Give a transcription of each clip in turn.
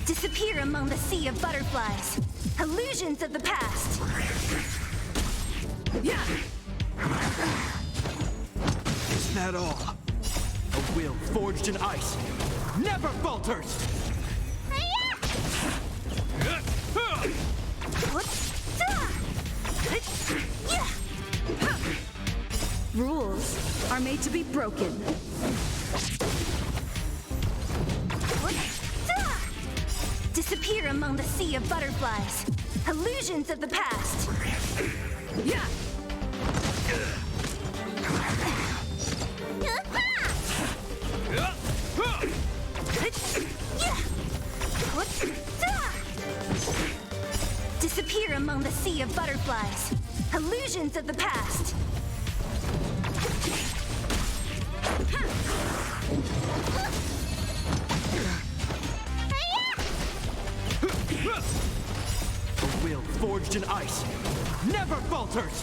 Disappear among the sea of butterflies. Illusions of the past. Is that all? A will forged in ice never falters! Rules are made to be broken. Disappear among the sea of butterflies. Illusions of the past. Disappear among the sea of butterflies. Illusions of the past. A will forged in ice never falters!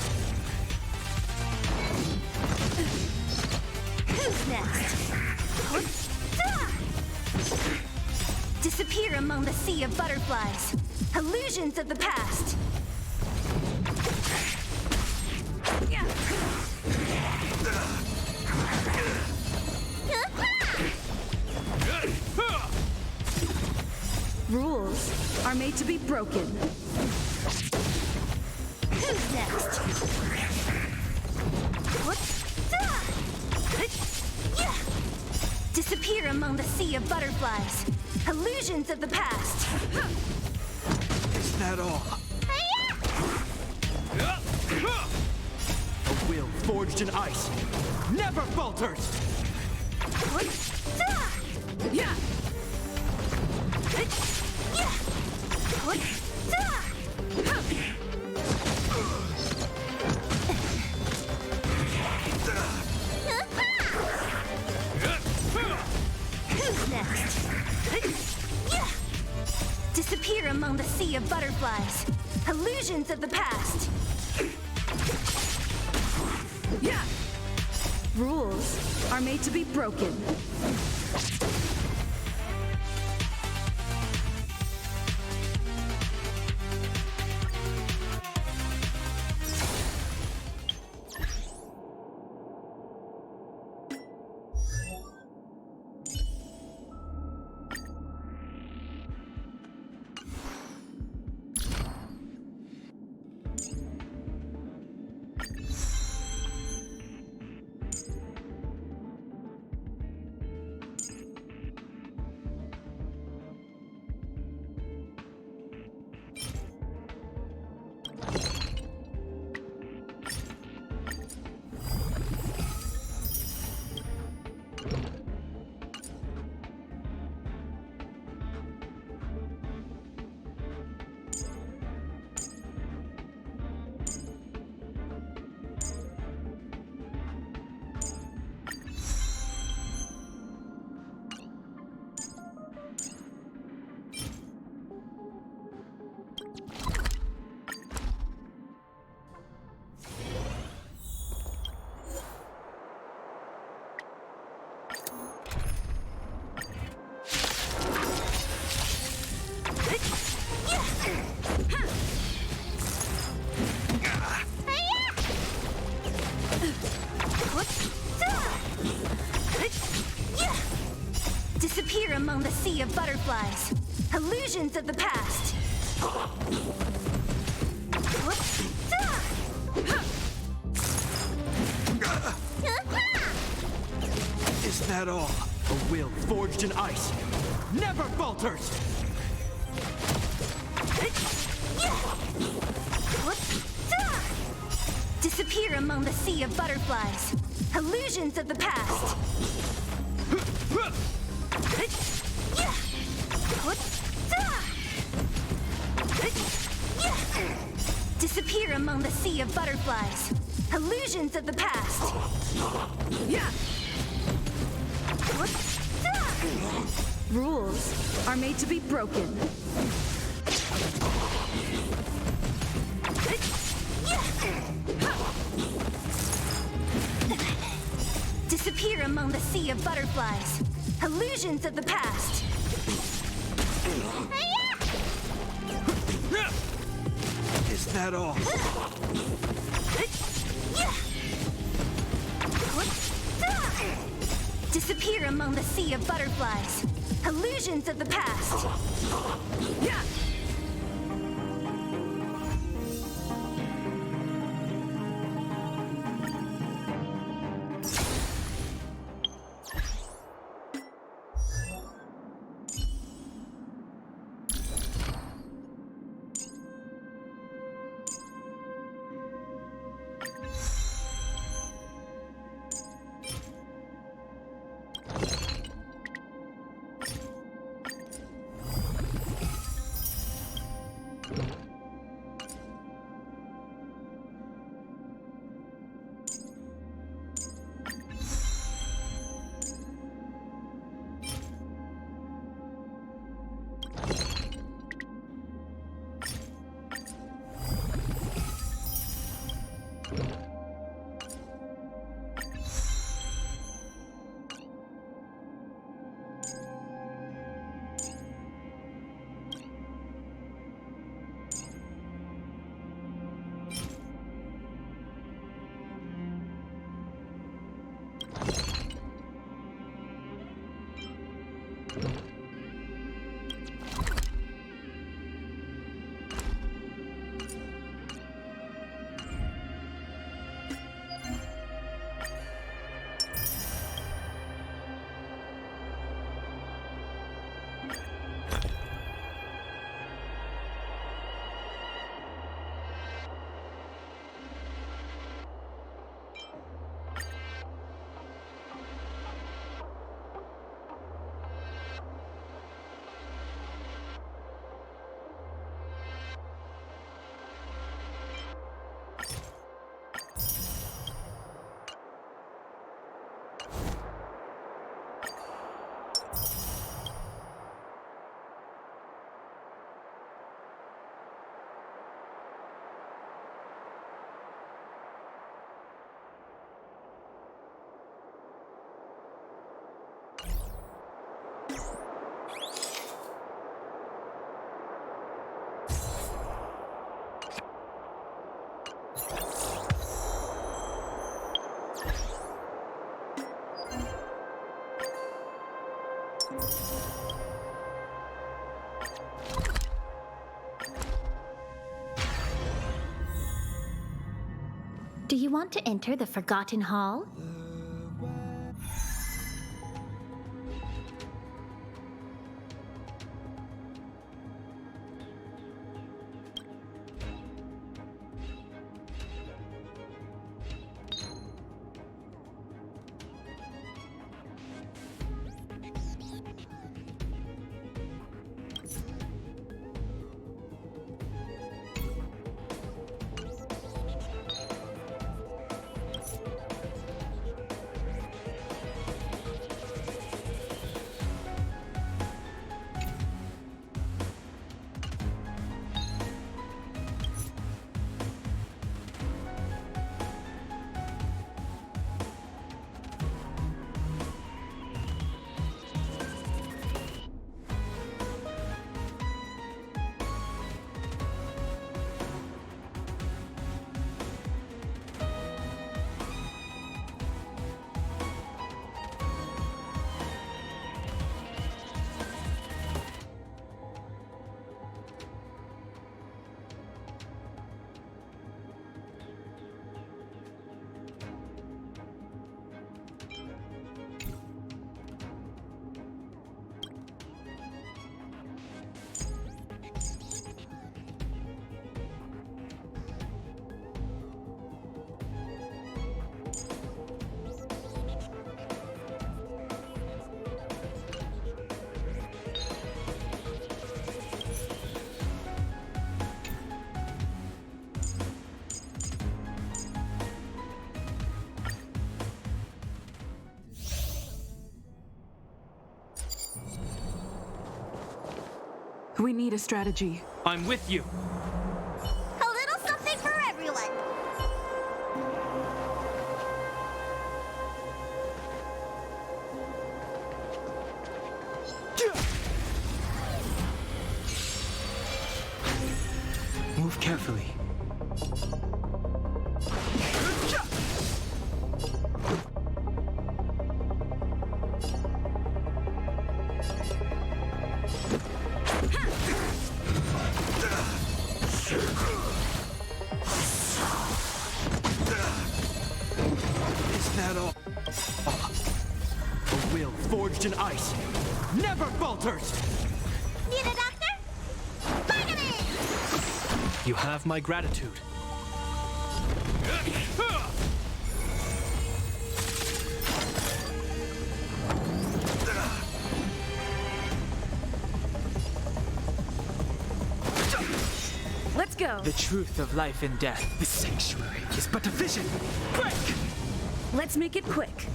Who's next? Disappear among the sea of butterflies. Illusions of the past. Rules are made to be broken. Who's next? Disappear among the sea of butterflies. Illusions of the past. Is that all? A will forged in ice never falters! Who's next? Disappear among the sea of butterflies. Illusions of the past. Rules are made to be broken. Disappear among the sea of butterflies. Illusions of the past. Is that all? A will forged in ice never falters! Disappear among the sea of butterflies. Illusions of the past. Disappear among the sea of butterflies. Illusions of the past. Rules are made to be broken. Disappear among the sea of butterflies. Illusions of the past. Is that all? Disappear among the sea of butterflies. Illusions of the past. Do you want to enter the Forgotten Hall? We need a strategy. I'm with you. A little something for everyone. Move carefully. Is that all? A will forged in ice never falters! Need a doctor? Finally! You have my gratitude. Let's go. The truth of life and death. The sanctuary is but a vision. Quick! Let's make it quick.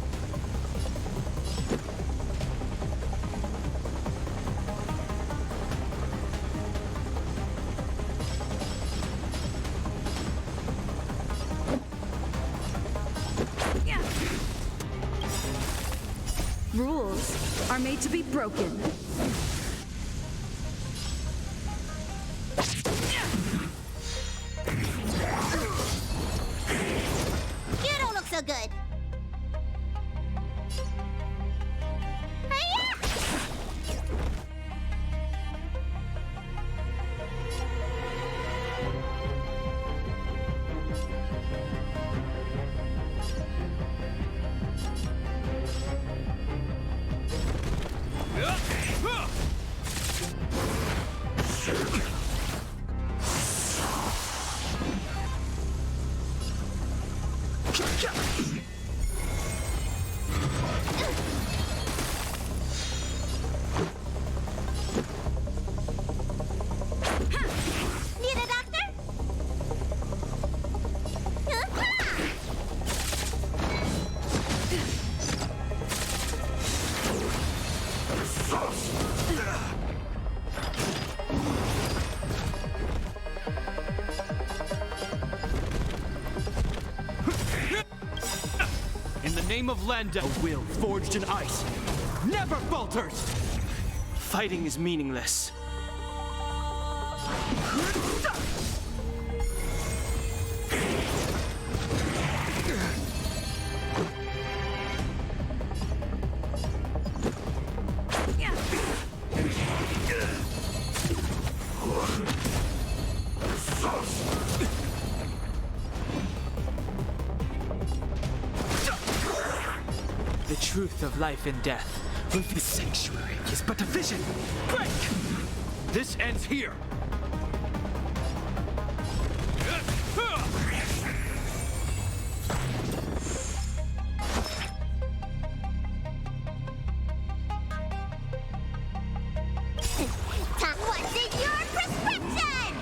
Rules are made to be broken. You don't look so good. Need a doctor? In the name of Landa, a will forged in ice never falters! Fighting is meaningless. truth of life and death. The sanctuary is but a vision. Break! This ends here. What's in your prescription?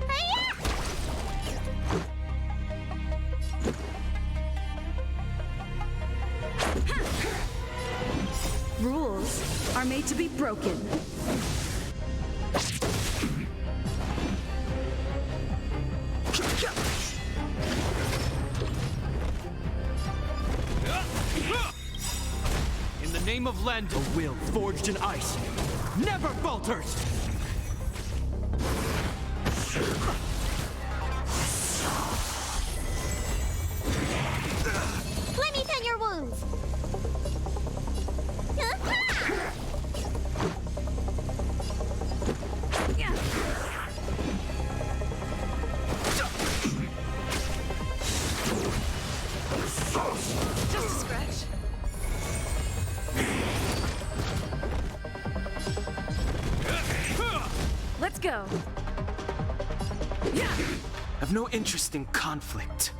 Hiya! Rules are made to be broken. In the name of Lend, a will forged in ice never falters! Let me tend your wounds. Just a scratch. Let's go. Yeah. I've no interest in conflict.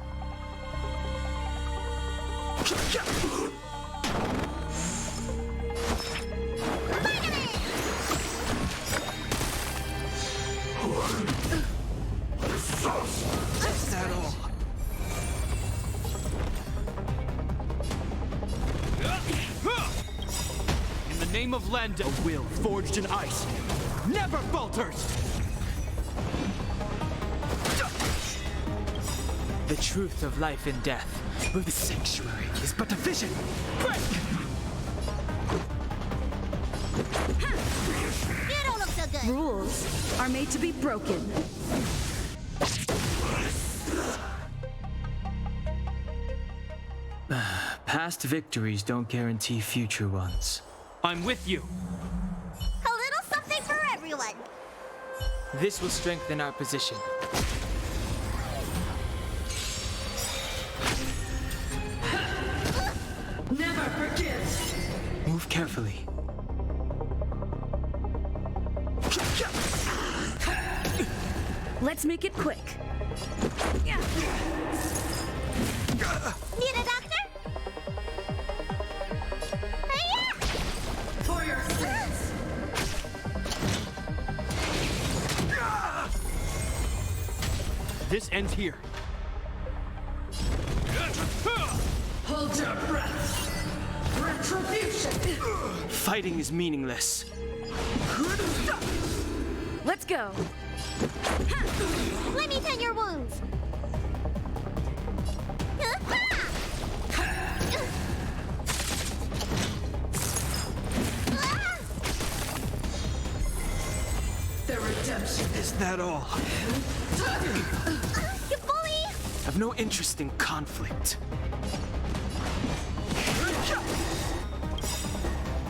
Is that all? In the name of Lend, a will forged in ice never falters! The truth of life and death. The sanctuary is but a vision. Break! You don't look so good. Rules are made to be broken. Past victories don't guarantee future ones. I'm with you. A little something for everyone. This will strengthen our position. Never forgive. Move carefully. Let's make it quick. Yeah. Need a doctor? Hiya! For your sins. This ends here. Hold your breath. Retribution. Fighting is meaningless. Let's go. Let me tend your wounds. The redemption. Is that all? You bully! I've no interest in conflict.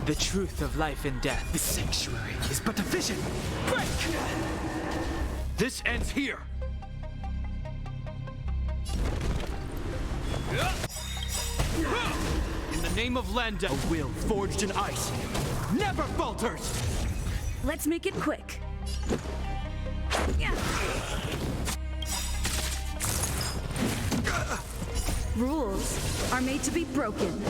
The truth of life and death. The sanctuary is but a vision. Break! This ends here. In the name of Lend, a will forged in ice never falters! Let's make it quick. Yeah. Rules are made to be broken.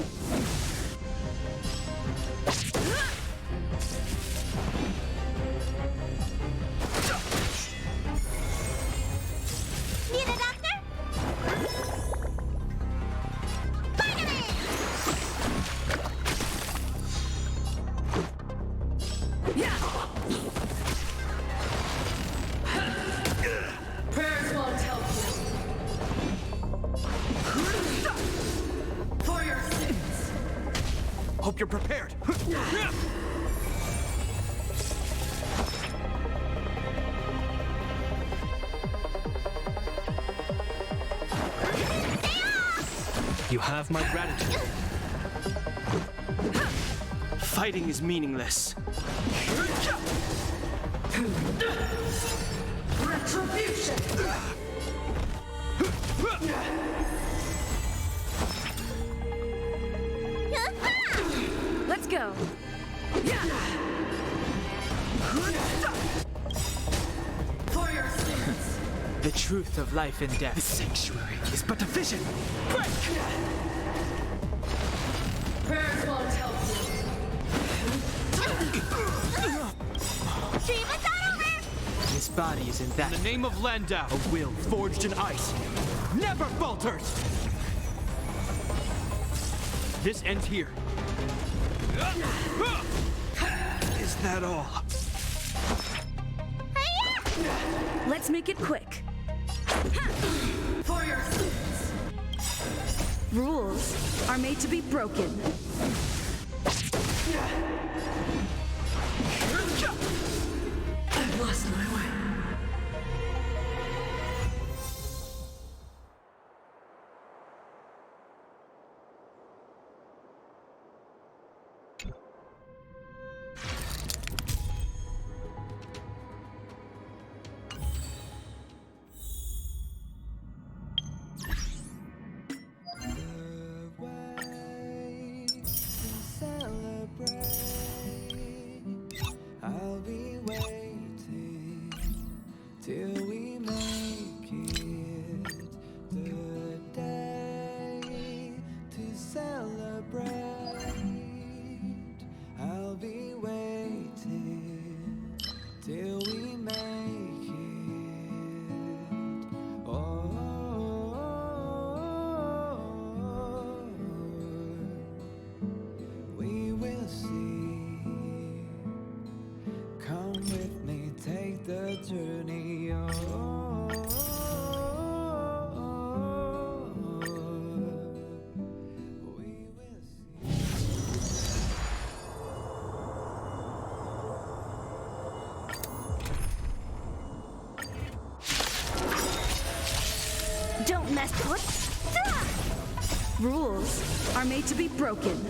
Need a doctor? Vitamin! Yeah. Prayers won't help you. For your sins. Hope you're prepared. You have my gratitude. Fighting is meaningless. Retribution. The truth of life and death. The sanctuary is but a vision. Break! Prayers won't help you. Dream is not over! His body is in that. In the name of Landau, a will forged in ice never falters! This ends here. Is that all? Let's make it quick. For your sins. Rules are made to be broken. I've lost my way. I'll be waiting till we make it the day to celebrate. I'll be waiting till we make it. Oh, we will see. Come with me, take the journey. Oh, we will see. Don't mess with... Rules are made to be broken.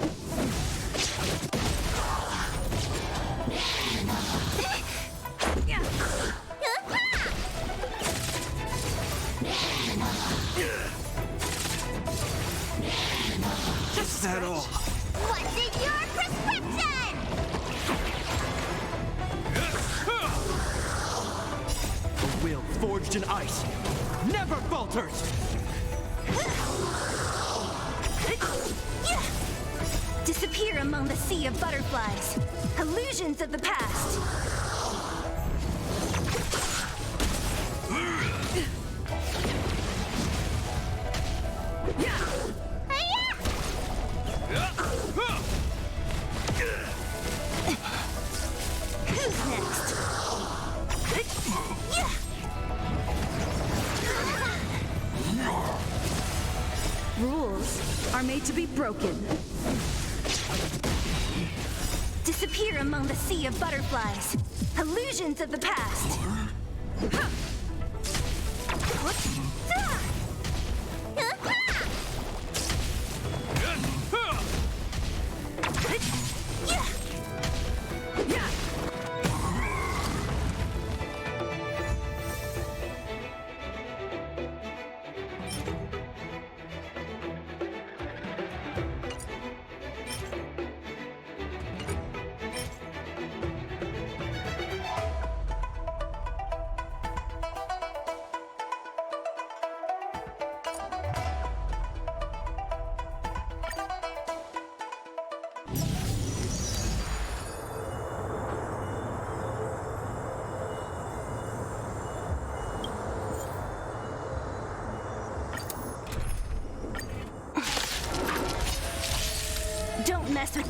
Is that all? What's in your prescription? A will forged in ice never falters! Disappear among the sea of butterflies. Illusions of the past. Who's next? Rules are made to be broken. Disappear among the sea of butterflies. Illusions of the past. Don't mess with...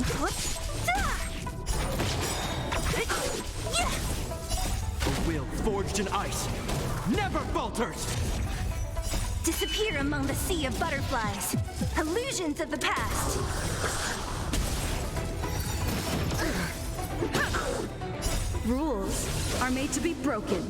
A will forged in ice never falters! Disappear among the sea of butterflies. Illusions of the past. Rules are made to be broken.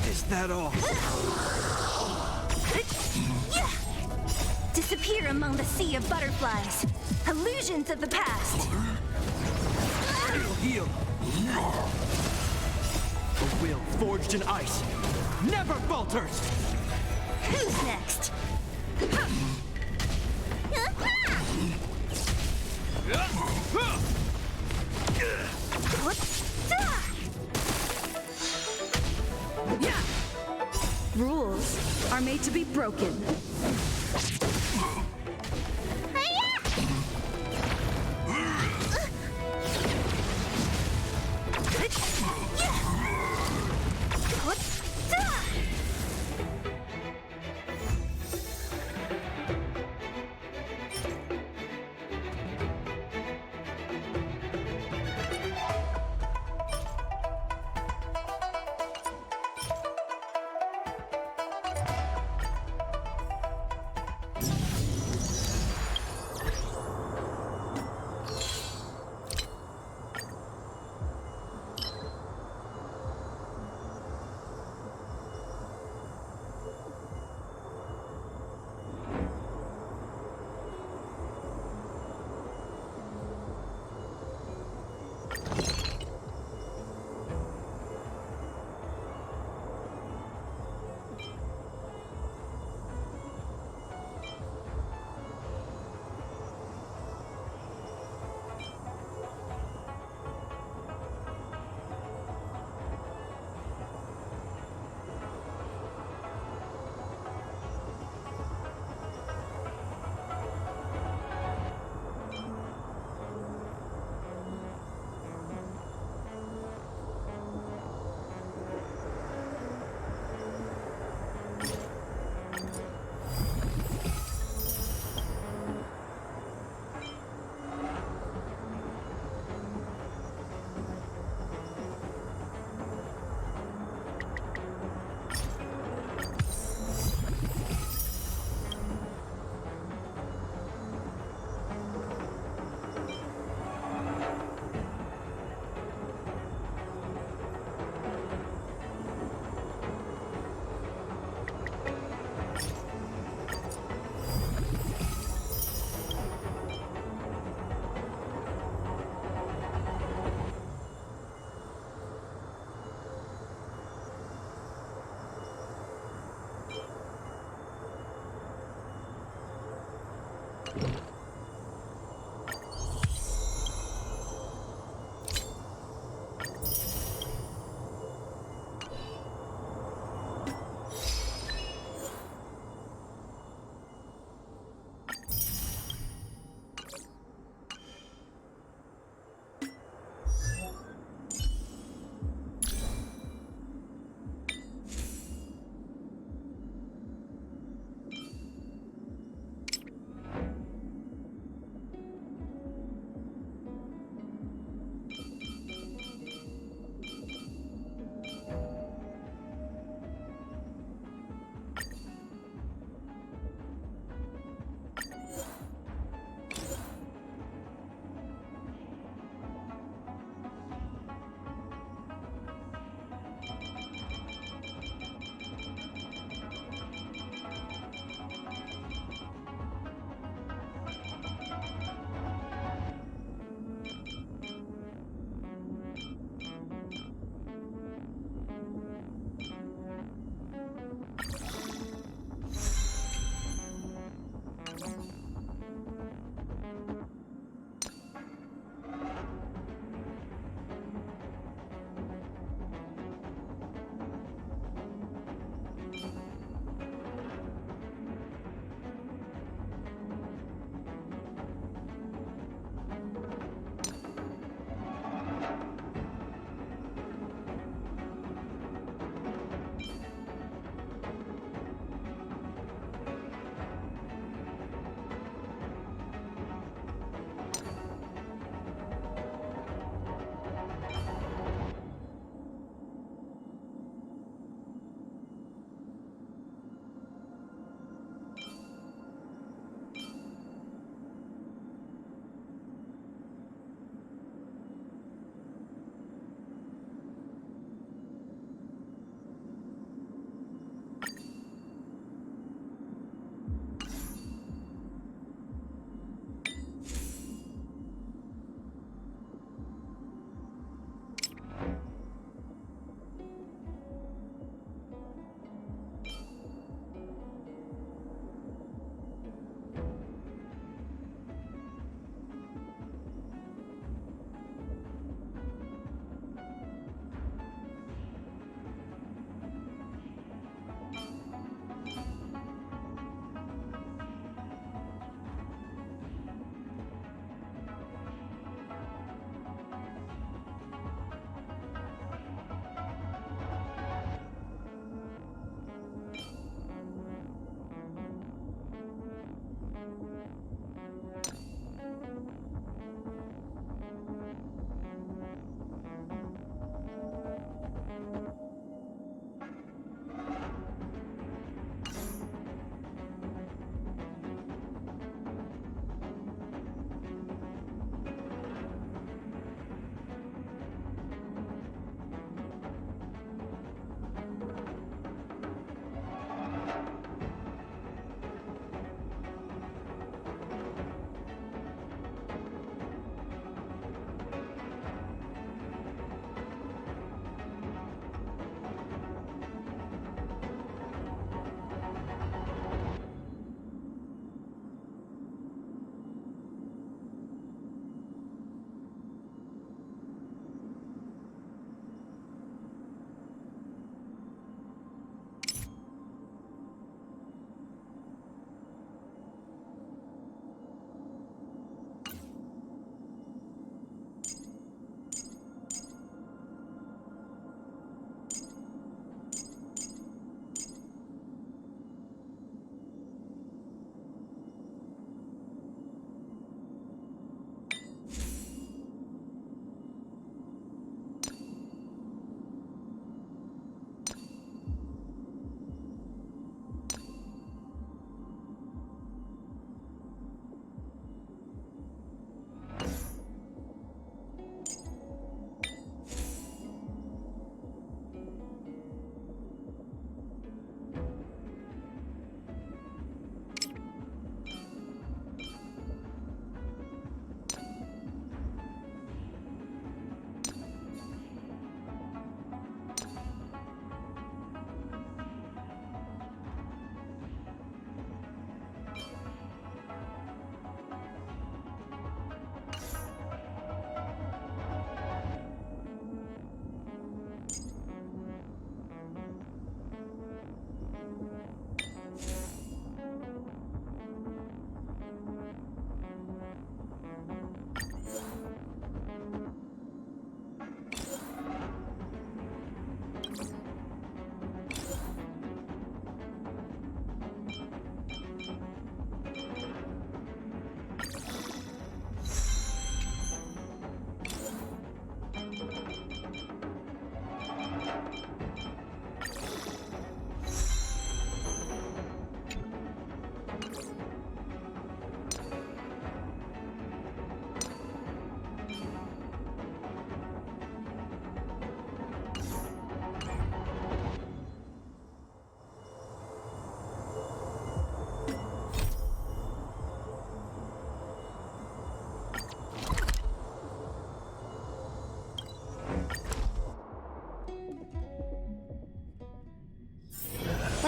Is that all? Disappear among the sea of butterflies. Illusions of the past. Heal. A will forged in ice never falters. Who's next? Rules are made to be broken.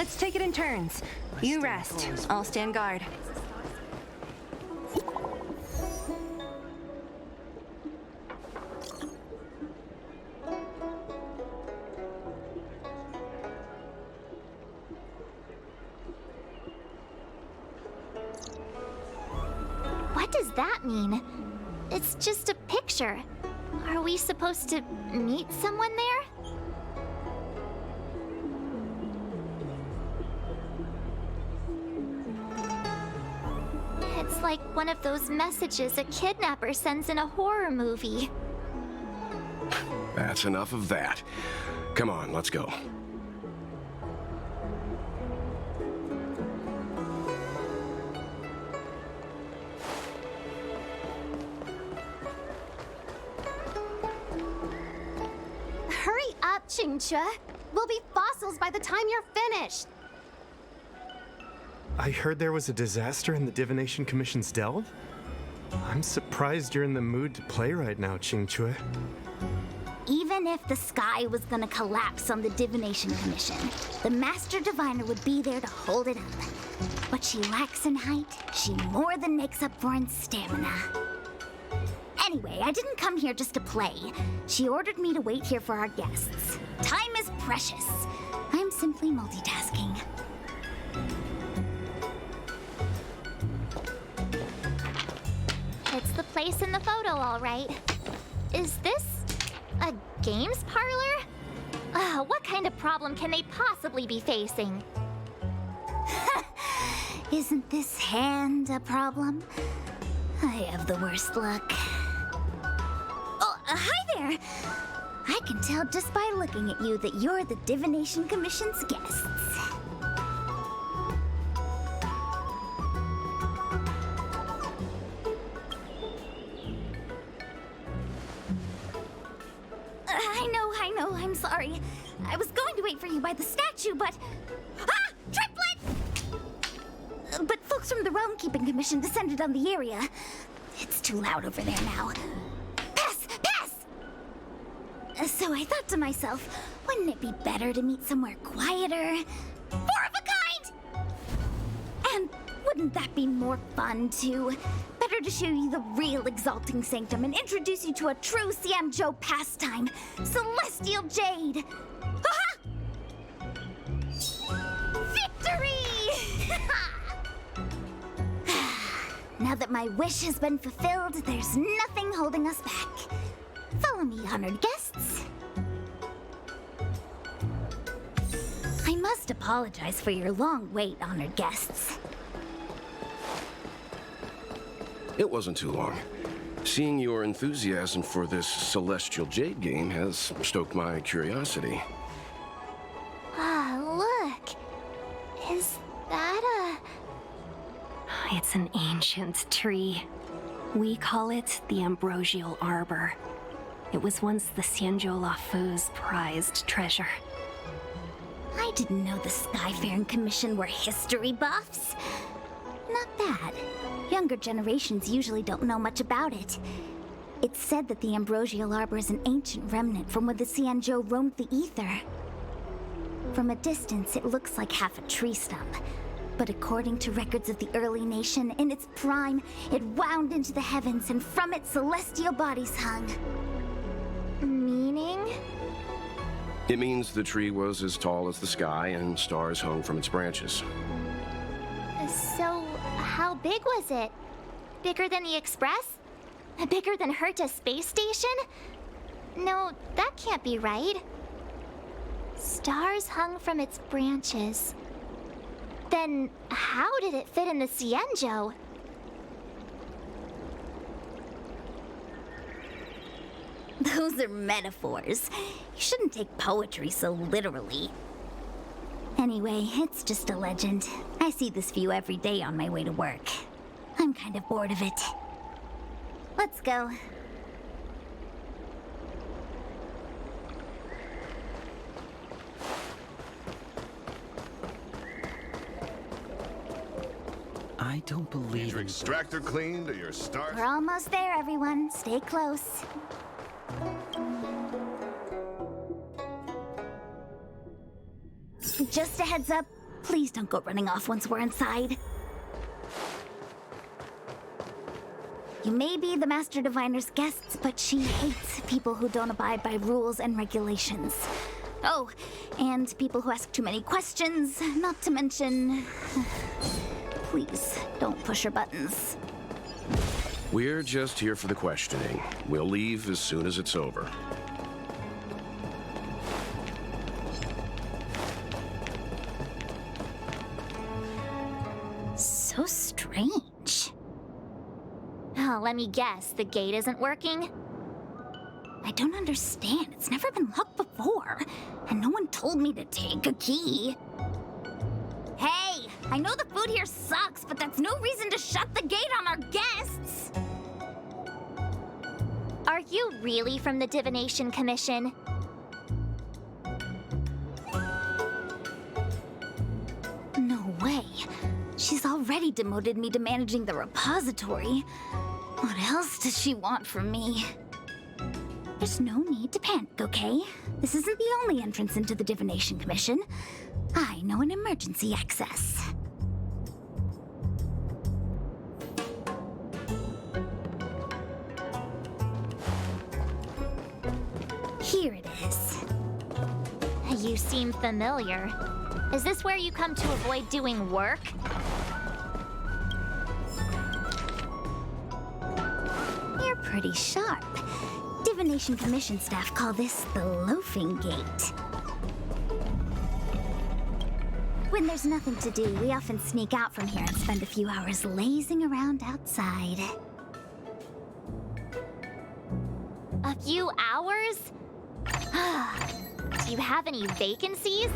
Let's take it in turns. You rest. I'll stand guard. What does that mean? It's just a picture. Are we supposed to meet someone there? It's like one of those messages a kidnapper sends in a horror movie. That's enough of that. Come on, let's go. Hurry up, Chingche. We'll be fossils by the time you're finished. I heard there was a disaster in the Divination Commission's delve? I'm surprised you're in the mood to play right now, Chingche. Even if the sky was gonna collapse on the Divination Commission, the Master Diviner would be there to hold it up. What she lacks in height, she more than makes up for in stamina. Anyway, I didn't come here just to play. She ordered me to wait here for our guests. Time is precious. I'm simply multitasking. It's the place in the photo, all right. Is this a games parlor? What kind of problem can they possibly be facing? Isn't this hand a problem? I have the worst luck. Oh, hi there! I can tell just by looking at you that you're the Divination Commission's guests. I know, I'm sorry. I was going to wait for you by the statue, but... Ah! Triplet! But folks from the Realm Keeping Commission descended on the area. It's too loud over there now. Pass! Pass! So I thought to myself, wouldn't it be better to meet somewhere quieter? More of a kind! And wouldn't that be more fun, too? Better to show you the real Exalting Sanctum and introduce you to a true Siamjo pastime, Celestial Jade! Aha! Victory! Now that my wish has been fulfilled, there's nothing holding us back. Follow me, honored guests. I must apologize for your long wait, honored guests. It wasn't too long. Seeing your enthusiasm for this Celestial Jade game has stoked my curiosity. Look. Is that It's an ancient tree. We call it the Ambrosial Arbor. It was once the Xianzhou Lafu's prized treasure. I didn't know the Skyfaring Commission were history buffs. Not bad. Younger generations usually don't know much about it. It's said that the Ambrosial Arbor is an ancient remnant from when the Xianzhou roamed the ether. From a distance, it looks like half a tree stump. But according to records of the early nation, in its prime, it wound into the heavens and from it celestial bodies hung. Meaning? It means the tree was as tall as the sky and stars hung from its branches. So, how big was it? Bigger than the Express? Bigger than Herta's space station? No, that can't be right. Stars hung from its branches. Then, how did it fit in the Xianzhou? Those are metaphors. You shouldn't take poetry so literally. Anyway, it's just a legend. I see this view every day on my way to work. I'm kind of bored of it. Let's go. I don't believe Your extractor cleaned or your start? We're almost there, everyone. Stay close. Just a heads up, Please don't go running off once we're inside. You may be the Master Diviner's guests, but she hates people who don't abide by rules and regulations. Oh, and people who ask too many questions, not to mention... Please, don't push her buttons. We're just here for the questioning. We'll leave as soon as it's over. So strange. Oh, let me guess, the gate isn't working? I don't understand. It's never been locked before. And no one told me to take a key. Hey, I know the food here sucks, but that's no reason to shut the gate on our guests. Are you really from the Divination Commission? No way. She's already demoted me to managing the repository. What else does she want from me? There's no need to panic, okay? This isn't the only entrance into the Divination Commission. I know an emergency access. Here it is. You seem familiar. Is this where you come to avoid doing work? You're pretty sharp. Divination Commission staff call this the loafing gate. When there's nothing to do, we often sneak out from here and spend a few hours lazing around outside. A few hours? Do you have any vacancies?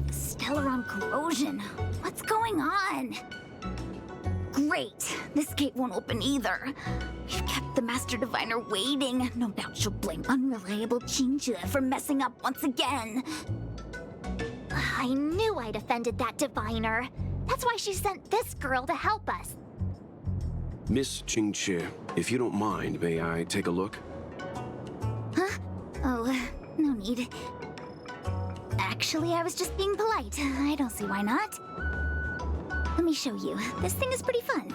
Stellaron corrosion. What's going on? Great. This gate won't open either. We've kept the Master Diviner waiting. No doubt she'll blame unreliable Chinchilla for messing up once again. I knew I'd offended that diviner. That's why she sent this girl to help us. Miss Qingqi, if you don't mind, may I take a look? Huh? Oh, no need. Actually, I was just being polite. I don't see why not. Let me show you. This thing is pretty fun.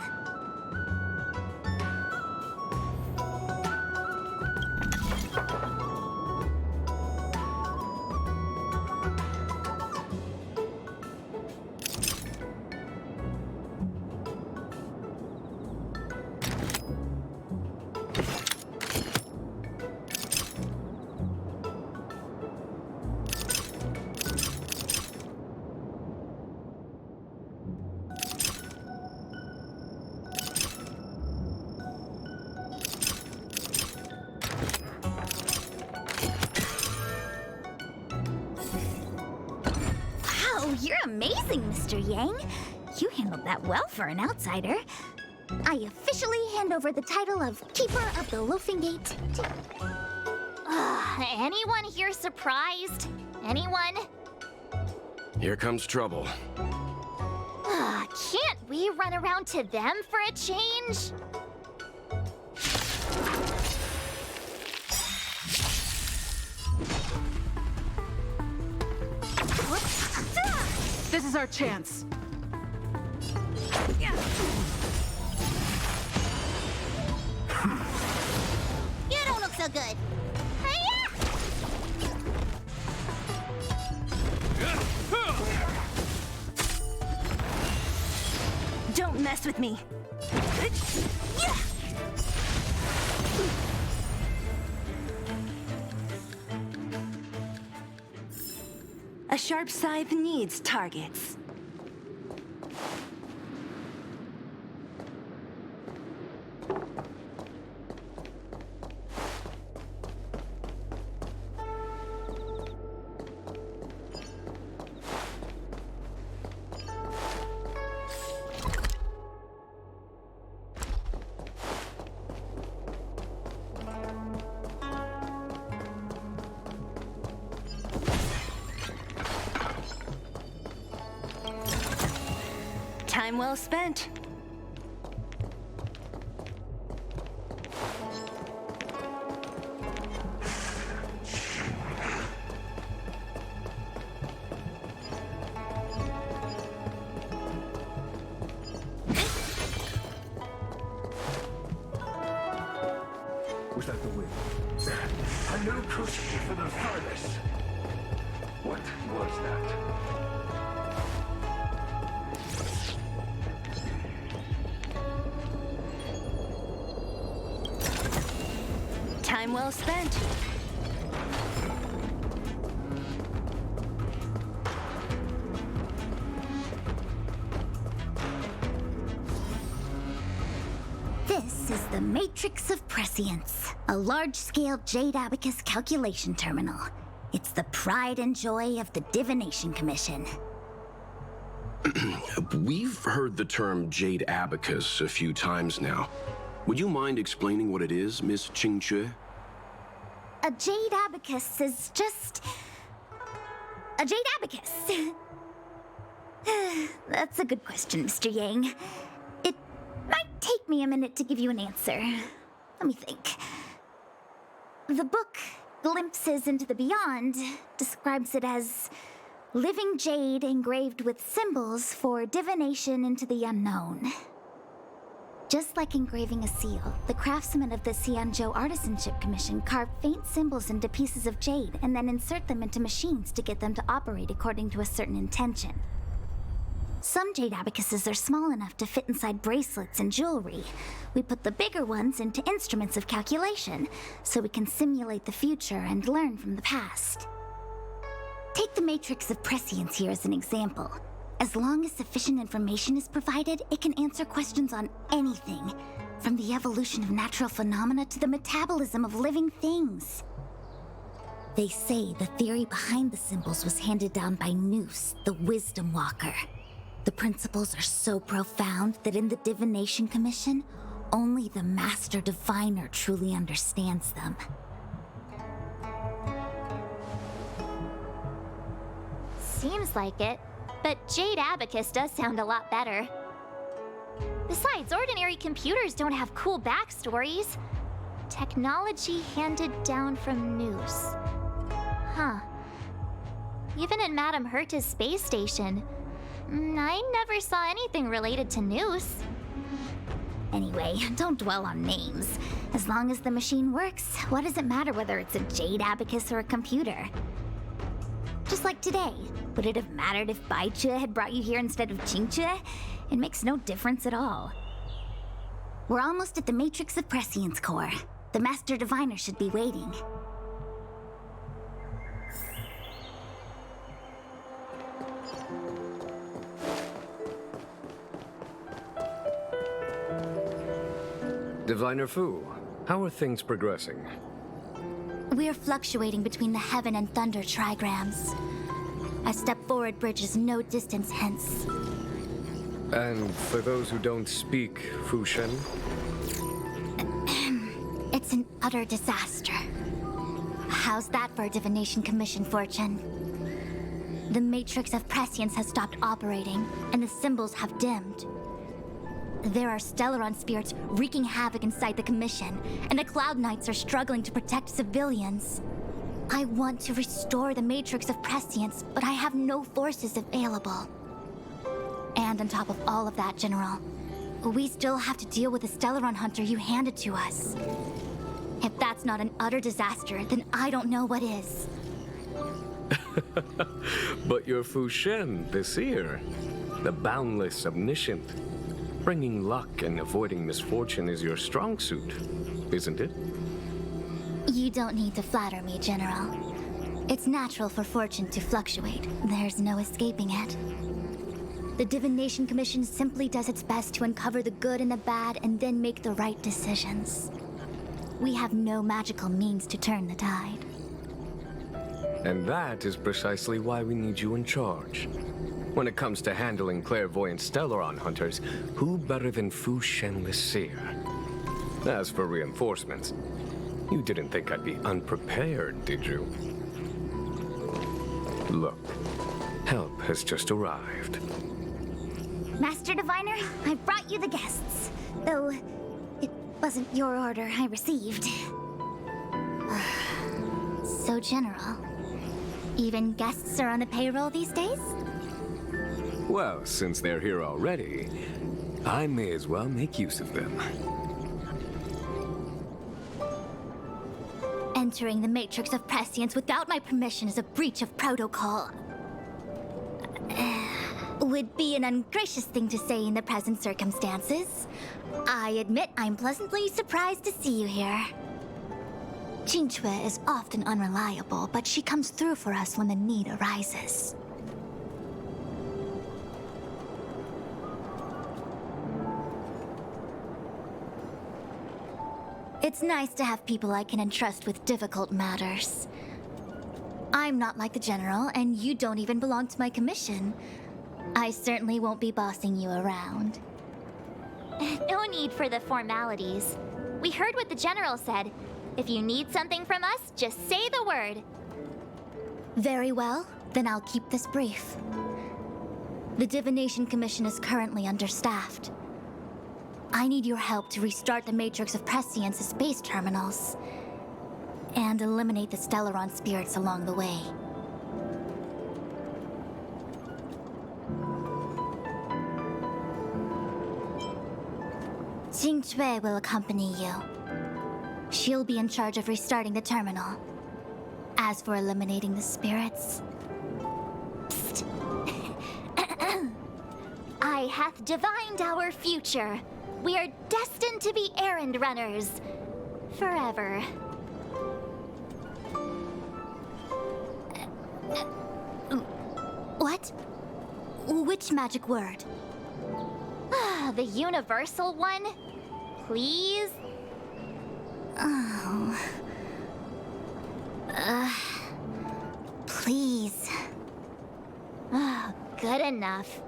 Amazing, Mr. Yang. You handled that well for an outsider. I officially hand over the title of Keeper of the Loafing Gate to... Anyone here surprised? Anyone? Here comes trouble. Can't we run around to them for a change? This is our chance. You don't look so good. Don't mess with me. A sharp scythe needs targets. Time well spent. Was that the wind? A new crucible for the furnace. What was that? Time well spent. This is the Matrix of Prescience, a large-scale Jade Abacus calculation terminal. It's the pride and joy of the Divination Commission. We've heard the term Jade Abacus a few times now. Would you mind explaining what it is, Miss Qingque? A Jade Abacus is just... a Jade Abacus. That's a good question, Mr. Yang. It might take me a minute to give you an answer. Let me think. The book, Glimpses into the Beyond, describes it as living jade engraved with symbols for divination into the unknown. Just like engraving a seal, the craftsmen of the Xianzhou Artisanship Commission carve faint symbols into pieces of jade and then insert them into machines to get them to operate according to a certain intention. Some jade abacuses are small enough to fit inside bracelets and jewelry. We put the bigger ones into instruments of calculation, so we can simulate the future and learn from the past. Take the Matrix of Prescience here as an example. As long as sufficient information is provided, it can answer questions on anything, from the evolution of natural phenomena to the metabolism of living things. They say the theory behind the symbols was handed down by NEUE, the Wisdom Walker. The principles are so profound that in the Divination Commission, only the Master Diviner truly understands them. Seems like it. But Jade Abacus does sound a lot better. Besides, ordinary computers don't have cool backstories. Technology handed down from NEUE. Huh. Even in Madame Herta's space station, I never saw anything related to NEUE. Anyway, don't dwell on names. As long as the machine works, what does it matter whether it's a Jade Abacus or a computer? Just like today, would it have mattered if Baichue had brought you here instead of Qingque? It makes no difference at all. We're almost at the Matrix of Prescience core. The Master Diviner should be waiting. Diviner Fu, how are things progressing? We're fluctuating between the Heaven and Thunder trigrams. A step forward bridge is no distance hence. And for those who don't speak Fushen, It's an utter disaster. How's that for a divination commission, Fortune? The matrix of prescience has stopped operating, and the symbols have dimmed. There are Stellaron spirits wreaking havoc inside the commission, and the Cloud Knights are struggling to protect civilians. I want to restore the matrix of prescience, but I have no forces available. And on top of all of that, General, we still have to deal with the Stellaron hunter you handed to us. If that's not an utter disaster, then I don't know what is. but your Fushen, the seer, the boundless omniscient. Bringing luck and avoiding misfortune is your strong suit, isn't it? You don't need to flatter me, General. It's natural for fortune to fluctuate. There's no escaping it. The Divination Commission simply does its best to uncover the good and the bad and then make the right decisions. We have no magical means to turn the tide. And that is precisely why we need you in charge. When it comes to handling clairvoyant Stellaron hunters, who better than Fushen the Seer? As for reinforcements, you didn't think I'd be unprepared, did you? Look, help has just arrived. Master Diviner, I brought you the guests. Though, it wasn't your order I received. So, General, even guests are on the payroll these days? Well, since they're here already, I may as well make use of them. Entering the matrix of prescience without my permission is a breach of protocol. Would be an ungracious thing to say in the present circumstances. I admit I'm pleasantly surprised to see you here. Jinchue is often unreliable, but she comes through for us when the need arises. It's nice to have people I can entrust with difficult matters. I'm not like the General, and you don't even belong to my commission. I certainly won't be bossing you around. No need for the formalities. We heard what the General said. If you need something from us, just say the word. Very well, then I'll keep this brief. The Divination Commission is currently understaffed. I need your help to restart the matrix of prescience space terminals and eliminate the Stellaron spirits along the way. Jinchue will accompany you. She'll be in charge of restarting the terminal. As for eliminating the spirits... Psst. I hath divined our future. We are destined to be errand runners. Forever. What? Which magic word? The universal one? Please? Oh. Please. Oh, good enough.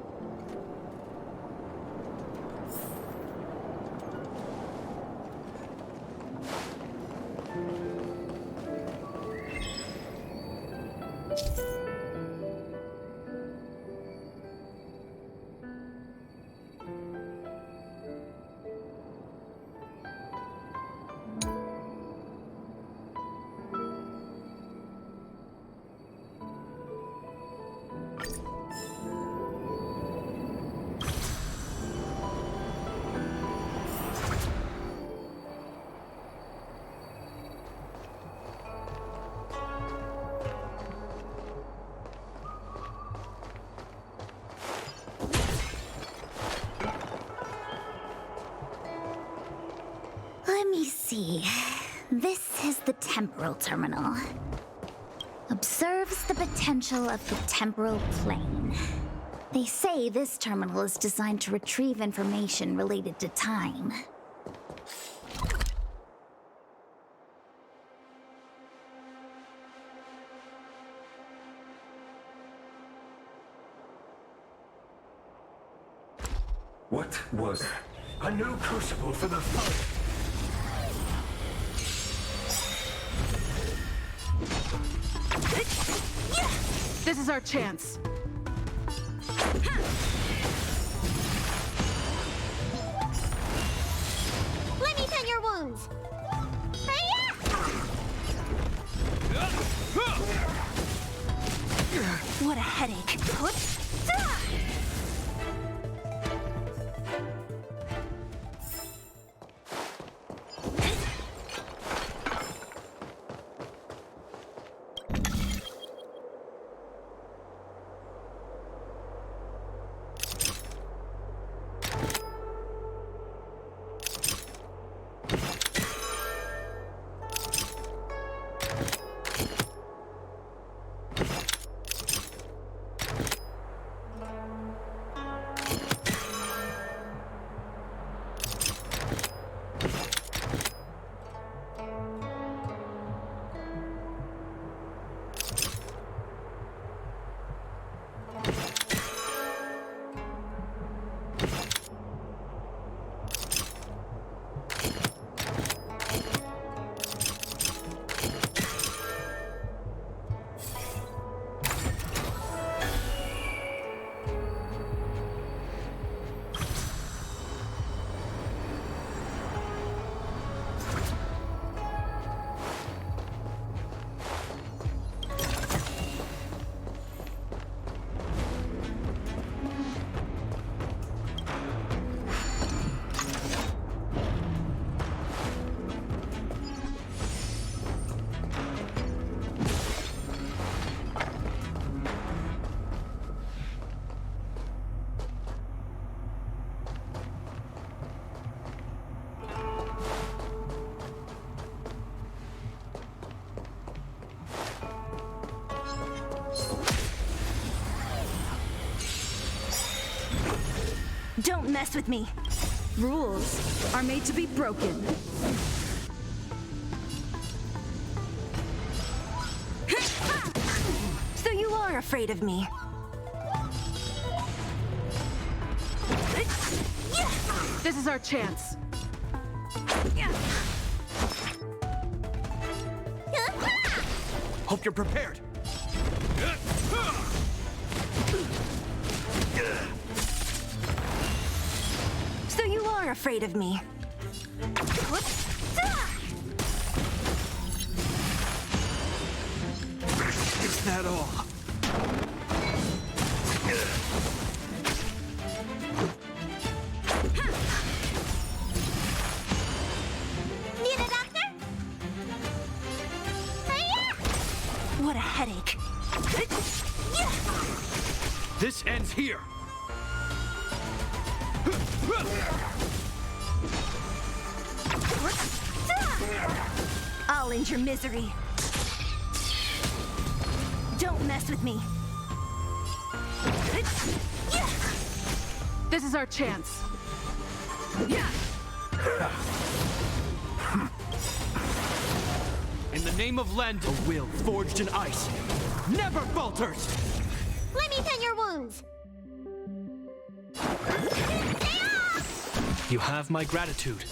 Let me see. This is the temporal terminal. Observes the potential of the temporal plane. They say this terminal is designed to retrieve information related to time. What was that? A new crucible for the fire. This is our chance. Let me tend your wounds. What a headache. Don't mess with me. Rules are made to be broken. So you are afraid of me. This is our chance. Hope you're prepared. So you are afraid of me. Is that all? Need a doctor? What a headache. This ends here. I'll end your misery. Don't mess with me. This is our chance. In the name of Lend, a will forged in ice never falters. Let me tend your wounds. You have my gratitude.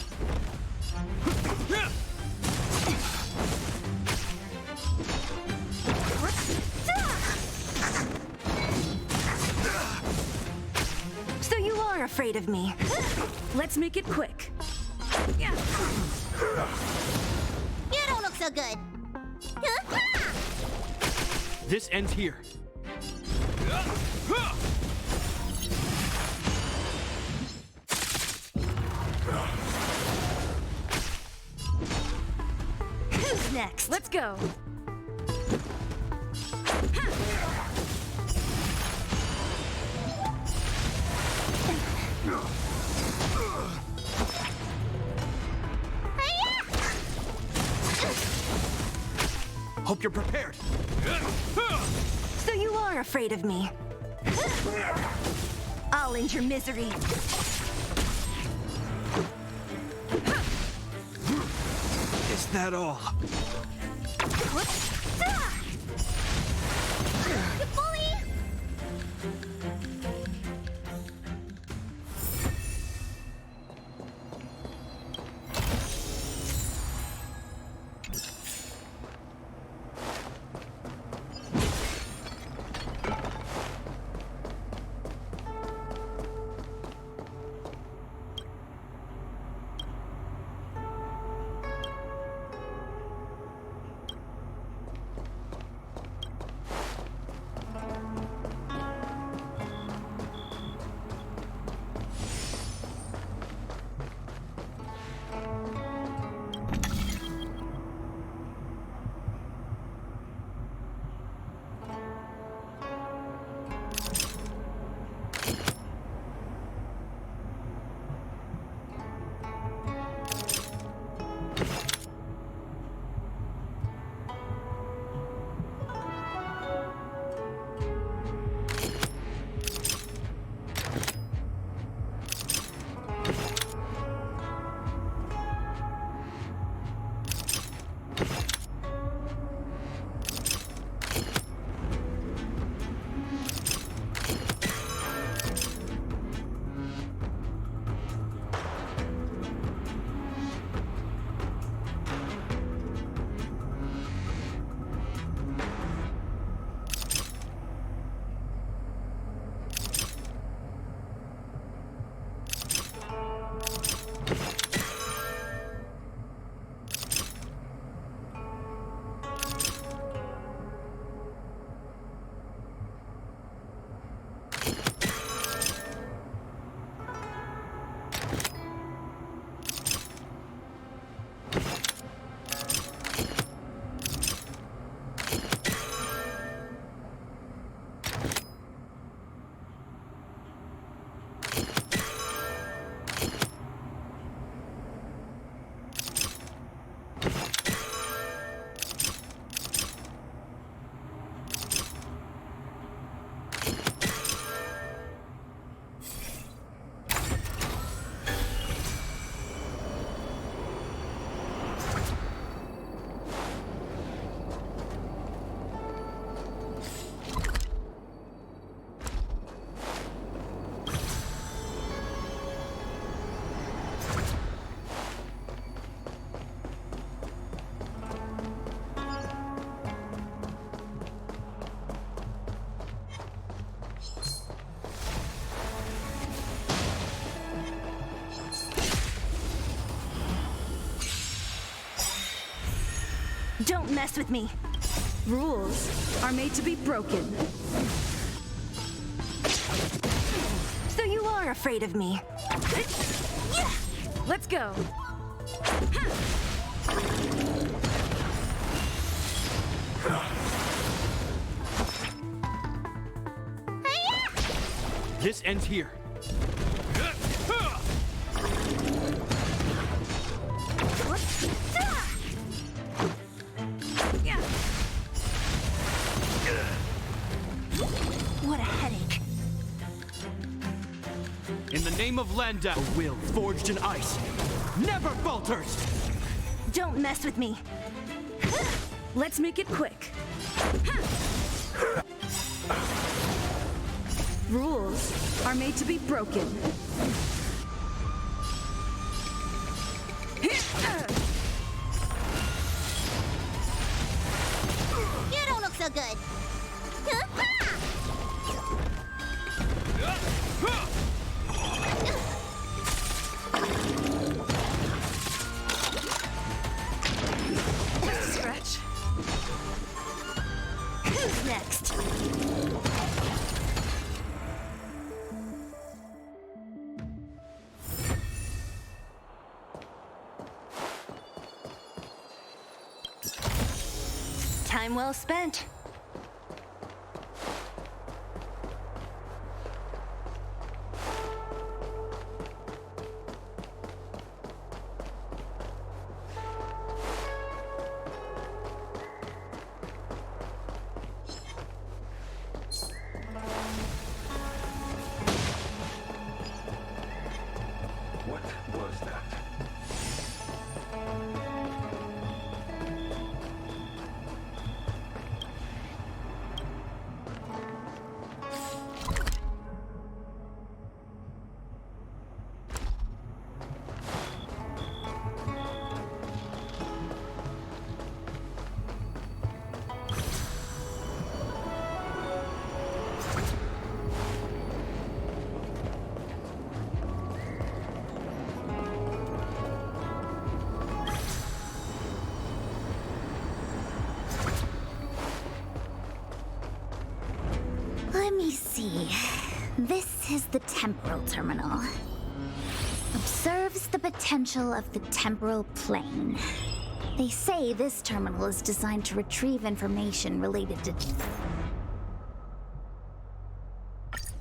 So you are afraid of me. Let's make it quick. You don't look so good. This ends here. Who's next? Let's go. Hope you're prepared. So you are afraid of me. I'll end your misery. Is that all? Don't mess with me. Rules are made to be broken. So you are afraid of me. Yeah! Let's go. This ends here. What a headache. In the name of Lenda, a will forged in ice never falters! Don't mess with me. Let's make it quick. Rules are made to be broken. You don't look so good. Stretch. Who's next? Time well spent. What was that? Let me see. This is the temporal terminal. Observes the potential of the temporal plane. They say this terminal is designed to retrieve information related to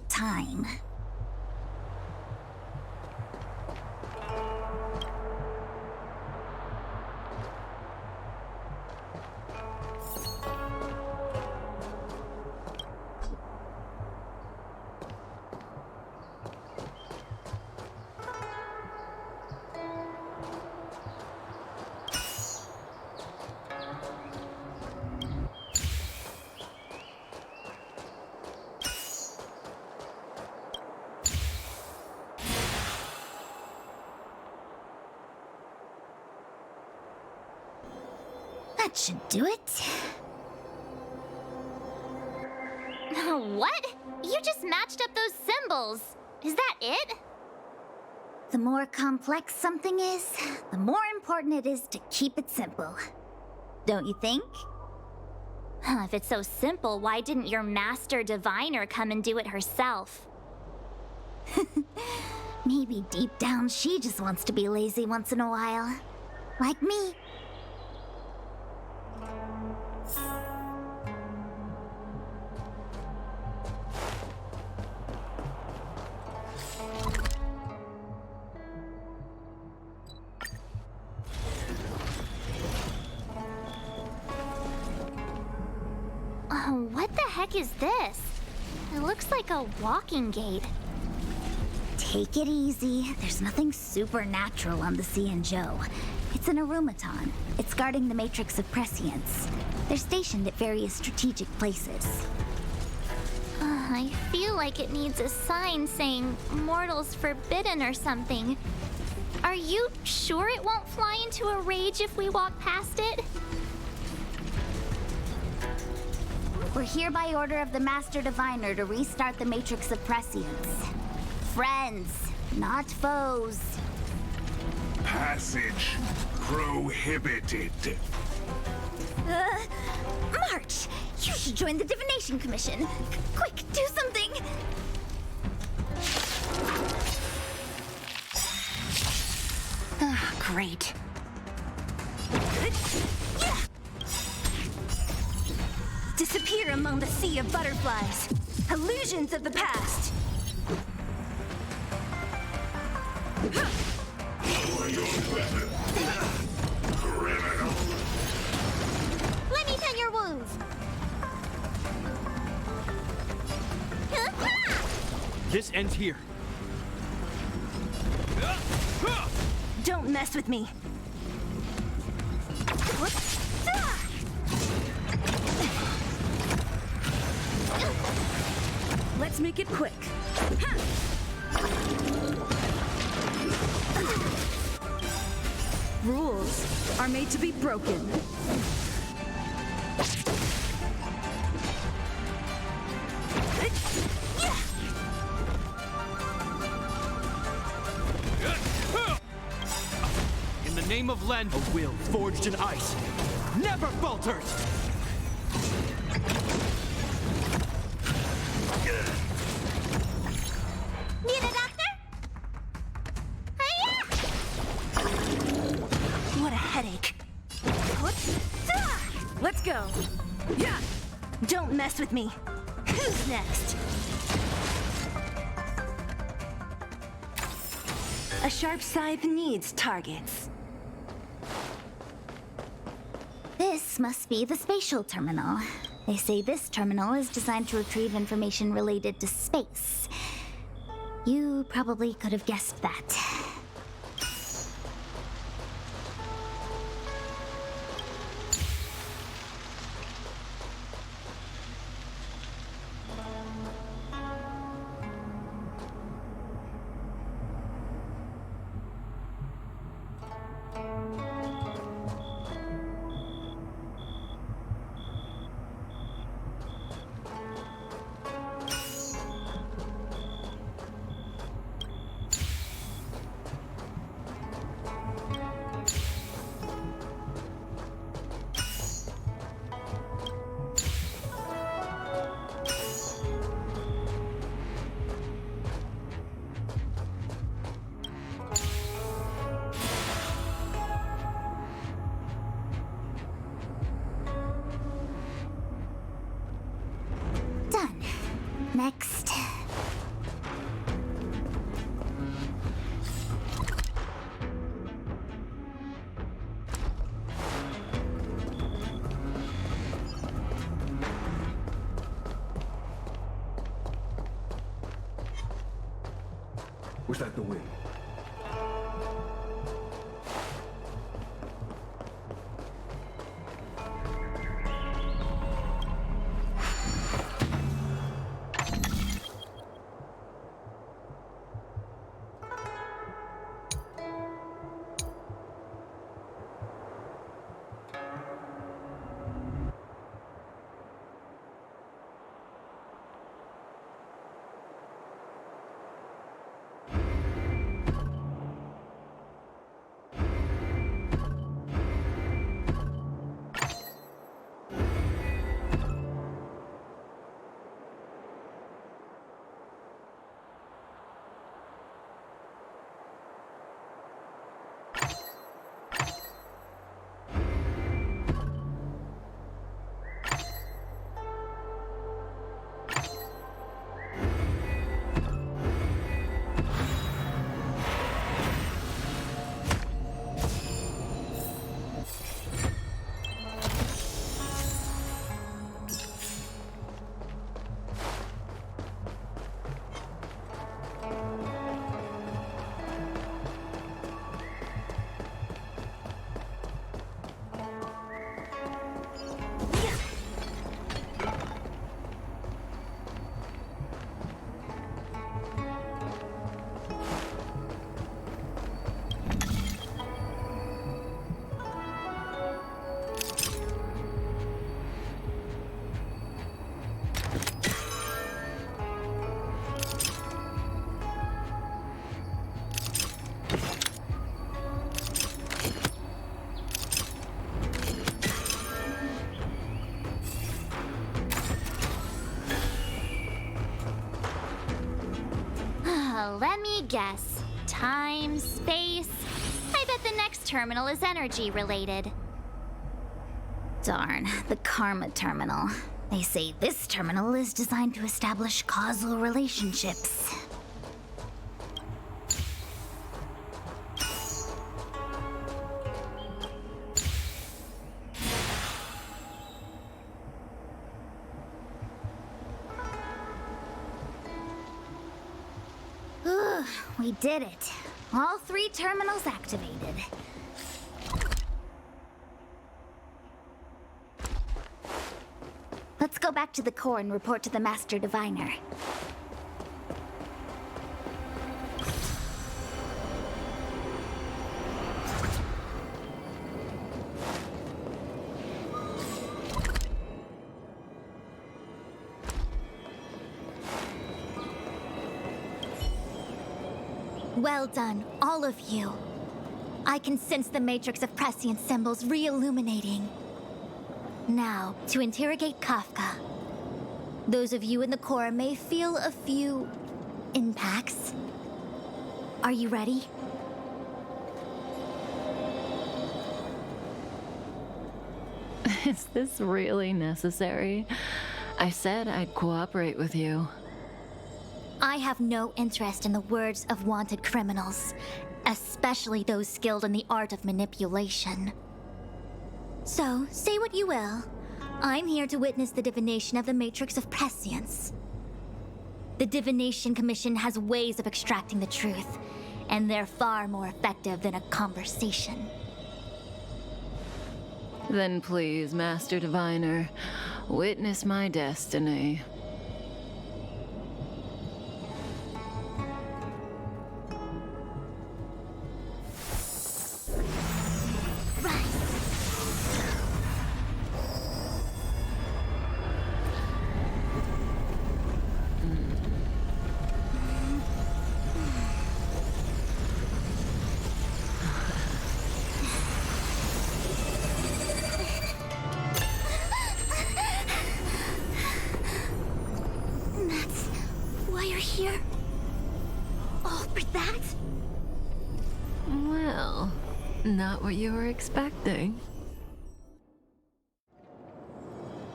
time. That should do it. What? You just matched up those symbols. Is that it? The more complex something is, the more important it is to keep it simple. Don't you think? If it's so simple, why didn't your master diviner come and do it herself? Maybe deep down she just wants to be lazy once in a while. Like me. What the heck is this? It looks like a walking gate. Take it easy. There's nothing supernatural on the Xianzhou. It's an arumaton. It's guarding the matrix of prescience. They're stationed at various strategic places. I feel like it needs a sign saying mortals forbidden or something. Are you sure it won't fly into a rage if we walk past it? We're here by order of the Master Diviner to restart the Matrix of Prescience. Friends, not foes. Passage prohibited. March! You should join the Divination Commission. Quick, do something! Ah, great. Disappear among the sea of butterflies. Illusions of the past. Lower your weapon. Criminal. Let me tend your wounds. This ends here. Don't mess with me. Let's make it quick. Rules are made to be broken. In the name of LEVEN, a will forged in ice never falters! Need a doctor? What a headache. Let's go. Yeah. Don't mess with me. Who's next? A sharp scythe needs targets. This must be the spatial terminal. They say this terminal is designed to retrieve information related to space. You probably could have guessed that. Done. Next. Was that the wind? Let me guess. Time, space. I bet the next terminal is energy related. Darn, the Karma Terminal. They say this terminal is designed to establish causal relationships. We did it. All 3 terminals activated. Let's go back to the core and report to the Master Diviner. Well done, all of you. I can sense the matrix of prescient symbols re-illuminating. Now, to interrogate Kafka. Those of you in the core may feel a few impacts. Are you ready? Is this really necessary? I said I'd cooperate with you. I have no interest in the words of wanted criminals, especially those skilled in the art of manipulation. So, say what you will. I'm here to witness the divination of the Matrix of Prescience. The Divination Commission has ways of extracting the truth, and they're far more effective than a conversation. Then please, Master Diviner, witness my destiny. Not what you were expecting.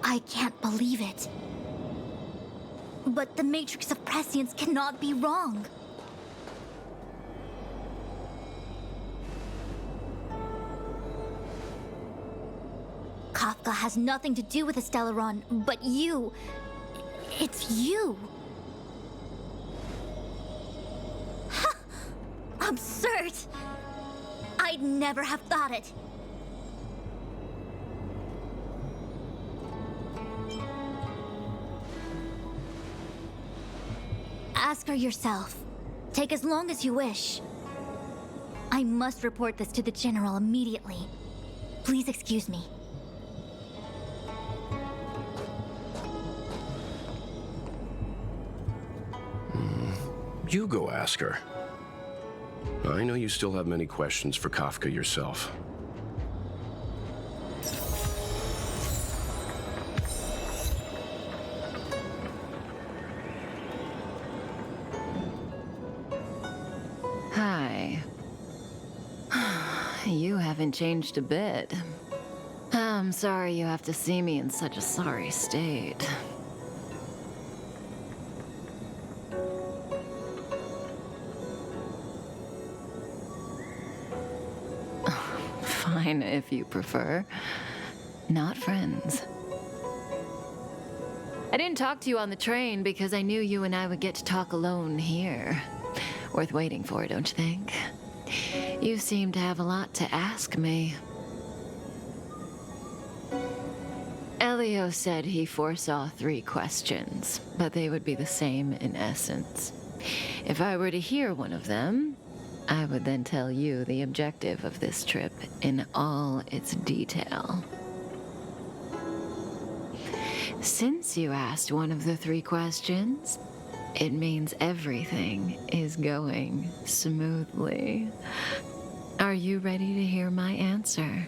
I can't believe it. But the Matrix of Prescience cannot be wrong. Kafka has nothing to do with the Stellaron, but you. It's you. Ha! Absurd! I'd never have thought it. Ask her yourself. Take as long as you wish. I must report this to the General immediately. Please excuse me. You go ask her. I know you still have many questions for Kafka yourself. Hi. You haven't changed a bit. I'm sorry you have to see me in such a sorry state. Fine, if you prefer. Not friends. I didn't talk to you on the train because I knew you and I would get to talk alone here. Worth waiting for, don't you think? You seem to have a lot to ask me. Elio said he foresaw 3 questions, but they would be the same in essence. If I were to hear one of them, I would then tell you the objective of this trip in all its detail. Since you asked one of the 3 questions, it means everything is going smoothly. Are you ready to hear my answer?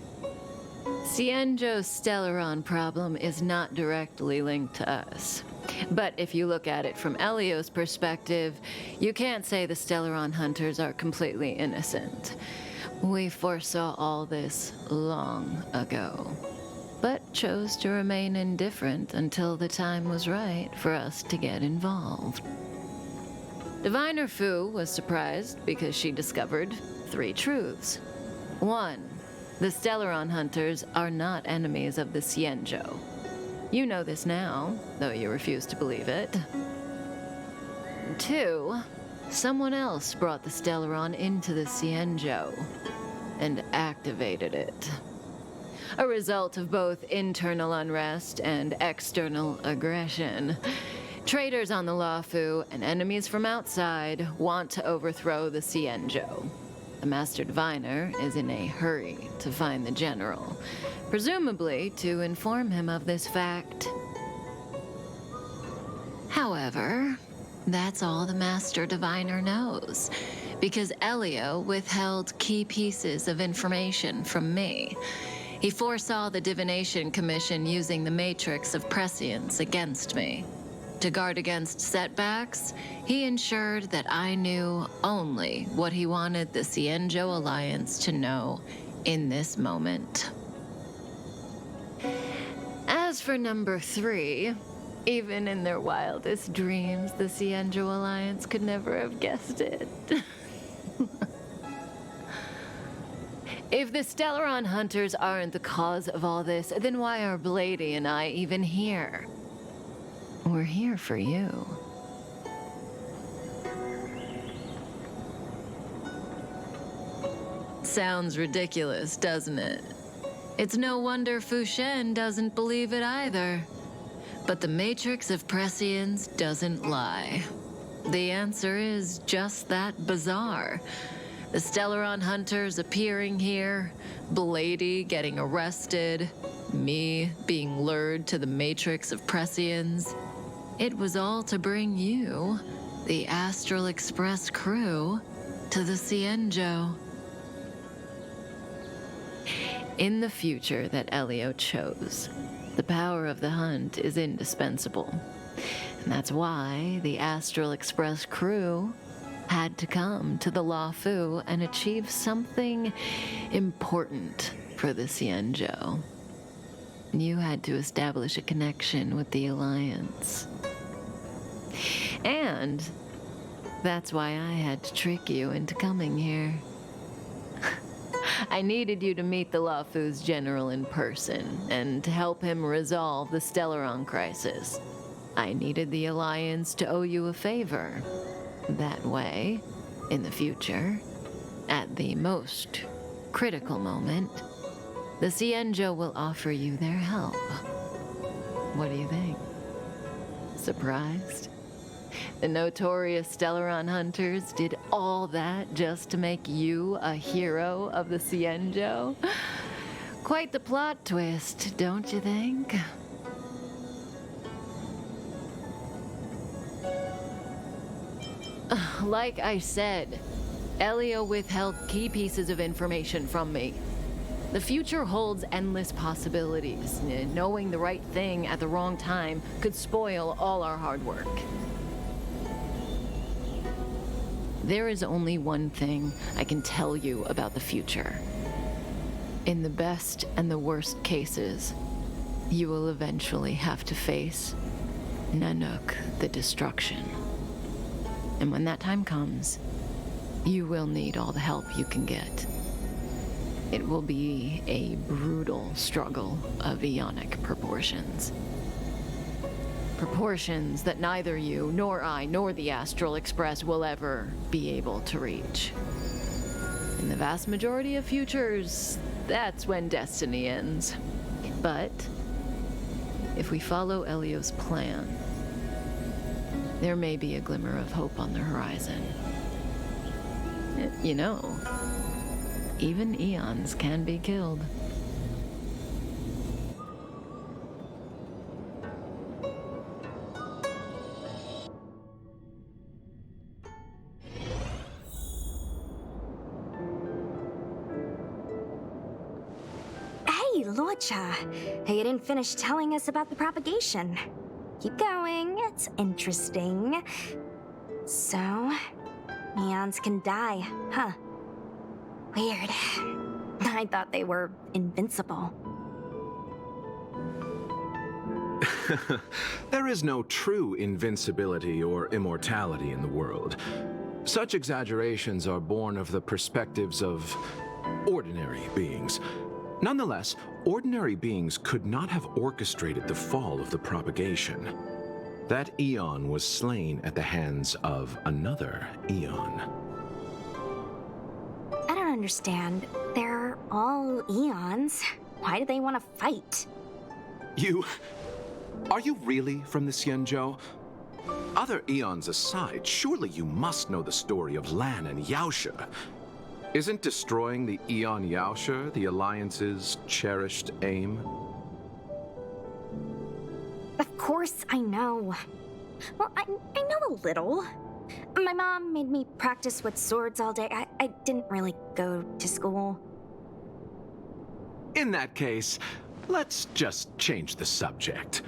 Cienjo's Stellaron problem is not directly linked to us. But if you look at it from Elio's perspective, you can't say the Stellaron hunters are completely innocent. We foresaw all this long ago, but chose to remain indifferent until the time was right for us to get involved. Diviner Fu was surprised because she discovered 3 truths. 1. The Stellaron hunters are not enemies of the Xianzhou. You know this now, though you refuse to believe it. 2. Someone else brought the Stellaron into the Xianzhou and activated it. A result of both internal unrest and external aggression. Traitors on the Luofu and enemies from outside want to overthrow the Xianzhou. The Master Diviner is in a hurry to find the General, presumably to inform him of this fact. However, that's all the Master Diviner knows, because Elio withheld key pieces of information from me. He foresaw the Divination Commission using the Matrix of Prescience against me. To guard against setbacks, he ensured that I knew only what he wanted the Xianzhou Alliance to know in this moment. As for number 3, even in their wildest dreams, the Xianzhou Alliance could never have guessed it. If the Stellaron hunters aren't the cause of all this, then why are Blady and I even here? We're here for you. Sounds ridiculous, doesn't it? It's no wonder Fu Shen doesn't believe it either. But the Matrix of Prescience doesn't lie. The answer is just that bizarre. The Stellaron hunters appearing here, Blady getting arrested, me being lured to the Matrix of Prescience. It was all to bring you, the Astral Express crew, to the Xianzhou. In the future that Elio chose, the power of the hunt is indispensable. And that's why the Astral Express crew had to come to the Luofu and achieve something important for the Xianzhou. You had to establish a connection with the Alliance. And that's why I had to trick you into coming here. I needed you to meet the Luofu's general in person and to help him resolve the Stellaron crisis. I needed the Alliance to owe you a favor. That way, in the future, at the most critical moment, the Xianzhou will offer you their help. What do you think? Surprised? The notorious Stellaron hunters did all that just to make you a hero of the Xianzhou? Quite the plot twist, don't you think? Like I said, Elio withheld key pieces of information from me. The future holds endless possibilities. Knowing the right thing at the wrong time could spoil all our hard work. There is only one thing I can tell you about the future. In the best and the worst cases, you will eventually have to face Nanook the Destruction. And when that time comes, you will need all the help you can get. It will be a brutal struggle of Ionic proportions. Proportions that neither you, nor I, nor the Astral Express will ever be able to reach. In the vast majority of futures, that's when destiny ends. But if we follow Elio's plan, there may be a glimmer of hope on the horizon. You know, even eons can be killed. Hey, Luocha. You didn't finish telling us about the propagation. keep going. It's interesting. So, eons can die, huh? Weird. I thought they were invincible. There is no true invincibility or immortality in the world. Such exaggerations are born of the perspectives of ordinary beings. Nonetheless, ordinary beings could not have orchestrated the fall of the propagation. That eon was slain at the hands of another eon. I don't understand. They're all eons. Why do they want to fight? Are you really from the Xianzhou? Other eons aside, surely you must know the story of Lan and Yaoshe. Isn't destroying the Eon Yaoshe the Alliance's cherished aim? Of course I know. Well, I know a little. My mom made me practice with swords all day. I didn't really go to school. In that case, let's just change the subject.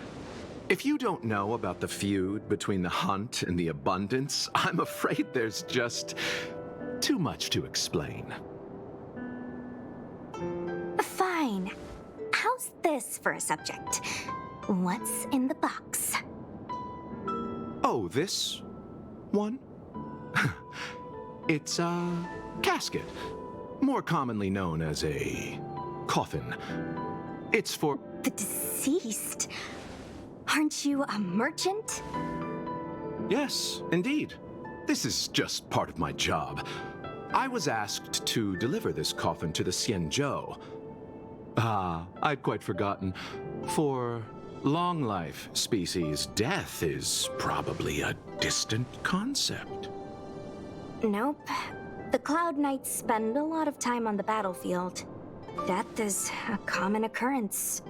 If you don't know about the feud between the Hunt and the Abundance, I'm afraid there's just too much to explain. Fine. How's this for a subject? What's in the box? Oh, this one? It's a casket, more commonly known as a coffin. It's for the deceased. Aren't you a merchant? Yes, indeed. This is just part of my job. I was asked to deliver this coffin to the Xianzhou. I'd quite forgotten. For long life species, death is probably a distant concept. Nope. The Cloud Knights spend a lot of time on the battlefield. Death is a common occurrence.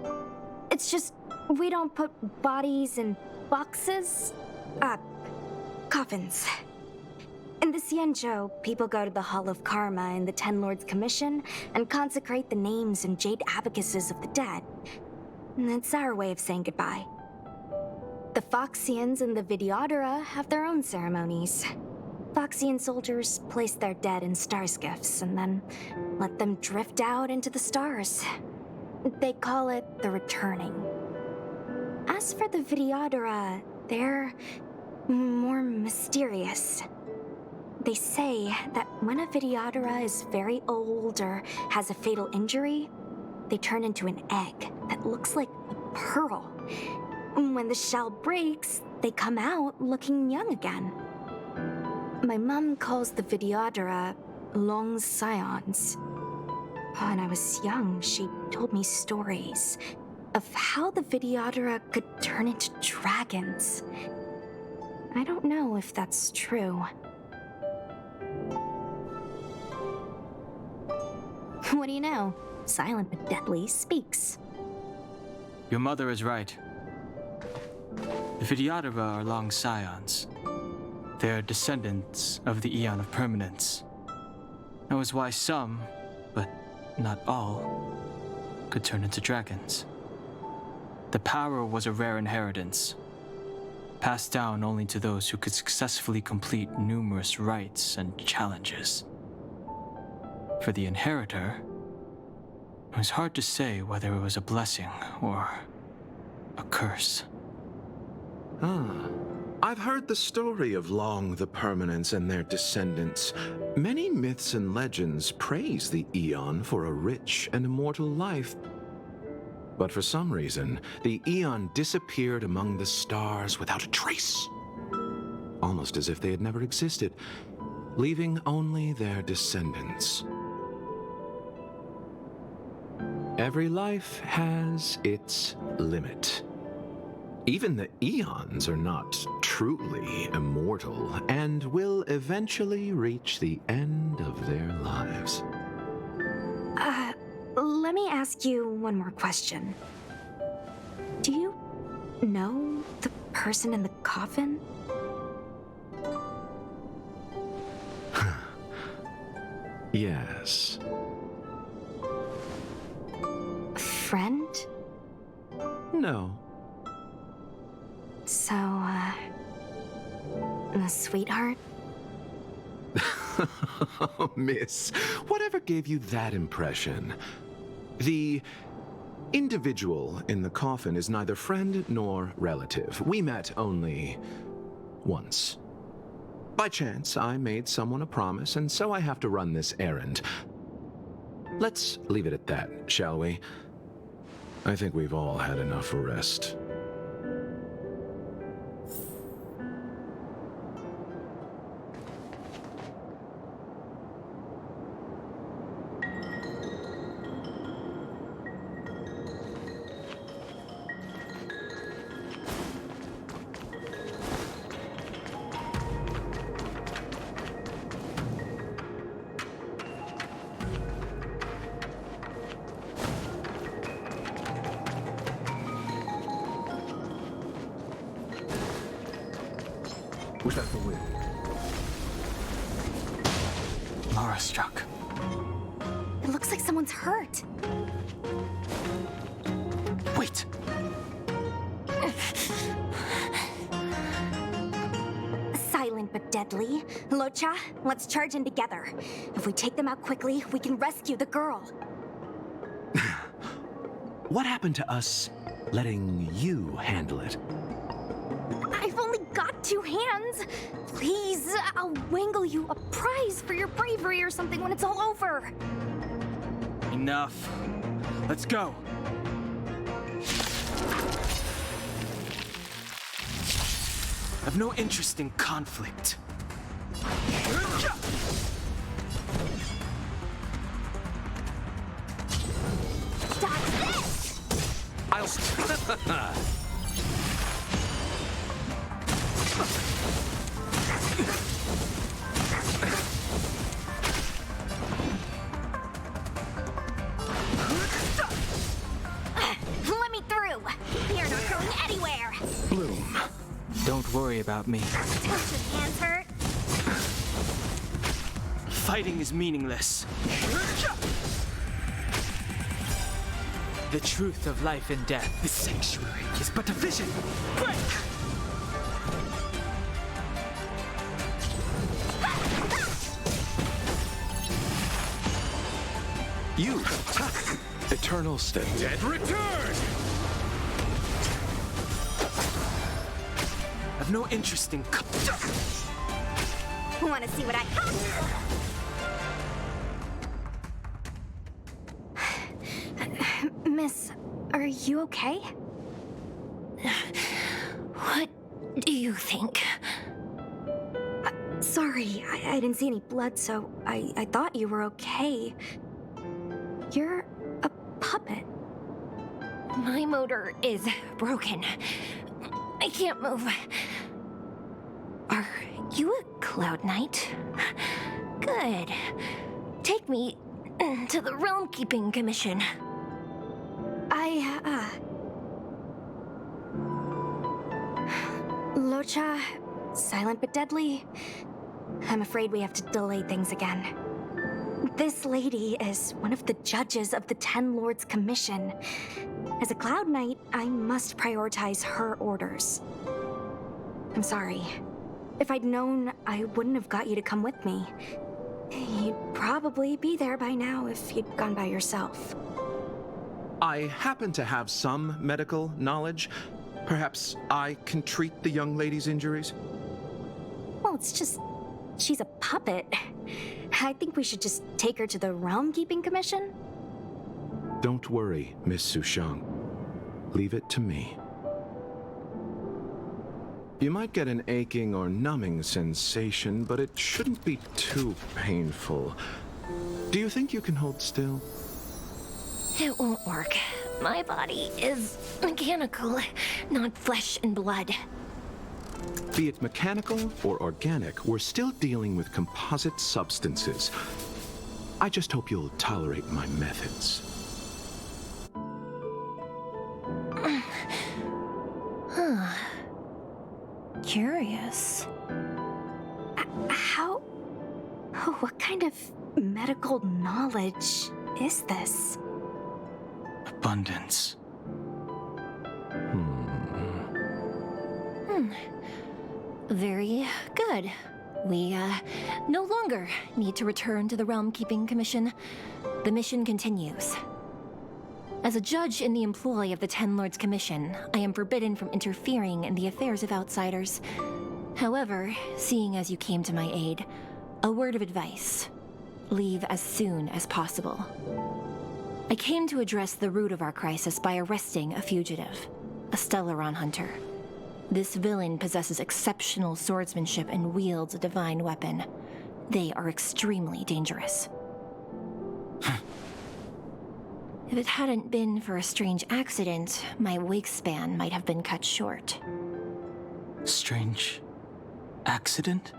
It's just we don't put bodies in boxes. Coffins. In the Xianzhou, people go to the Hall of Karma in the Ten Lords Commission and consecrate the names and jade abacuses of the dead. It's our way of saying goodbye. The Foxians and the Videodora have their own ceremonies. Foxian soldiers place their dead in star skiffs and then let them drift out into the stars. They call it the returning. As for the Videodora, they're more mysterious. They say that when a Videodora is very old or has a fatal injury, they turn into an egg that looks like a pearl. When the shell breaks, they come out looking young again. My mom calls the Videodora long scions. When I was young, she told me stories of how the Videodora could turn into dragons. I don't know if that's true. What do you know? Silent but deadly speaks. Your mother is right. The Videodora are long scions. They are descendants of the Eon of Permanence. That was why some, but not all, could turn into dragons. The power was a rare inheritance, passed down only to those who could successfully complete numerous rites and challenges. For the inheritor, it was hard to say whether it was a blessing or a curse. I've heard the story of Long the Permanence and their descendants. Many myths and legends praise the Eon for a rich and immortal life. But for some reason, the Eon disappeared among the stars without a trace. Almost as if they had never existed, leaving only their descendants. Every life has its limit. Even the Eons are not truly immortal and will eventually reach the end of their lives. Let me ask you one more question. Do you know the person in the coffin? Yes. Friend? No. So, a sweetheart? Miss, whatever gave you that impression? The individual in the coffin is neither friend nor relative. We met only once. By chance, I made someone a promise, and so I have to run this errand. Let's leave it at that, shall we? I think we've all had enough rest. Was that the wind? Laura struck. It looks like someone's hurt. Wait! Silent but deadly. Locha, let's charge in together. If we take them out quickly, we can rescue the girl. What happened to us letting you handle it? I've only got 2 hands. Please, I'll wangle you a prize for your bravery or something when it's all over. Enough. Let's go. I've no interest in conflict. Stop this! I'll... Let me through! You're not going anywhere! Bloom, don't worry about me. Don't your hands hurt? Fighting is meaningless. The truth of life and death, the sanctuary, is but a vision. Break! You! Eternal state. Dead return! I've no interest in Want to see what I have? Miss, are you okay? What do you think? Sorry, I didn't see any blood, so I thought you were okay. You're a puppet. My motor is broken. I can't move. Are you a Cloud Knight? Good. Take me to the Realm Keeping Commission. Locha, silent but deadly. I'm afraid we have to delay things again. This lady is one of the judges of the Ten Lords Commission. As a Cloud Knight, I must prioritize her orders. I'm sorry. If I'd known, I wouldn't have got you to come with me. You'd probably be there by now if you'd gone by yourself. I happen to have some medical knowledge. Perhaps I can treat the young lady's injuries? Well, it's just... she's a puppet. I think we should just take her to the Realm Keeping Commission. Don't worry, Miss Sushang. Leave it to me. You might get an aching or numbing sensation, but it shouldn't be too painful. Do you think you can hold still? It won't work. My body is mechanical, not flesh and blood. Be it mechanical or organic, we're still dealing with composite substances. I just hope you'll tolerate my methods. Huh. Curious. How... oh, what kind of medical knowledge is this? Abundance. Very good. We, no longer need to return to the Realm Keeping Commission. The mission continues. As a judge in the employ of the Ten Lords Commission, I am forbidden from interfering in the affairs of outsiders. However, seeing as you came to my aid, a word of advice. Leave as soon as possible. I came to address the root of our crisis by arresting a fugitive, a Stellaron hunter. This villain possesses exceptional swordsmanship and wields a divine weapon. They are extremely dangerous. If it hadn't been for a strange accident, my wingspan might have been cut short. Strange accident?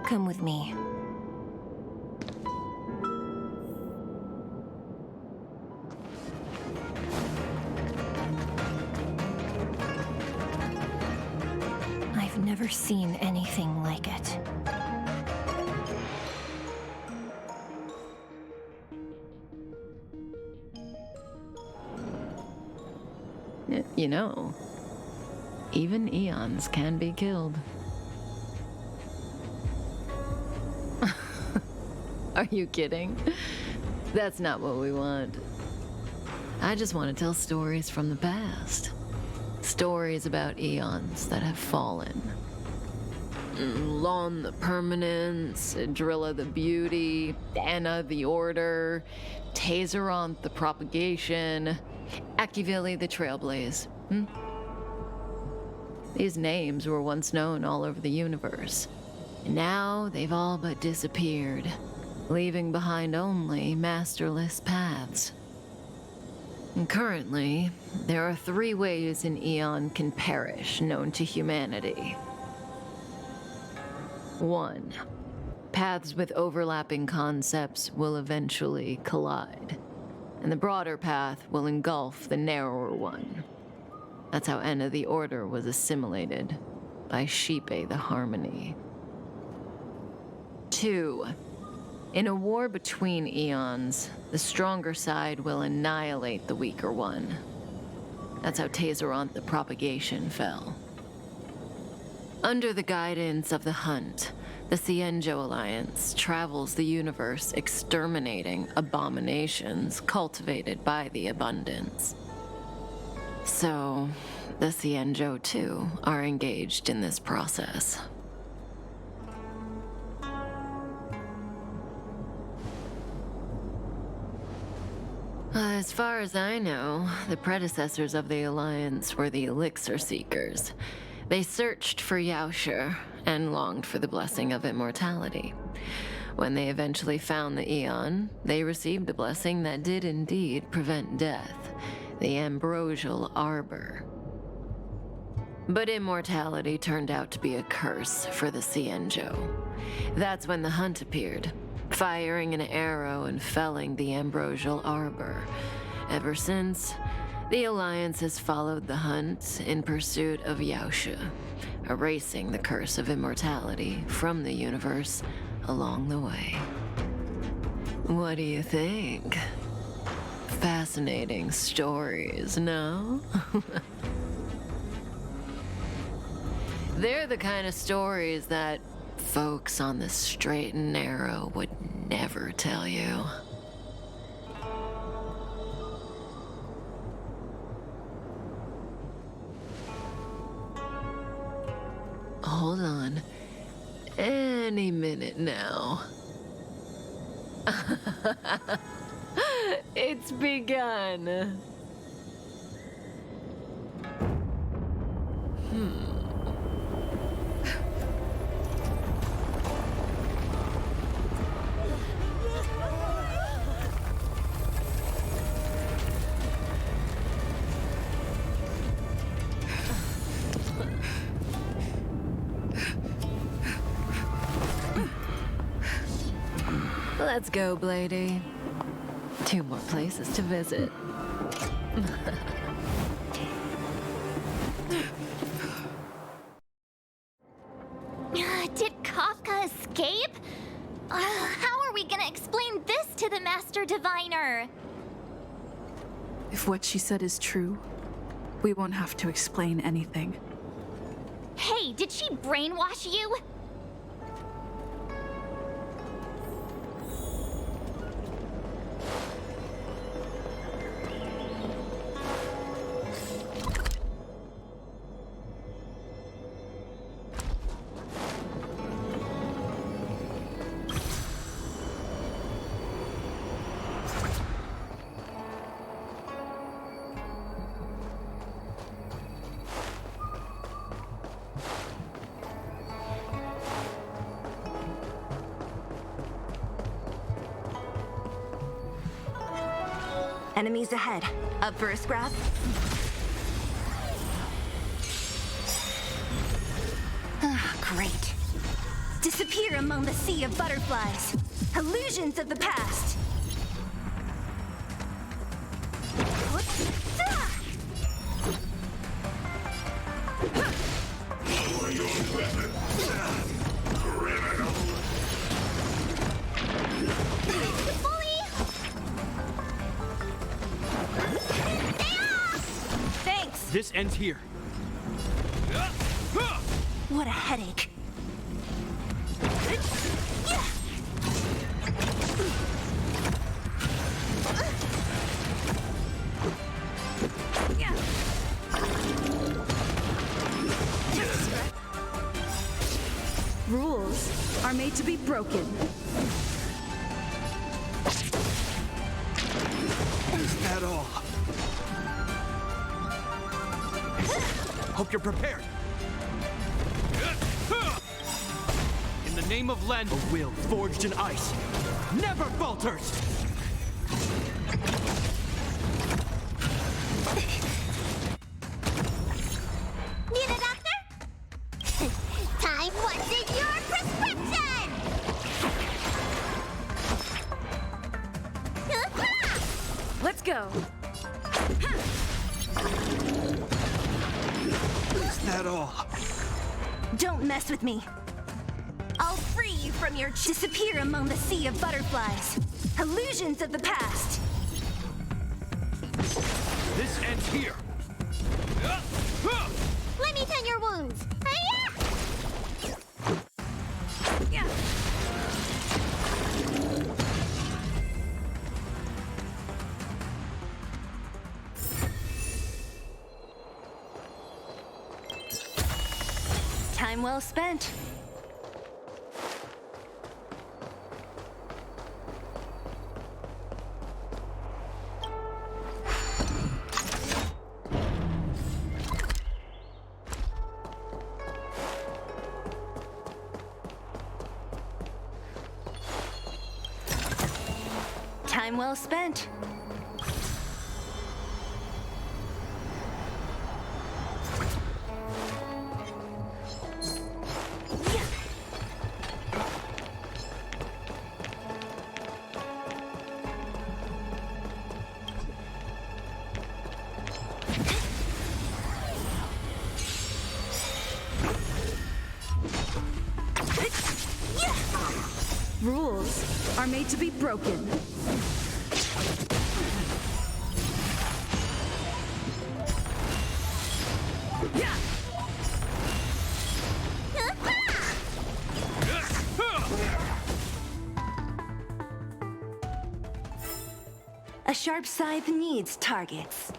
Come with me. I've never seen anything like it. You know, even eons can be killed. Are you kidding? That's not what we want. I just want to tell stories from the past. Stories about eons that have fallen. Lon the Permanence, Drilla the Beauty, Anna the Order, Tazeronth the Propagation, Akivili the Trailblaze. These names were once known all over the universe. And now they've all but disappeared, leaving behind only masterless paths. And currently, there are 3 ways an eon can perish known to humanity. 1. Paths with overlapping concepts will eventually collide, and the broader path will engulf the narrower one. That's how Anna the Order was assimilated by Shipe the Harmony. 2. In a war between eons, the stronger side will annihilate the weaker one. That's how Tazeronth the Propagation fell. Under the guidance of the Hunt, the Cienjo Alliance travels the universe exterminating abominations cultivated by the Abundance. So, the Cienjo too are engaged in this process. As far as I know, the predecessors of the Alliance were the Elixir Seekers. They searched for Yaoshi and longed for the blessing of immortality. When they eventually found the Eon, they received a blessing that did indeed prevent death, the Ambrosial Arbor. But immortality turned out to be a curse for the Cienjo. That's when the Hunt appeared, firing an arrow and felling the Ambrosial Arbor. Ever since, the Alliance has followed the Hunt in pursuit of Yaoshi, erasing the curse of immortality from the universe along the way. What do you think? Fascinating stories, no? They're the kind of stories that folks on the straight and narrow would never tell you. Hold on. Any minute now. It's begun. Let's go, Blady. 2 more places to visit. Did Kafka escape? How are are we gonna explain this to the Master Diviner? If what she said is true, we won't have to explain anything. Hey, did she brainwash you? Enemies ahead. Up for a scrap? Ah, great. Disappear among the sea of butterflies. Illusions of the past. This ends here. What a headache. Rules are made to be broken. Is that all? Hope you're prepared. In the name of Len, a will forged in ice never falters. Need a doctor? Time, what's in your prescription? Let's go. Is that all? Don't mess with me. I'll free you from your disappear among the sea of butterflies. Illusions of the past. This ends here. Let me tend your wounds. Time well spent. Time well spent. Rules are made to be broken. A sharp scythe needs targets.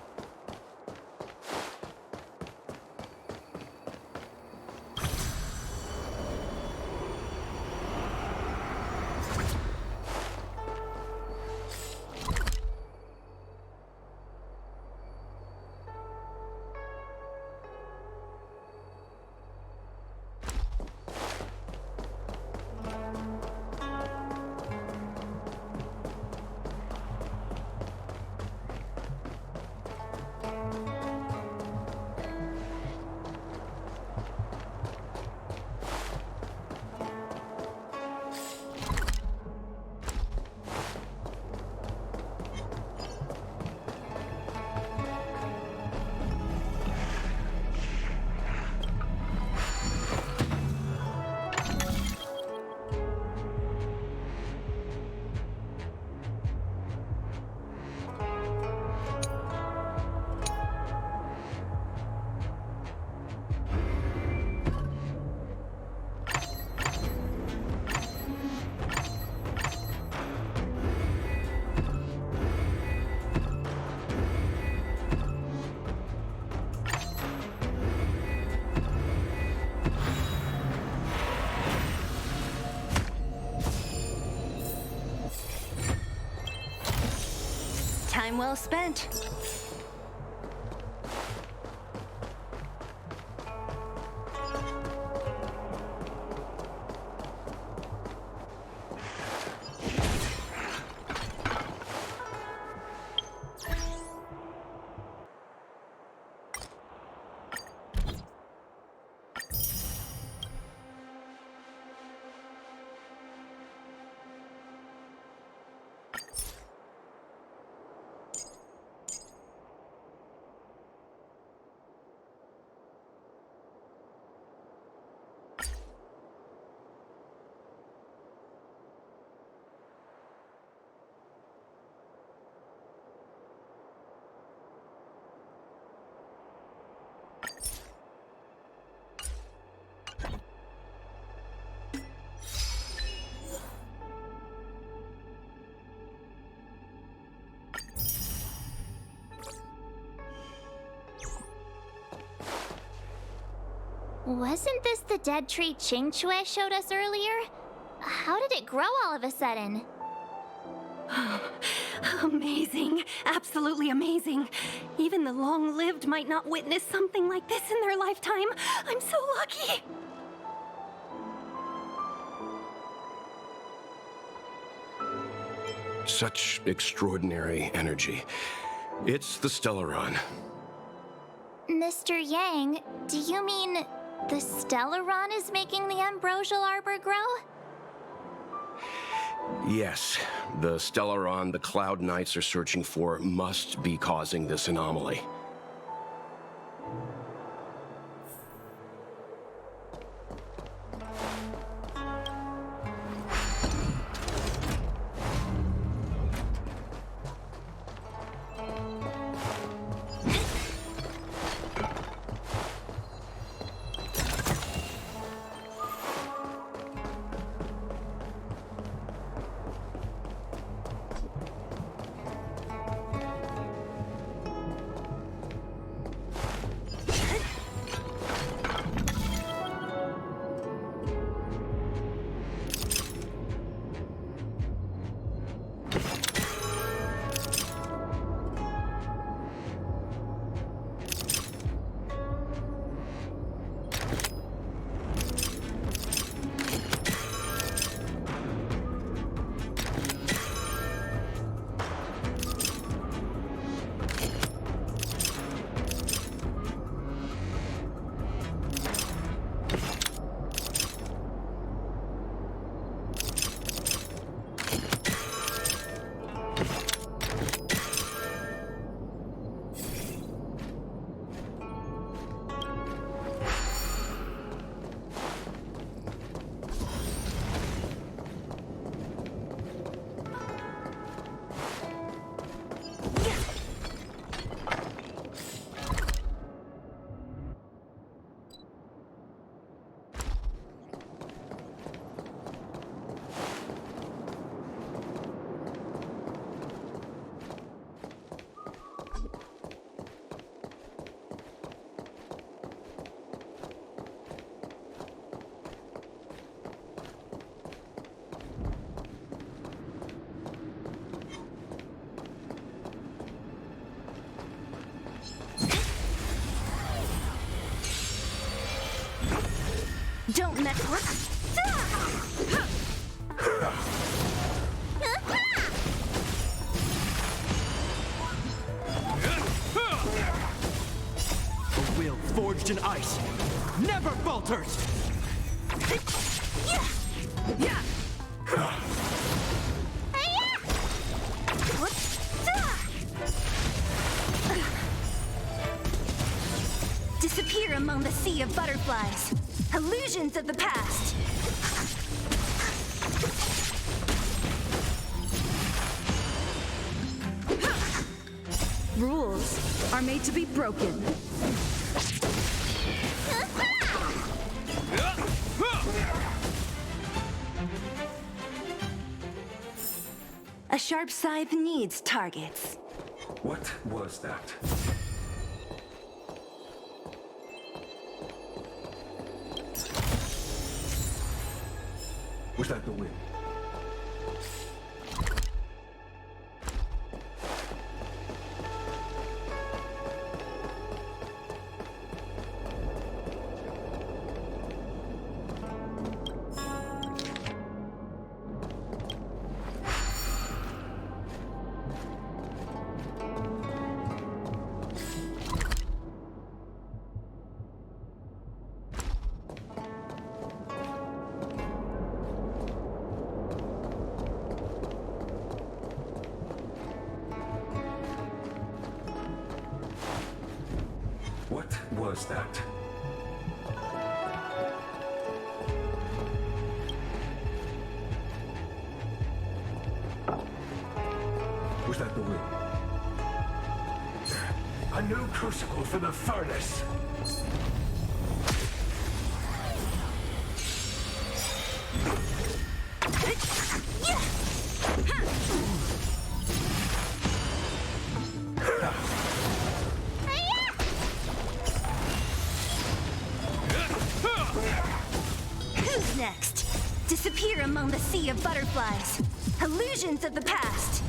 Time well spent. Wasn't this the dead tree Qingque showed us earlier? How did it grow all of a sudden? Amazing. Absolutely amazing. Even the long-lived might not witness something like this in their lifetime. I'm so lucky. Such extraordinary energy. It's the Stellaron. Mr. Yang, do you mean the Stellaron is making the ambrosial arbor grow? Yes, the Stellaron the Cloud Knights are searching for must be causing this anomaly. Don't mess with... A will forged in ice never falters! Disappear among the sea of butterflies. Illusions of the past. Rules are made to be broken. A sharp scythe needs targets. What was that? Was that the wind? was that? Was that the wind? A new crucible for the furnace! Who's next? Disappear among the sea of butterflies. Illusions of the past.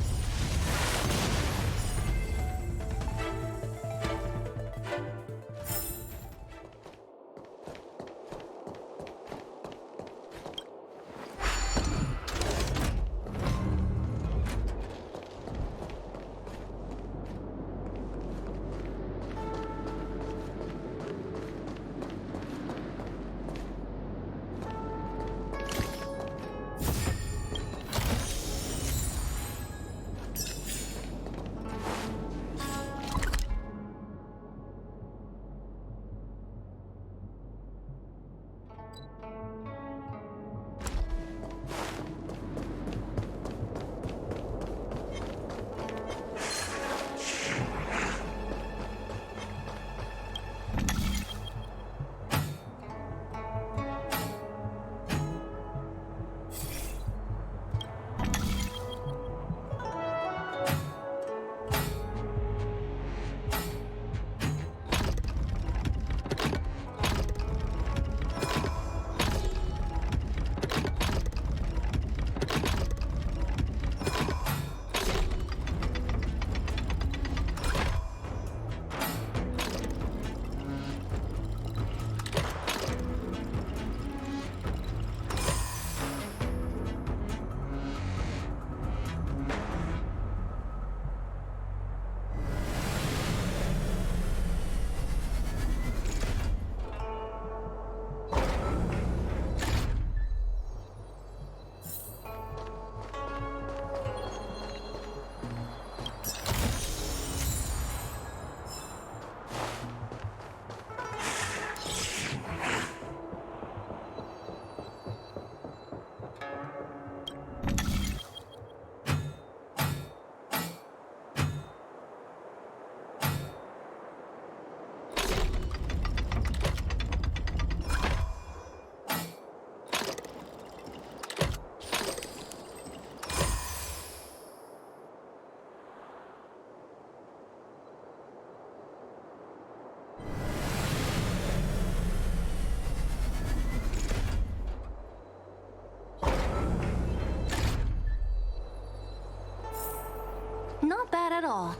Not bad at all.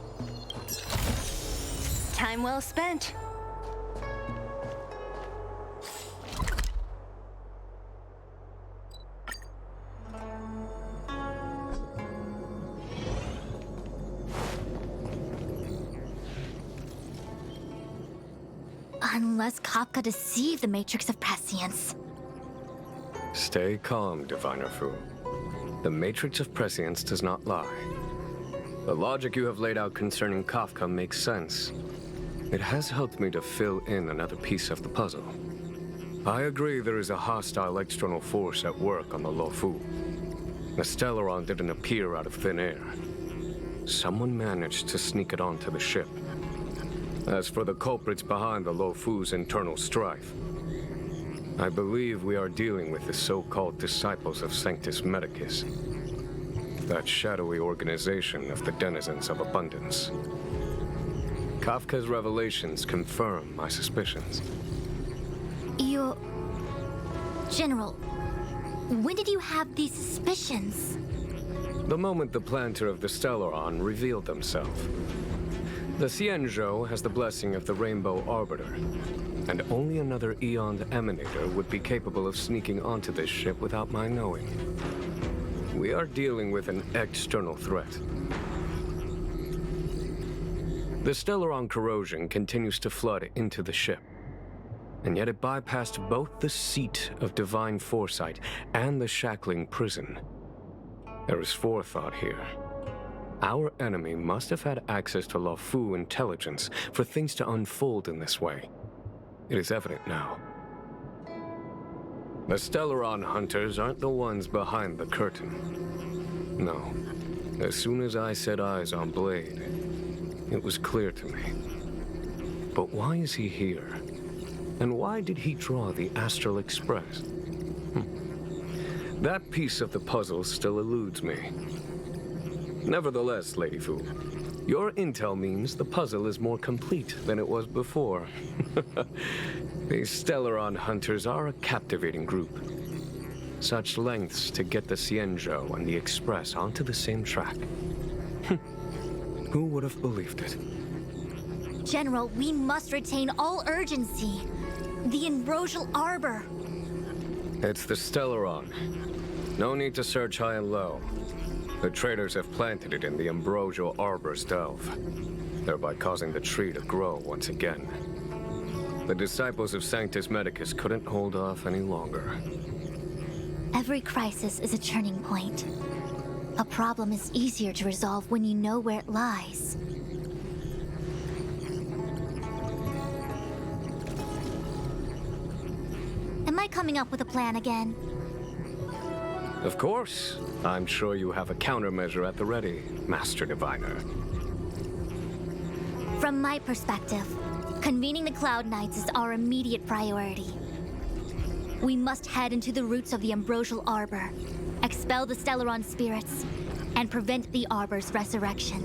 Time well spent. Unless Kafka deceived the Matrix of Prescience. Stay calm, Diviner Fu. The Matrix of Prescience does not lie. The logic you have laid out concerning Kafka makes sense. It has helped me to fill in another piece of the puzzle. I agree there is a hostile external force at work on the Luofu. The Stellaron didn't appear out of thin air. Someone managed to sneak it onto the ship. As for the culprits behind the Luofu's internal strife, I believe we are dealing with the so-called disciples of Sanctus Medicus. That shadowy organization of the denizens of abundance. Kafka's revelations confirm my suspicions. General, when did you have these suspicions? The moment the planter of the Stellaron revealed themselves. The Xianzhou has the blessing of the Rainbow Arbiter, and only another Eon Emanator would be capable of sneaking onto this ship without my knowing. We are dealing with an external threat. The Stellaron corrosion continues to flood into the ship, and yet it bypassed both the seat of divine foresight and the shackling prison. There is forethought here. Our enemy must have had access to Luofu intelligence for things to unfold in this way. It is evident now. The Stellaron hunters aren't the ones behind the curtain. No. As soon as I set eyes on Blade, it was clear to me. But why is he here? And why did he draw the Astral Express? That piece of the puzzle still eludes me. Nevertheless, Lady Fu, your intel means the puzzle is more complete than it was before. These Stellaron hunters are a captivating group. Such lengths to get the Xianzhou and the Express onto the same track. Who would have believed it? General, we must retain all urgency. The Ambrosial Arbor. It's the Stellaron. No need to search high and low. The traders have planted it in the Ambrosial Arbor's delve, thereby causing the tree to grow once again. The disciples of Sanctus Medicus couldn't hold off any longer. Every crisis is a turning point. A problem is easier to resolve when you know where it lies. Am I coming up with a plan again? Of course. I'm sure you have a countermeasure at the ready, Master Diviner. From my perspective, convening the Cloud Knights is our immediate priority. We must head into the roots of the Ambrosial Arbor, expel the Stellaron spirits, and prevent the Arbor's resurrection.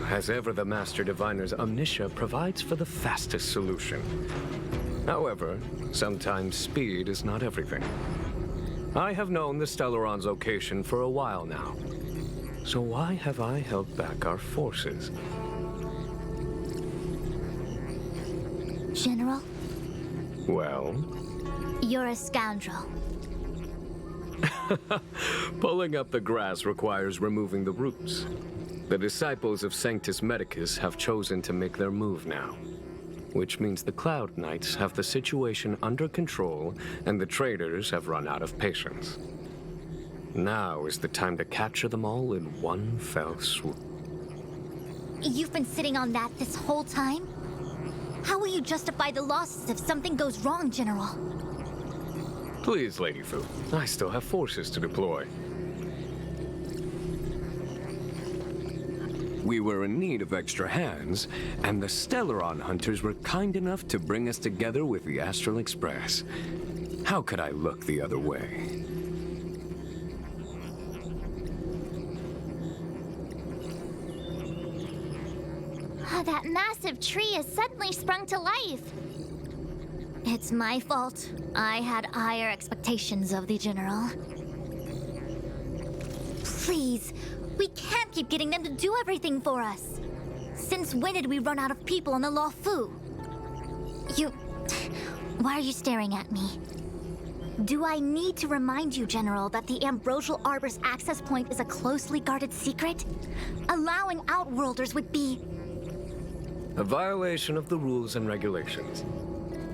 As ever, the Master Diviner's omniscia provides for the fastest solution. However, sometimes speed is not everything. I have known the Stellaron's location for a while now. So why have I held back our forces? General? Well? You're a scoundrel. Pulling up the grass requires removing the roots. The disciples of Sanctus Medicus have chosen to make their move now, which means the Cloud Knights have the situation under control and the traders have run out of patience. Now is the time to capture them all in one fell swoop. You've been sitting on that this whole time? How will you justify the losses if something goes wrong, General? Please, Lady Fu, I still have forces to deploy. We were in need of extra hands, and the Stellaron hunters were kind enough to bring us together with the Astral Express. How could I look the other way? That massive tree has suddenly sprung to life. It's my fault. I had higher expectations of the General. Please, we can't keep getting them to do everything for us. Since when did we run out of people on the Law Fu? Why are you staring at me? Do I need to remind you, General, that the Ambrosial Arbor's access point is a closely guarded secret? Allowing Outworlders would be... a violation of the rules and regulations.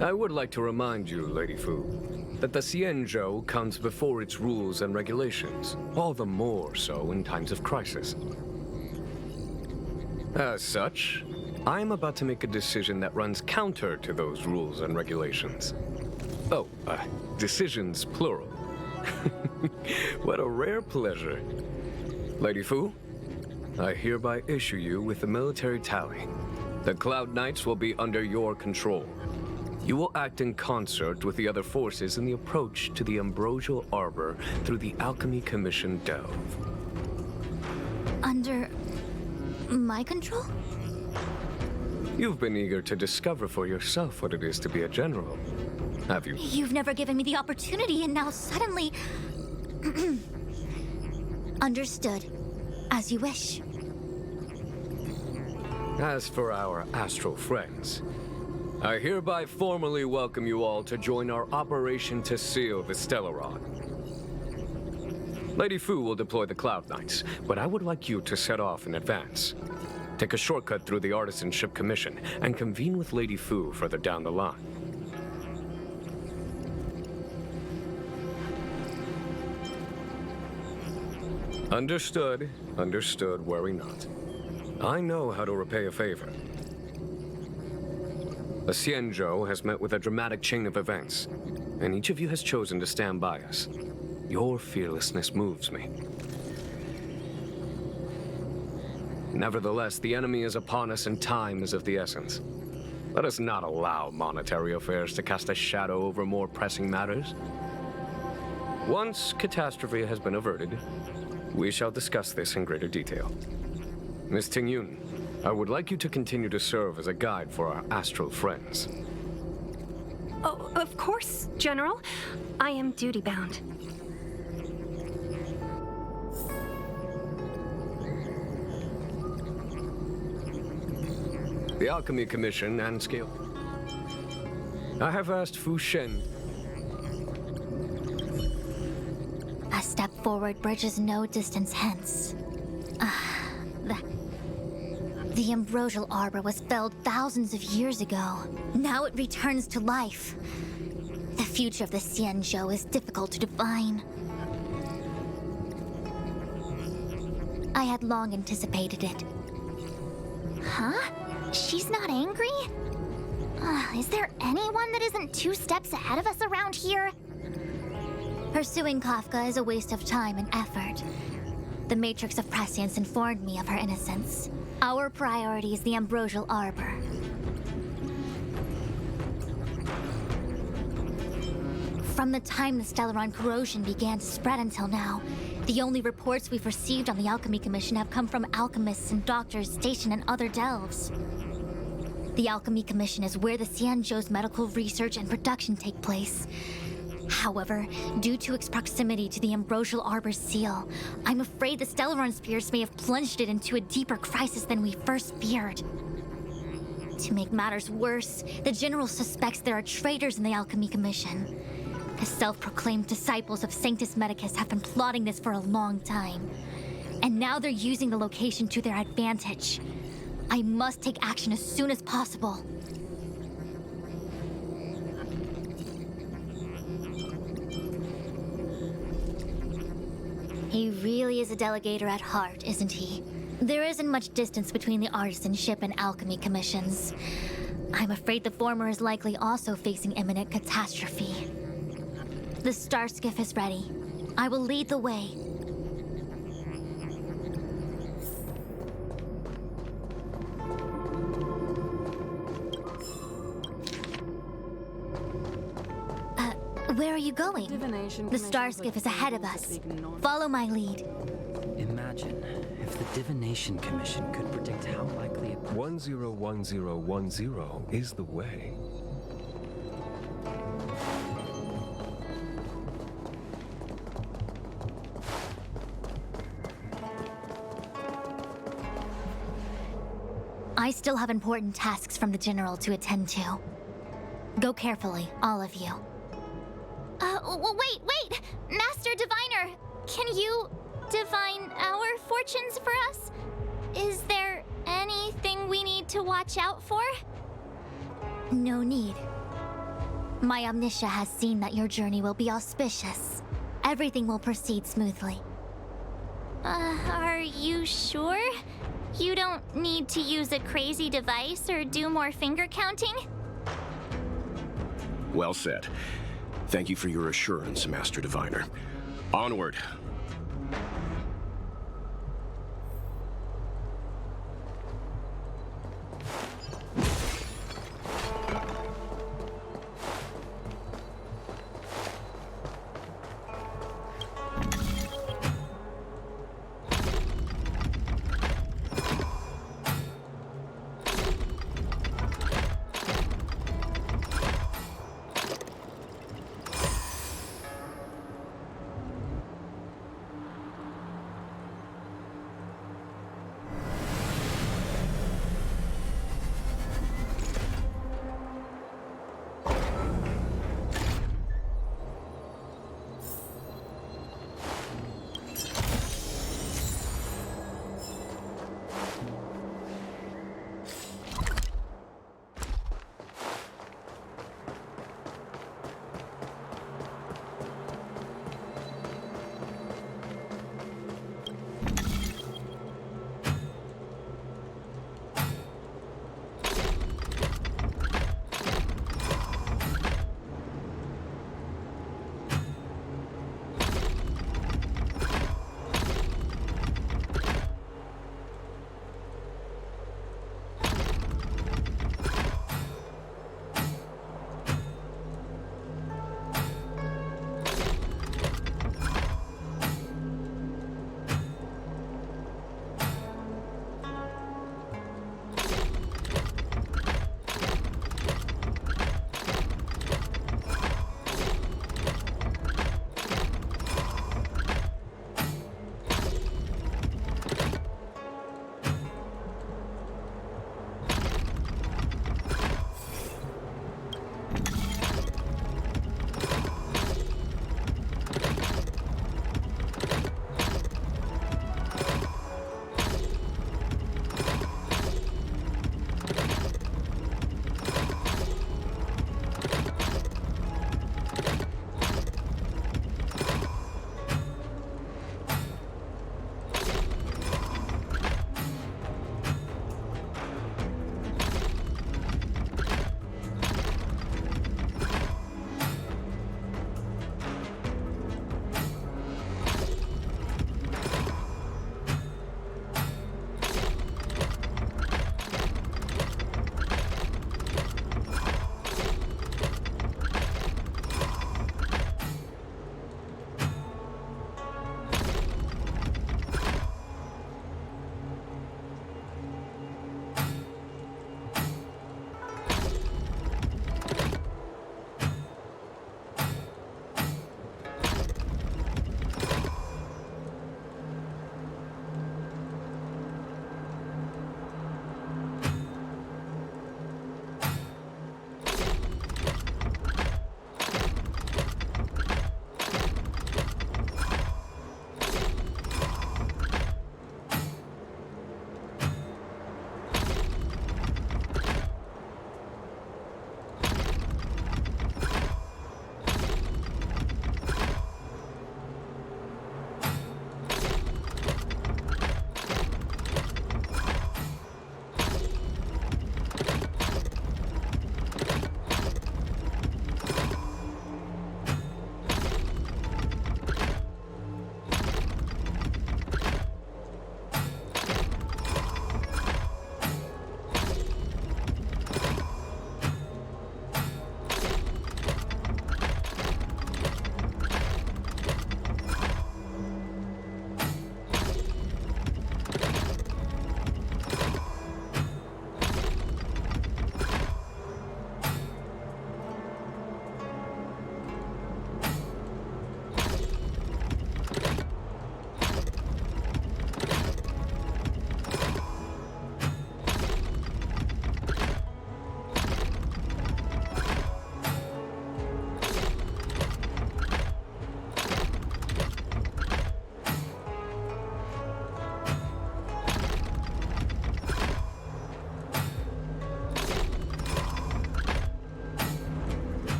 I would like to remind you, Lady Fu, that the Xianzhou comes before its rules and regulations, all the more so in times of crisis. As such, I am about to make a decision that runs counter to those rules and regulations. Oh, decisions plural. What a rare pleasure. Lady Fu, I hereby issue you with the military tally. The Cloud Knights will be under your control. You will act in concert with the other forces in the approach to the Ambrosial Arbor through the Alchemy Commission delve. Under... my control? You've been eager to discover for yourself what it is to be a general, have you? You've never given me the opportunity, and now suddenly... Understood. As you wish. As for our astral friends, I hereby formally welcome you all to join our operation to seal the Stellaron. Lady Fu will deploy the Cloud Knights, but I would like you to set off in advance. Take a shortcut through the Artisanship Commission and convene with Lady Fu further down the line. Understood. Understood, worry not. I know how to repay a favor. The Xianzhou has met with a dramatic chain of events, and each of you has chosen to stand by us. Your fearlessness moves me. Nevertheless, the enemy is upon us and time is of the essence. Let us not allow monetary affairs to cast a shadow over more pressing matters. Once catastrophe has been averted, we shall discuss this in greater detail. Miss Tingyun, I would like you to continue to serve as a guide for our astral friends. Oh, of course, General. I am duty-bound. The Alchemy Commission and Scale. I have asked Fu Shen. A step forward bridges no distance hence. The ambrosial arbor was felled thousands of years ago. Now it returns to life. The future of the Xianzhou is difficult to define. I had long anticipated it. Huh? She's not angry? Is there anyone that isn't 2 steps ahead of us around here? Pursuing Kafka is a waste of time and effort. The Matrix of Prescience informed me of her innocence. Our priority is the ambrosial arbor. From the time the Stellaron corrosion began to spread until now, the only reports we've received on the Alchemy Commission have come from alchemists and doctors stationed in other delves. The Alchemy Commission is where the Xianzhou's medical research and production take place. However, due to its proximity to the ambrosial arbor's seal, I'm afraid the Stellaron spheres may have plunged it into a deeper crisis than we first feared. To make matters worse, the General suspects there are traitors in the Alchemy Commission. The self-proclaimed disciples of Sanctus Medicus have been plotting this for a long time. And now they're using the location to their advantage. I must take action as soon as possible. He really is a delegator at heart, isn't he? There isn't much distance between the artisanship and alchemy commissions. I'm afraid the former is likely also facing imminent catastrophe. The star skiff is ready. I will lead the way. Where are you going? The star skiff is ahead of us. Follow my lead. Imagine if the Divination Commission could predict how likely 101010 is the way. I still have important tasks from the General to attend to. Go carefully, all of you. Wait! Master Diviner! Can you divine our fortunes for us? Is there anything we need to watch out for? No need. My Omniscia has seen that your journey will be auspicious. Everything will proceed smoothly. Are you sure? You don't need to use a crazy device or do more finger counting? Well said. Thank you for your assurance, Master Diviner. Onward.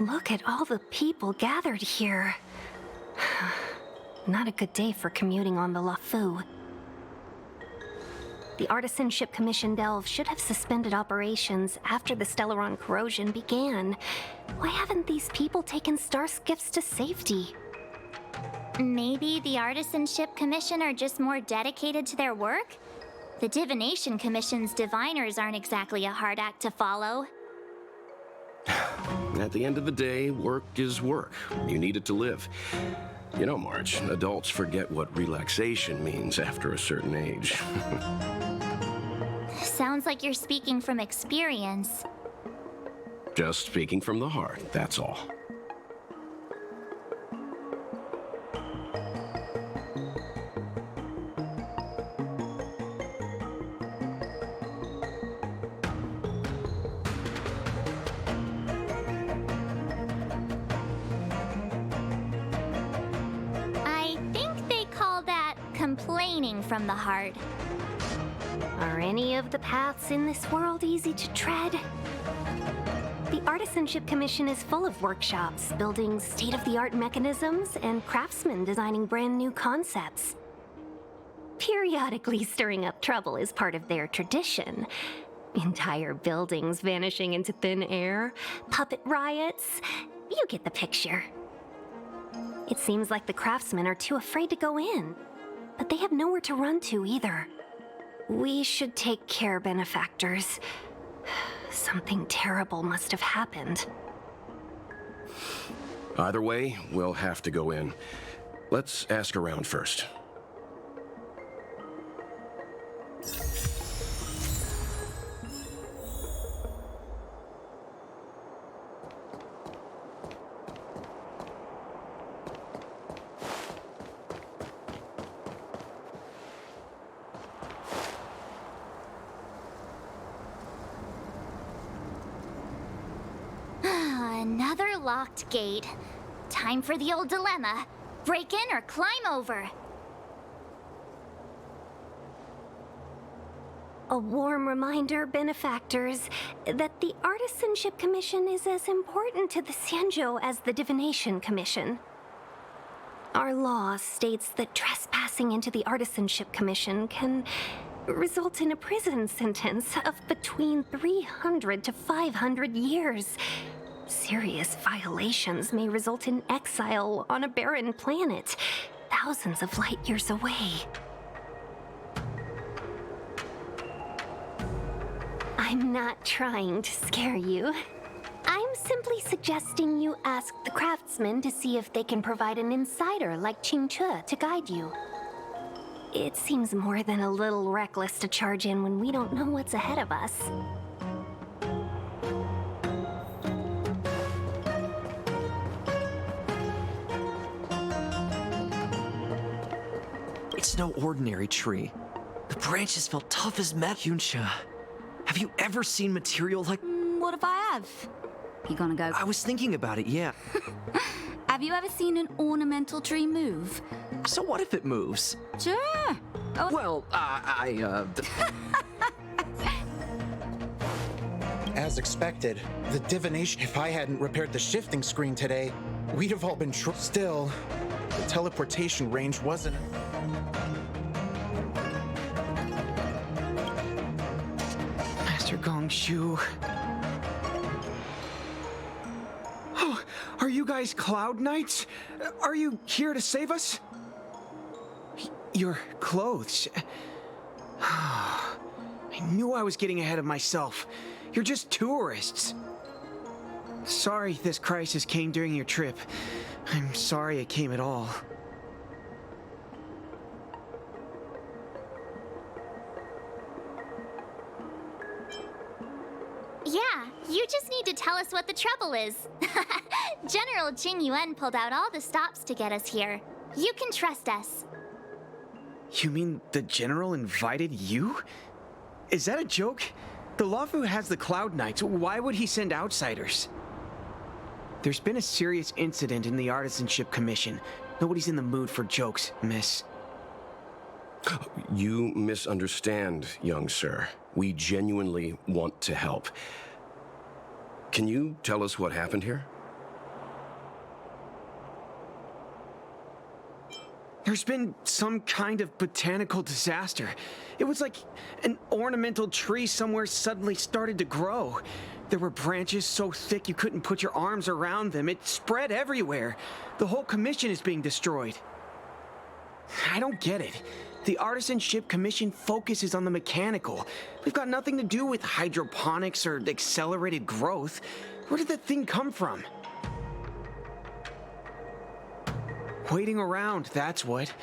Look at all the people gathered here. Not a good day for commuting on the LeFou. The Artisanship Commission Delve should have suspended operations after the Stellaron corrosion began. Why haven't these people taken star skiffs to safety? Maybe the Artisanship Commission are just more dedicated to their work? The Divination Commission's diviners aren't exactly a hard act to follow. At the end of the day, work is work. You need it to live. You know, Marge, adults forget what relaxation means after a certain age. Sounds like you're speaking from experience. Just speaking from the heart, that's all. I think they call that complaining from the heart. Are any of the paths in this world easy to tread? The Artisanship Commission is full of workshops, building state-of-the-art mechanisms, and craftsmen designing brand new concepts. Periodically stirring up trouble is part of their tradition. Entire buildings vanishing into thin air, puppet riots. You get the picture. It seems like the craftsmen are too afraid to go in, but they have nowhere to run to either. We should take care, benefactors. Something terrible must have happened. Either way, we'll have to go in. Let's ask around first. Another locked gate. Time for the old dilemma. Break in or climb over. A warm reminder, benefactors, that the Artisanship Commission is as important to the Xianzhou as the Divination Commission. Our law states that trespassing into the Artisanship Commission can result in a prison sentence of between 300 to 500 years. Serious violations may result in exile on a barren planet, thousands of light years away. I'm not trying to scare you. I'm simply suggesting you ask the craftsmen to see if they can provide an insider like Qingche to guide you. It seems more than a little reckless to charge in when we don't know what's ahead of us. It's no ordinary tree. The branches felt tough as metal. Yuncha, have you ever seen material like... What if I have? You gonna go? I was thinking about it, yeah. Have you ever seen an ornamental tree move? So what if it moves? Sure. Oh. Well, As expected, the divination... If I hadn't repaired the shifting screen today, we'd have all been Still, the teleportation range wasn't... Master Gongshu. Oh, are you guys Cloud Knights? Are you here to save us? Your clothes. I knew I was getting ahead of myself. You're just tourists. Sorry this crisis came during your trip. I'm sorry it came at all. Yeah, you just need to tell us what the trouble is. General Jing Yuan pulled out all the stops to get us here. You can trust us. You mean the General invited you? Is that a joke? The LeVEN has the Cloud Knights. Why would he send outsiders? There's been a serious incident in the Artisanship Commission. Nobody's in the mood for jokes, miss. You misunderstand, young sir. We genuinely want to help. Can you tell us what happened here? There's been some kind of botanical disaster. It was like an ornamental tree somewhere suddenly started to grow. There were branches so thick you couldn't put your arms around them. It spread everywhere. The whole commission is being destroyed. I don't get it. The Artisanship Commission focuses on the mechanical. We've got nothing to do with hydroponics or accelerated growth. Where did that thing come from? Waiting around, that's what.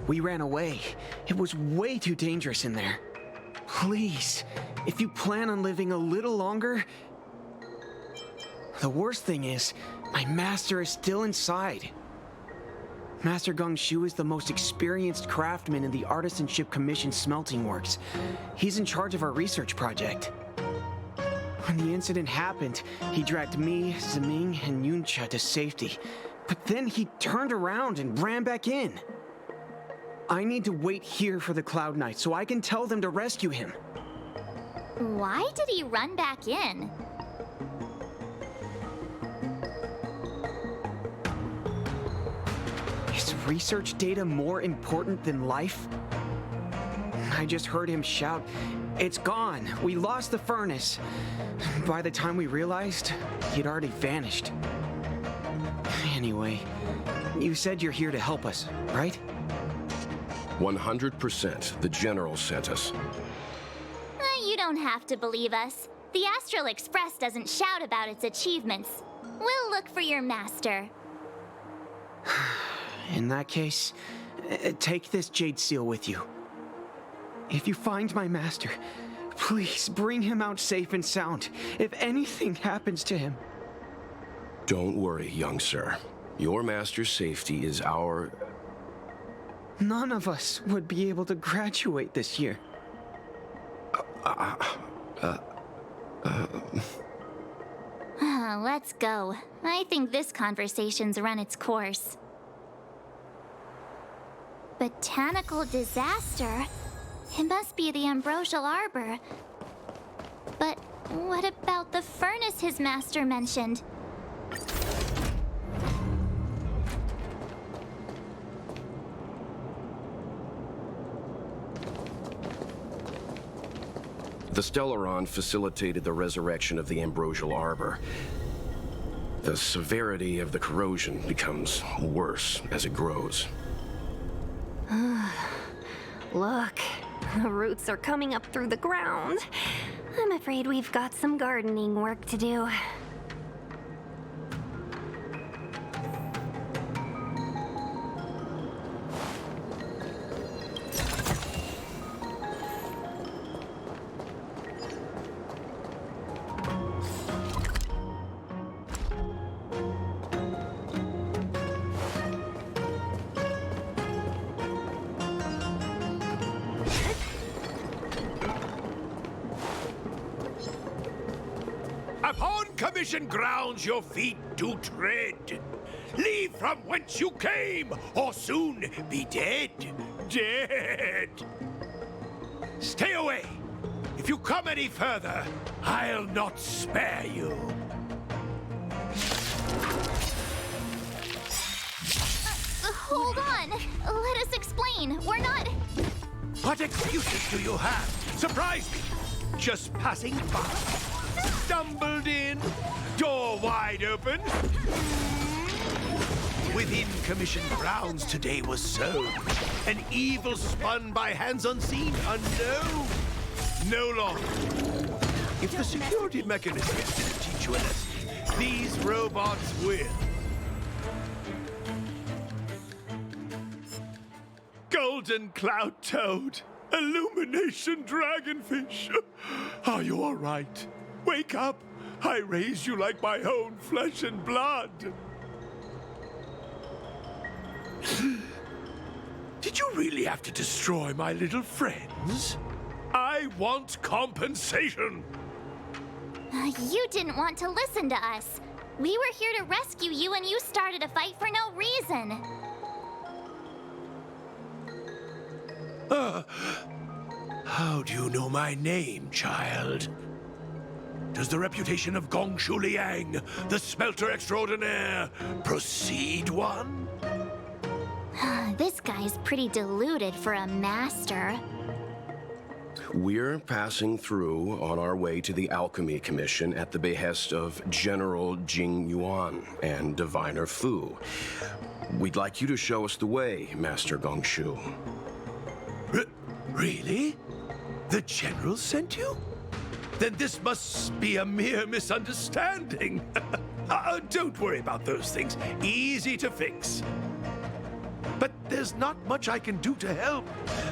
We ran away. It was way too dangerous in there. Please, if you plan on living a little longer... The worst thing is, my master is still inside. Master Gong Shu is the most experienced craftsman in the Artisanship Commission smelting works. He's in charge of our research project. When the incident happened, he dragged me, Zeming, and Yuncha to safety. But then he turned around and ran back in. I need to wait here for the Cloud Knight so I can tell them to rescue him. Why did he run back in? Is research data more important than life? I just heard him shout, "It's gone! We lost the furnace!" By the time we realized, he'd already vanished. Anyway, you said you're here to help us, right? 100%. The General sent us. You don't have to believe us. The Astral Express doesn't shout about its achievements. We'll look for your master. In that case, take this jade seal with you. If you find my master, please bring him out safe and sound. If anything happens to him... Don't worry, young sir. Your master's safety is our... None of us would be able to graduate this year. Let's go. I think this conversation's run its course. Botanical disaster? It must be the ambrosial arbor. But what about the furnace his master mentioned? The Stellaron facilitated the resurrection of the ambrosial arbor. The severity of the corrosion becomes worse as it grows. Look, the roots are coming up through the ground. I'm afraid we've got some gardening work to do. Upon commission grounds your feet do tread. Leave from whence you came, or soon be dead. Dead. Stay away. If you come any further, I'll not spare you. Hold on. Let us explain. We're not... What excuses do you have? Surprise me. Just passing by. Stumbled in. Door wide open. Within commission grounds today was sown. An evil spun by hands unseen, unknown. No longer. If the security mechanism didn't teach you a lesson, these robots will. Golden cloud toad. Illumination dragonfish. Are you all right? Wake up. I raised you like my own flesh and blood. Did you really have to destroy my little friends? I want compensation. You didn't want to listen to us. We were here to rescue you and you started a fight for no reason. How do you know my name, child? Does the reputation of Gong Shu Liang, the smelter extraordinaire, precede one? This guy's pretty deluded for a master. We're passing through on our way to the Alchemy Commission at the behest of General Jing Yuan and Diviner Fu. We'd like you to show us the way, Master Gongshu. Really? The General sent you? Then this must be a mere misunderstanding. Don't worry about those things. Easy to fix. But there's not much I can do to help.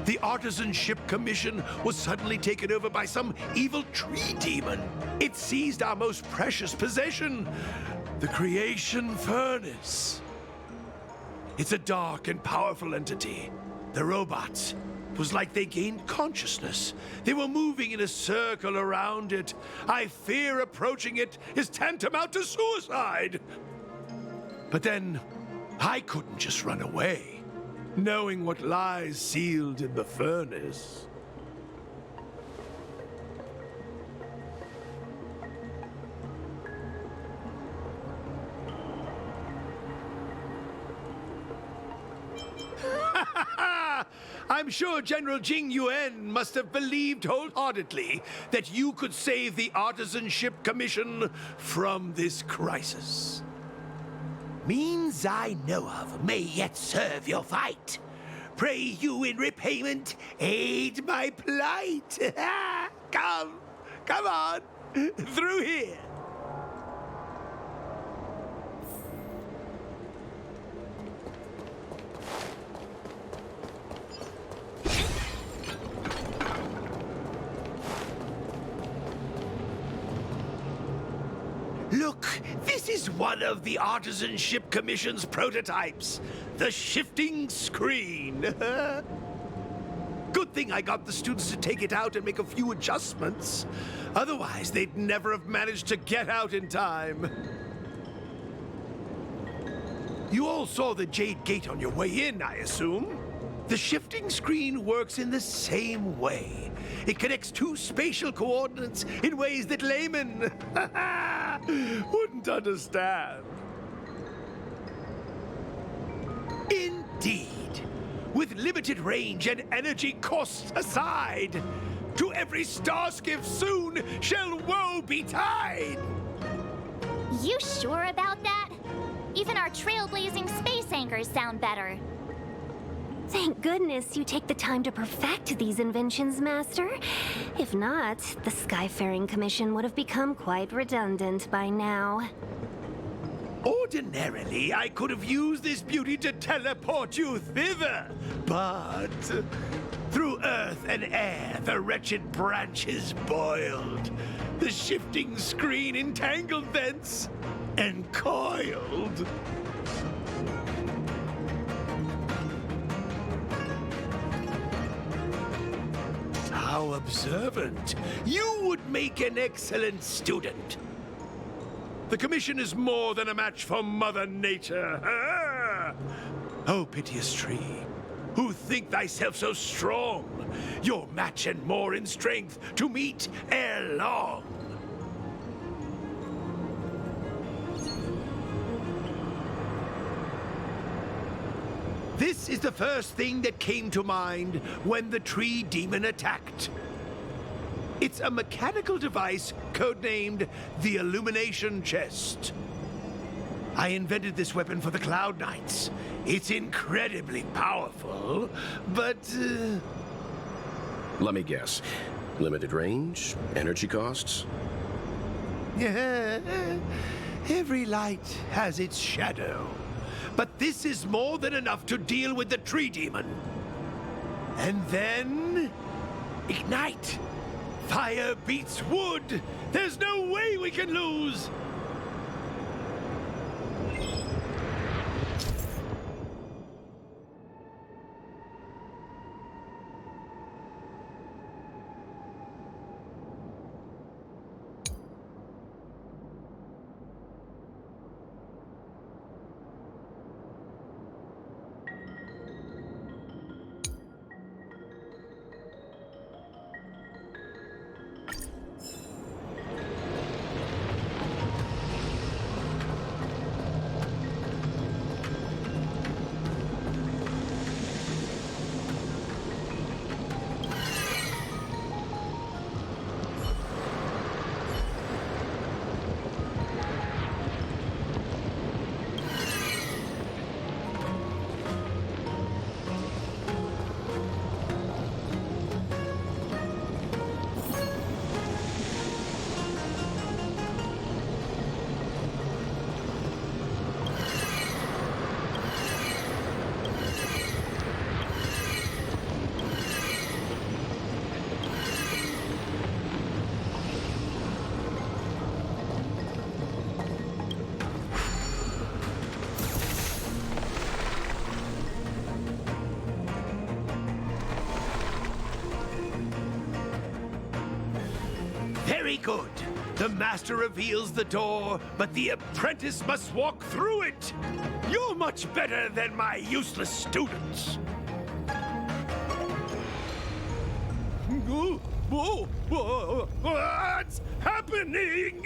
The Artisanship Commission was suddenly taken over by some evil tree demon. It seized our most precious possession, the Creation Furnace. It's a dark and powerful entity. The robots, it was like they gained consciousness. They were moving in a circle around it. I fear approaching it is tantamount to suicide. But then, I couldn't just run away, knowing what lies sealed in the furnace. I'm sure General Jing Yuan must have believed wholeheartedly that you could save the Artisanship Commission from this crisis. Means I know of may yet serve your fight. Pray you in repayment aid my plight. Come on, through here. Look, this is one of the Artisanship Commission's prototypes, the shifting screen. Good thing I got the students to take it out and make a few adjustments. Otherwise, they'd never have managed to get out in time. You all saw the Jade Gate on your way in, I assume? The shifting screen works in the same way. It connects two spatial coordinates in ways that laymen wouldn't understand. Indeed. With limited range and energy costs aside, to every star skiff soon shall woe betide. You sure about that? Even our trailblazing space anchors sound better. Thank goodness you take the time to perfect these inventions, Master. If not, the Skyfaring Commission would have become quite redundant by now. Ordinarily, I could have used this beauty to teleport you thither, but through earth and air, the wretched branches boiled. The shifting screen entangled thence and coiled. How observant. You would make an excellent student. The Commission is more than a match for Mother Nature. Oh, piteous tree, who think thyself so strong, your match and more in strength to meet ere long. This is the first thing that came to mind when the tree demon attacked. It's a mechanical device codenamed the Illumination Chest. I invented this weapon for the Cloud Knights. It's incredibly powerful, but... Let me guess. Limited range? Energy costs? Every light has its shadow. But this is more than enough to deal with the tree demon. And then... ignite! Fire beats wood! There's no way we can lose! Very good. The master reveals the door, but the apprentice must walk through it. You're much better than my useless students. What's happening?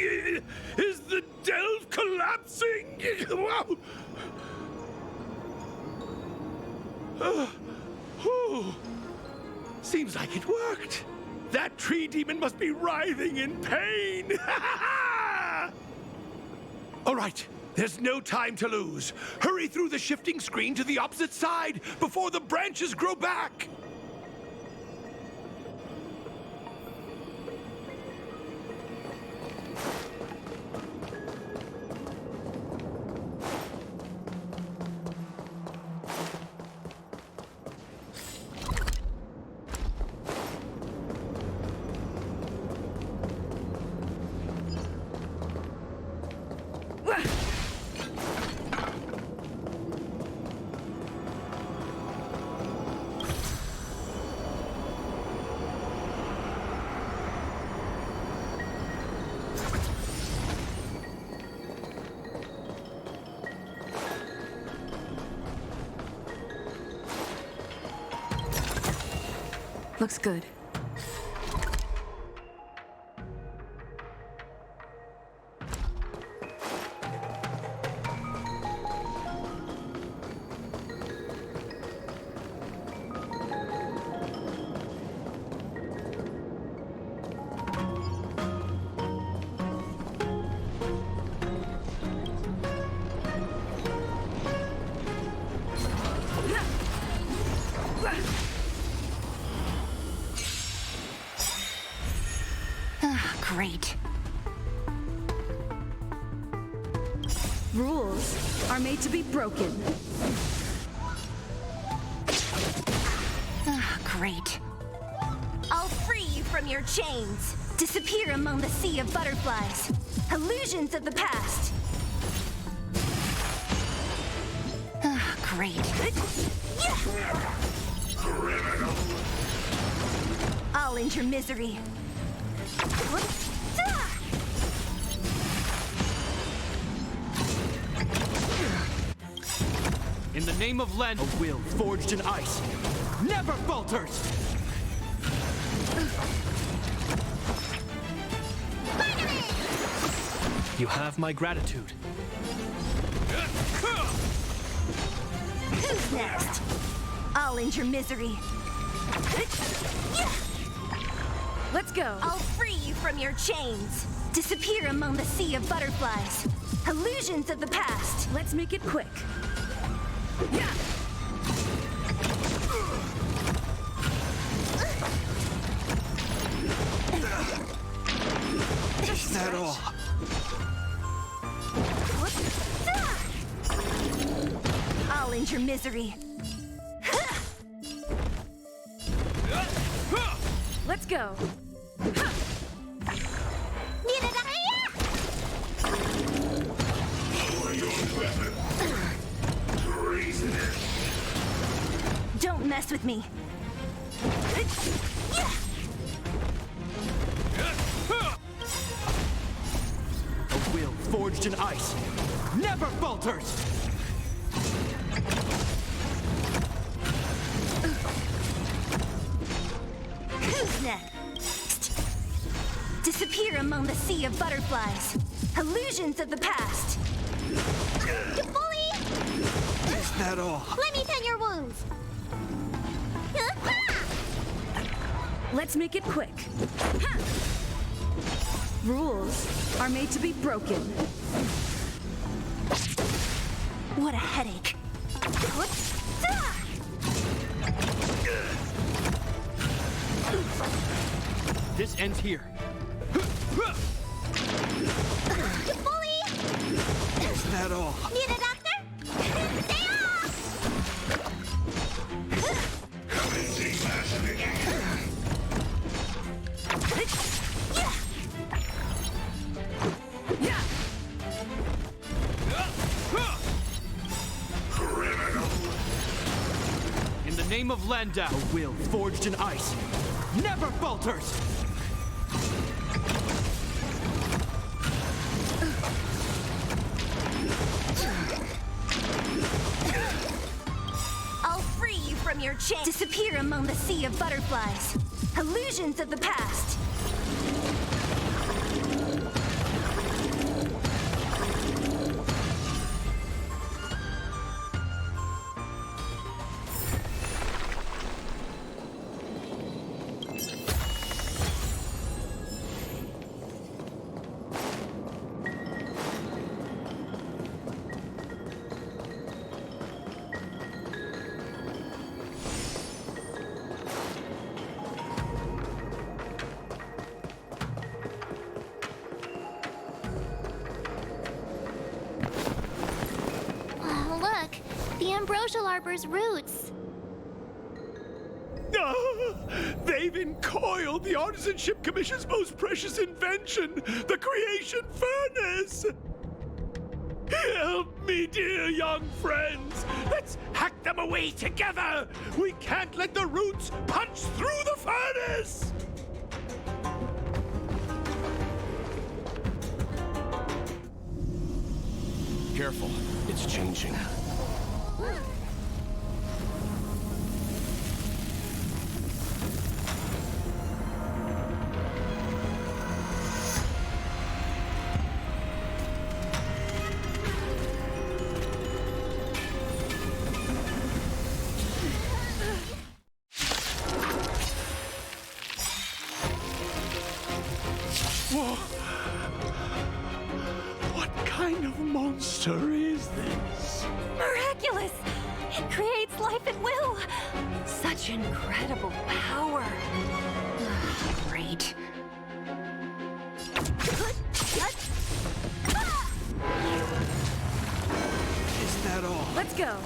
Is the delve collapsing? Seems like it worked. That tree demon must be writhing in pain. All right, there's no time to lose. Hurry through the shifting screen to the opposite side before the branches grow back. Looks good. Great. Rules are made to be broken. Great. I'll free you from your chains. Disappear among the sea of butterflies. Illusions of the past. Great. I'll end your misery. In the name of Len, a will forged in ice never falters! You have my gratitude. Who's next? I'll end your misery. Let's go. I'll free you from your chains. Disappear among the sea of butterflies. Illusions of the past. Let's make it quick. Is that all? I'll end your misery. Let's go. Don't mess with me. A will forged in ice never falters! Who's next? Disappear among the sea of butterflies. Illusions of the past. Bully! Is that all? Let me tend your wounds. Let's make it quick. Rules are made to be broken. What a headache. This ends here. Bully! Is that all? Need a doctor? Stay off! In the name of Landau, a will forged in ice never falters! your chance. Disappear among the sea of butterflies. Illusions of the past. Ambrosial Arbor's roots. They've encoiled the Artisanship Commission's most precious invention, the creation furnace! Help me, dear young friends! Let's hack them away together! We can't let the roots punch through the furnace! Careful, it's changing. Whoa. What kind of monster is this? Miraculous! It creates life at will! Such incredible power! Great. Is that all? Let's go!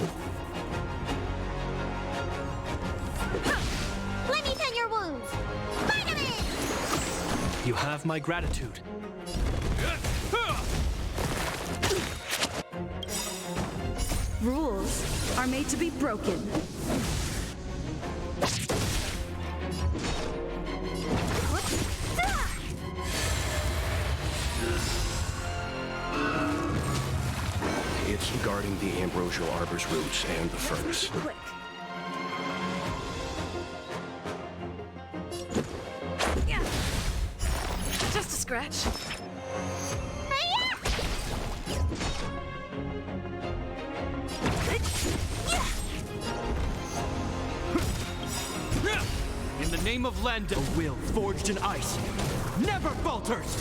Let me tend your wounds! Vitamin! You have my gratitude. Rules are made to be broken. It's guarding the Ambrosial Arbor's roots and the furnace. Quick! Yeah. Just a scratch. In the name of LEVEN, a will forged in ice never falters!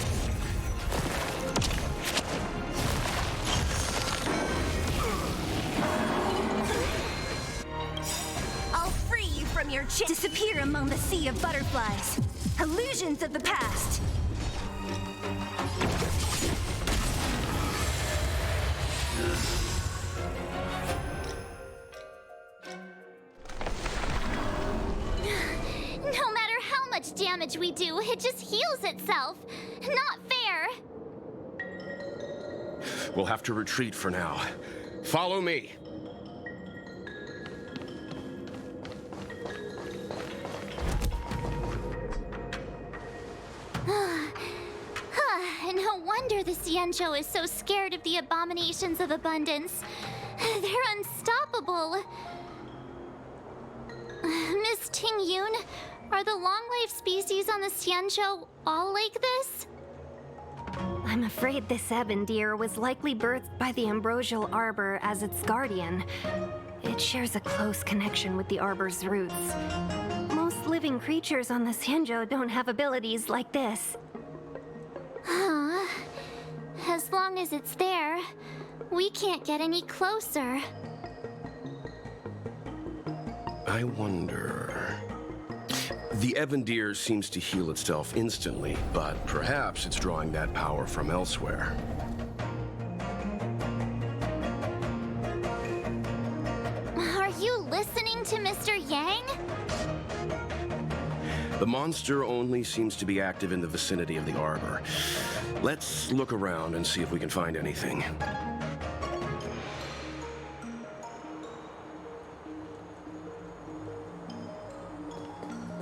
I'll free you from your chain. Disappear among the sea of butterflies. Illusions of the past. No matter how much damage we do, it just heals itself. Not fair. We'll have to retreat for now. Follow me. No wonder the Xianzhou is so scared of the abominations of abundance. They're unstoppable. Miss Tingyun, are the long-life species on the Xianzhou all like this? I'm afraid this ebon deer was likely birthed by the Ambrosial Arbor as its guardian. It shares a close connection with the Arbor's roots. Most living creatures on the Xianzhou don't have abilities like this. As long as it's there, we can't get any closer. I wonder... The ebon deer seems to heal itself instantly, but perhaps it's drawing that power from elsewhere. Are you listening to Mr. Yang? The monster only seems to be active in the vicinity of the arbor. Let's look around and see if we can find anything.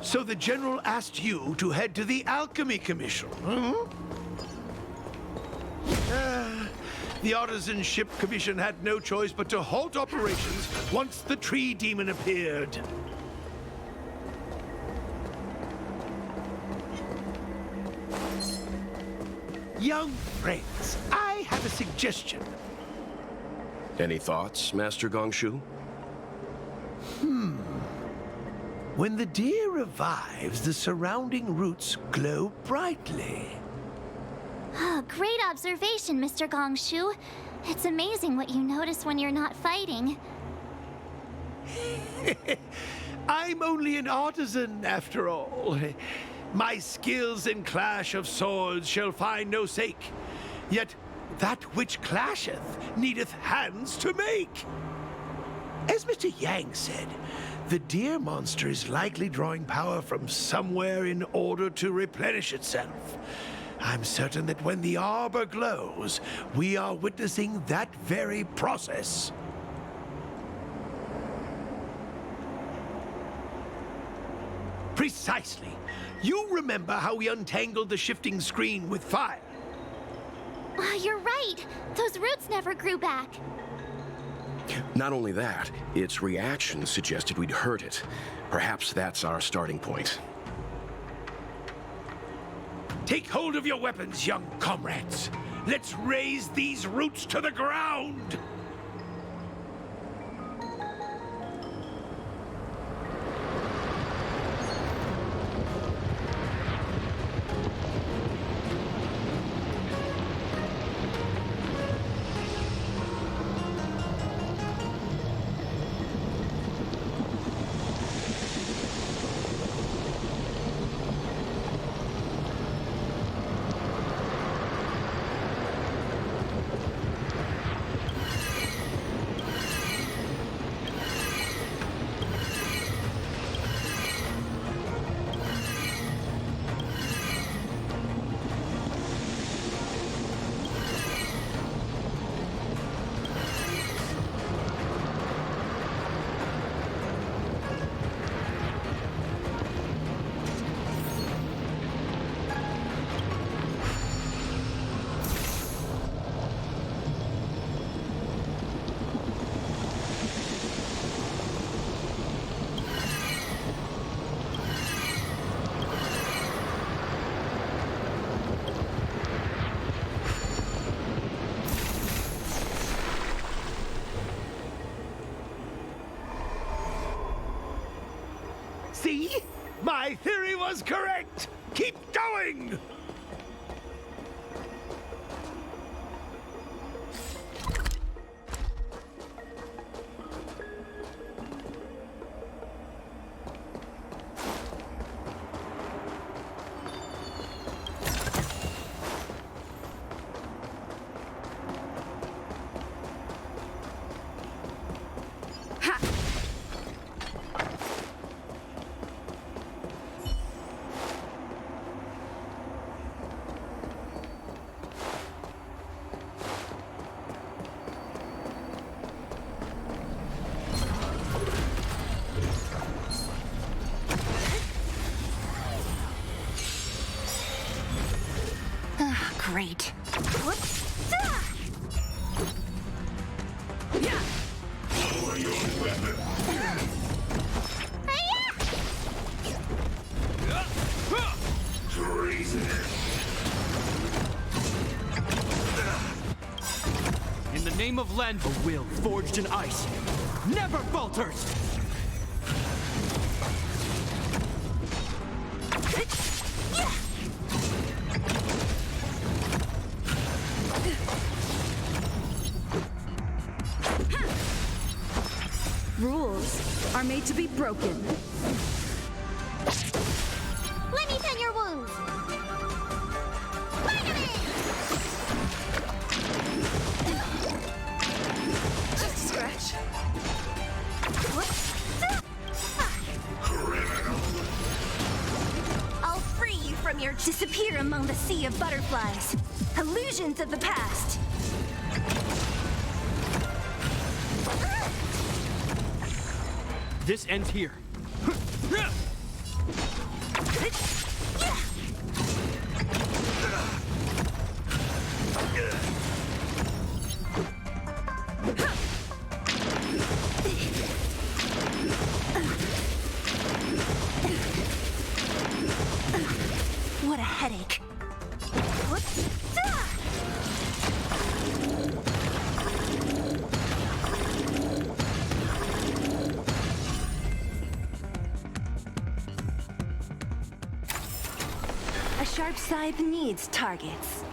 So the General asked you to head to the Alchemy Commission, huh? The Artisanship Commission had no choice but to halt operations once the tree demon appeared. Young friends, I have a suggestion. Any thoughts, Master Gongshu? When the deer revives, the surrounding roots glow brightly. Oh, great observation, Mr. Gongshu. It's amazing what you notice when you're not fighting. I'm only an artisan, after all. My skills in clash of swords shall find no sake. Yet that which clasheth needeth hands to make. As Mr. Yang said, the deer monster is likely drawing power from somewhere in order to replenish itself. I'm certain that when the arbor glows, we are witnessing that very process. Precisely. You remember how we untangled the shifting screen with fire? You're right. Those roots never grew back. Not only that, its reaction suggested we'd hurt it. Perhaps that's our starting point. Take hold of your weapons, young comrades. Let's raze these roots to the ground. See? My theory was correct! Keep going! Great. Lower your weapon. Treason. In the name of LEVEN, a will forged in ice never falters! Rules are made to be broken. Let me tend your wounds. Just a scratch. I'll free you from your disappear among the sea of butterflies. Illusions of the past. This ends here. What a headache. sharp scythe needs targets.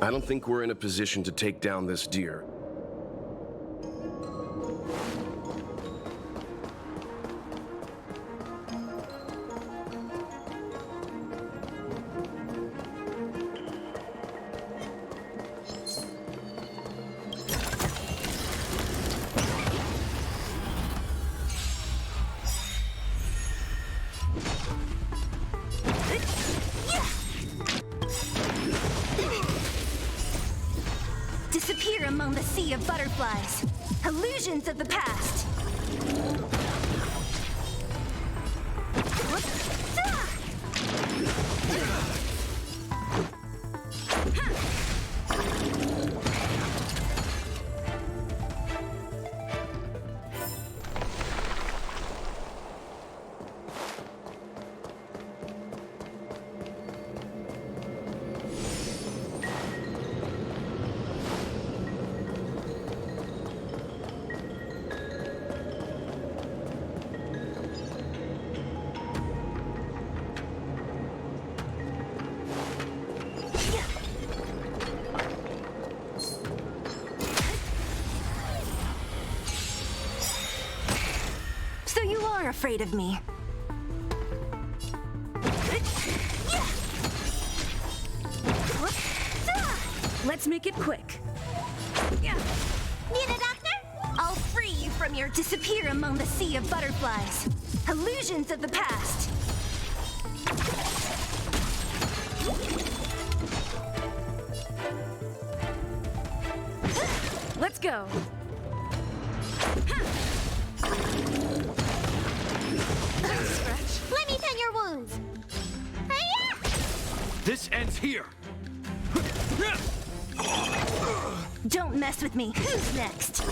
I don't think we're in a position to take down this deer. Disappear among the sea of butterflies. Illusions of the past. So you are afraid of me. Let's make it quick. Need a doctor? I'll free you from your disappear among the sea of butterflies. Illusions of the past. Let's go. Let me tend your wounds. This ends here. Don't mess with me. Who's next?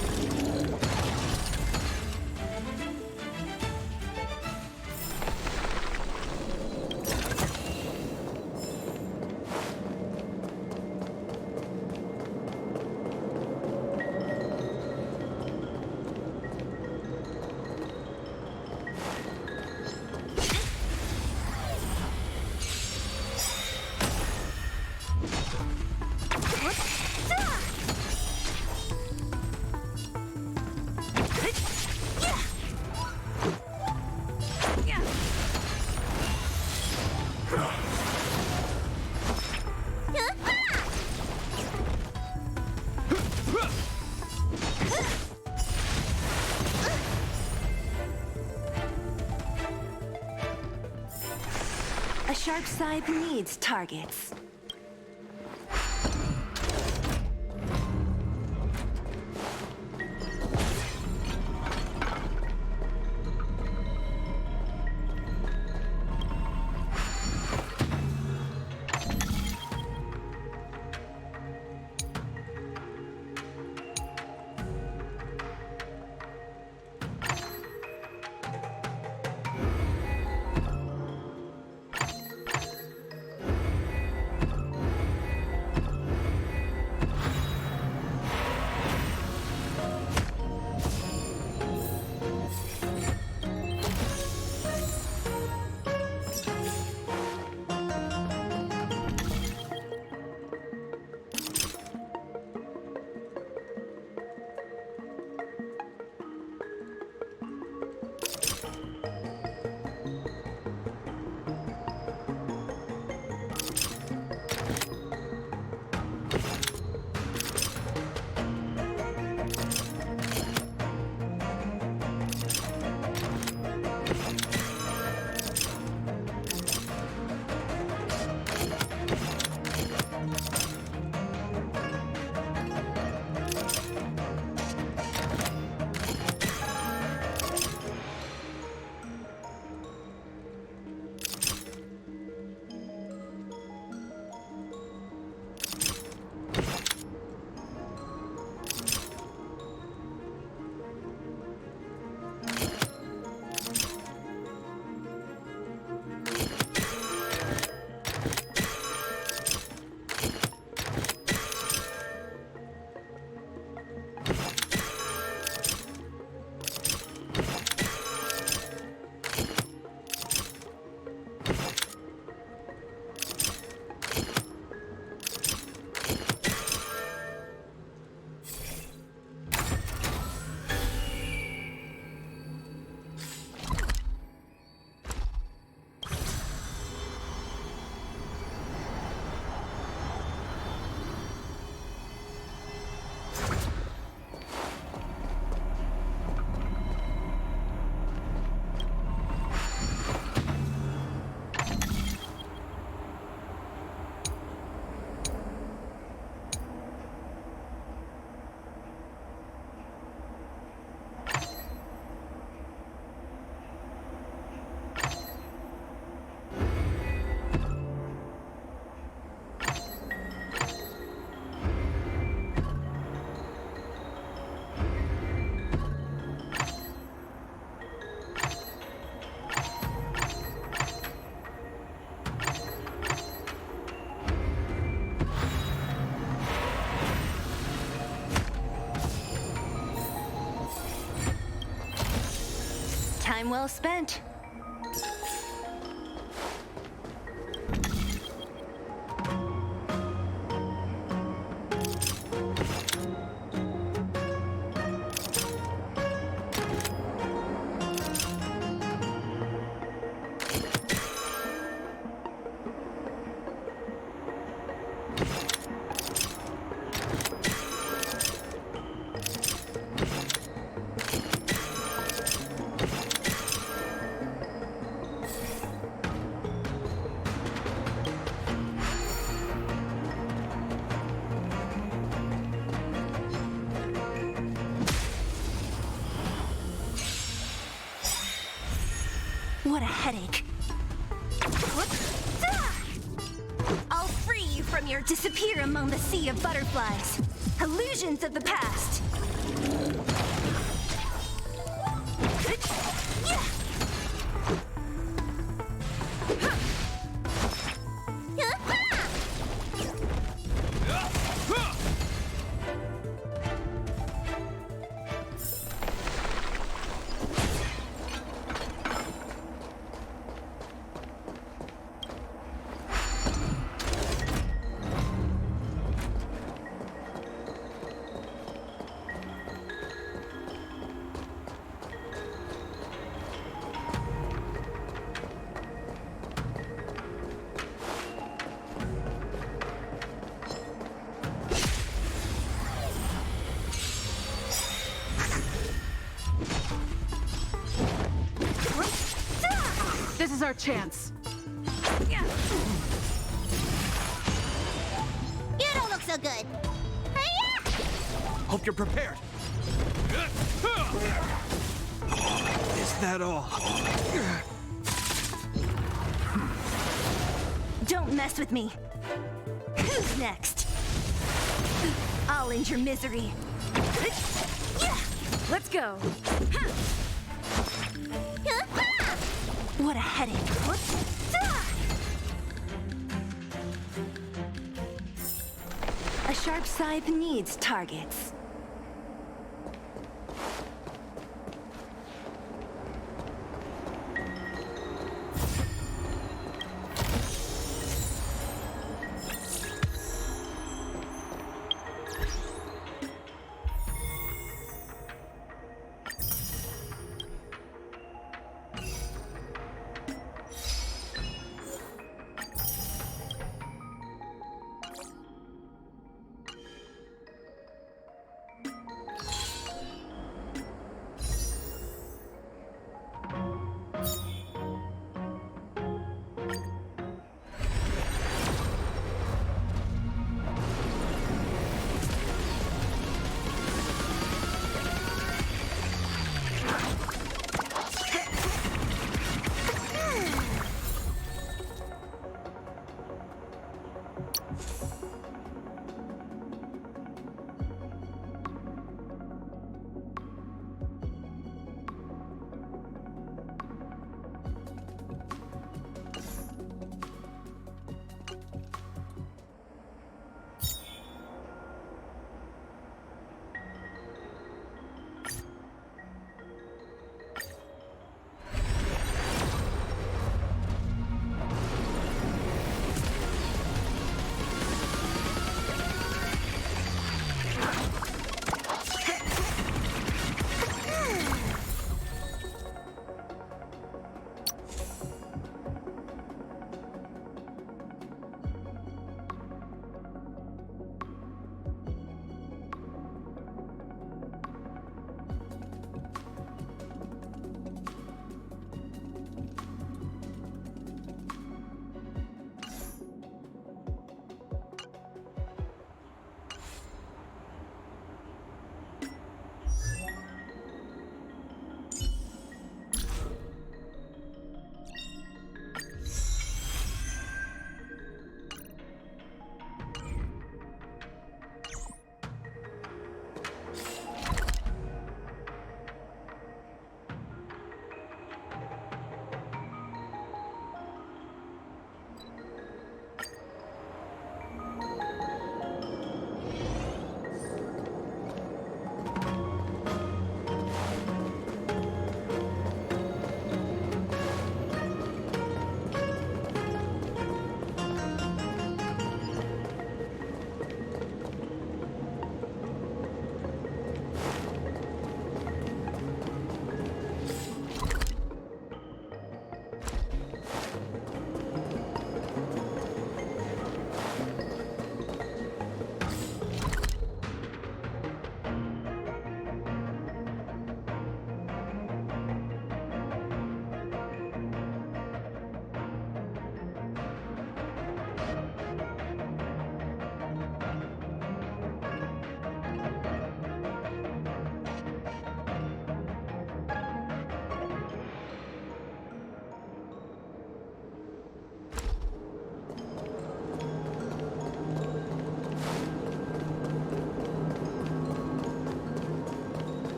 A sharp scythe needs targets. Time well spent. What a headache. I'll free you from your disappear among the sea of butterflies. Illusions of the past. This is our chance. You don't look so good. Hope you're prepared. Is that all? Don't mess with me. Who's next? I'll end your misery. Let's go. What a headache. A sharp scythe needs targets.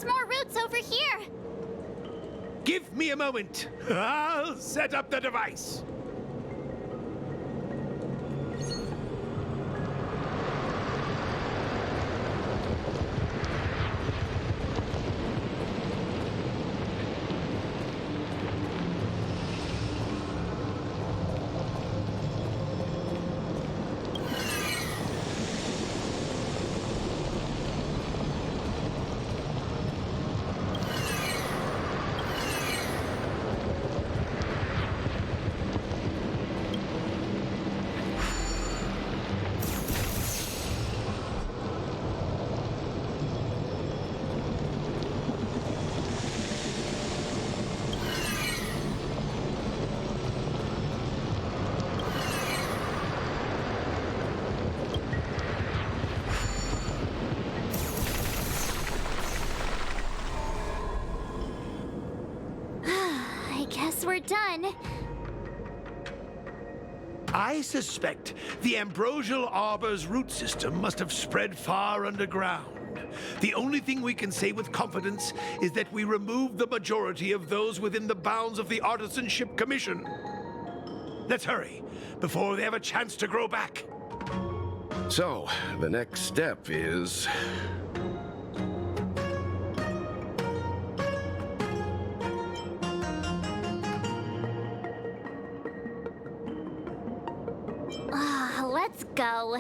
There's more roots over here. Give me a moment. I'll set up the device. Guess we're done. I suspect the ambrosial arbor's root system must have spread far underground. The only thing we can say with confidence is that we removed the majority of those within the bounds of the Artisanship Commission. Let's hurry, before they have a chance to grow back. So, the next step is... Let's go.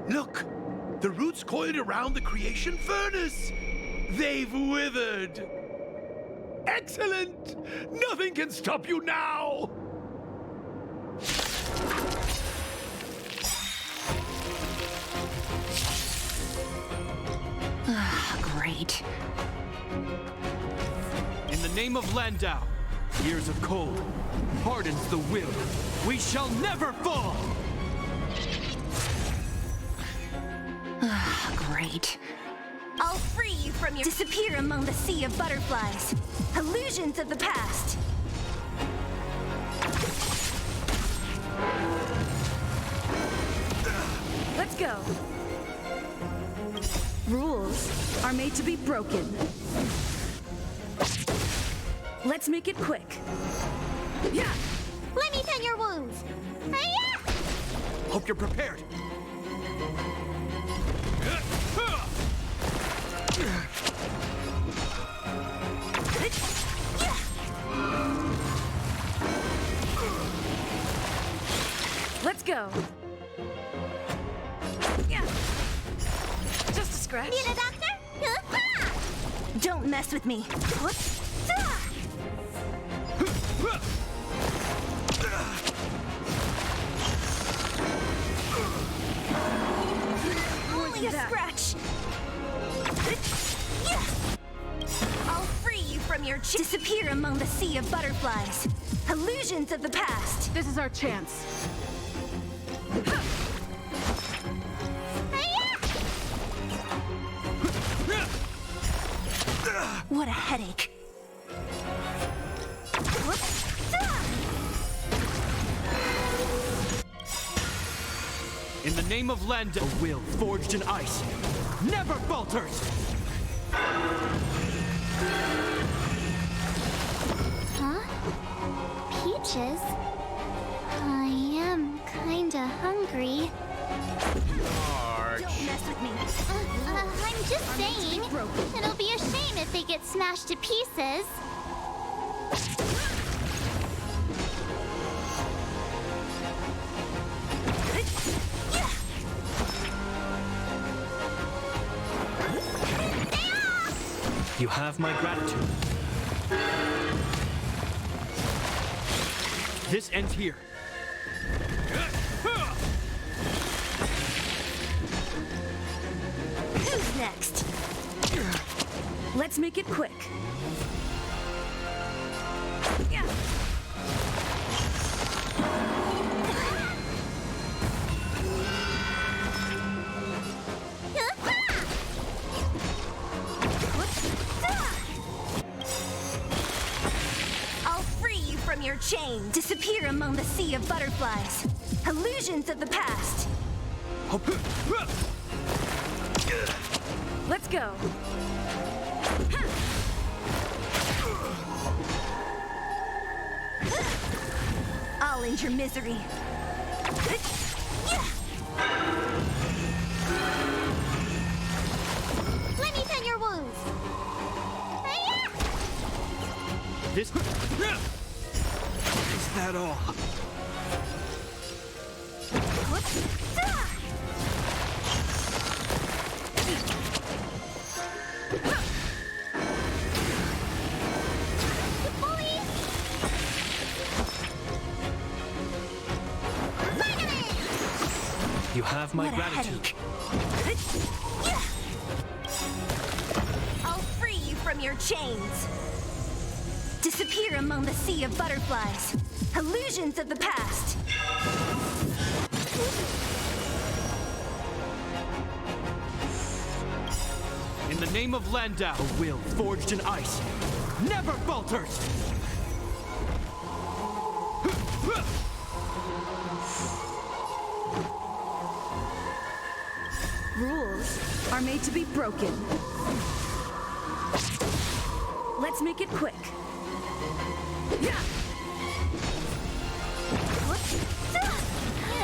Look! The roots coiled around the creation furnace! They've withered! Excellent! Nothing can stop you now! Great. In the name of Landau, years of cold hardens the will. We shall never fall! Great. I'll free you from your disappear among the sea of butterflies. Illusions of the past. Let's go. Rules are made to be broken. Let's make it quick. Yeah! Let me tend your wounds. Hi-ya! Hope you're prepared. Let's go. Yeah. Just a scratch. Need a doctor? Don't mess with me. Only a scratch. I'll free you from your disappear among the sea of butterflies. Illusions of the past. This is our chance. What a headache. In the name of Landau, a will forged in ice never falters! Huh? Peaches? I am kinda hungry. Don't mess with me. I'm just saying. It'll be a shame if they get smashed to pieces. You have my gratitude. This ends here. Who's next? Let's make it quick. I'll free you from your chain. Disappear among the sea of butterflies. Illusions of the past. Let's go. I'll end your misery. Let me tend your wounds. This... Is that all? You have my gratitude. I'll free you from your chains. Disappear among the sea of butterflies. Illusions of the past. In the name of Landau, a will forged in ice never falters! Rules are made to be broken. Let's make it quick.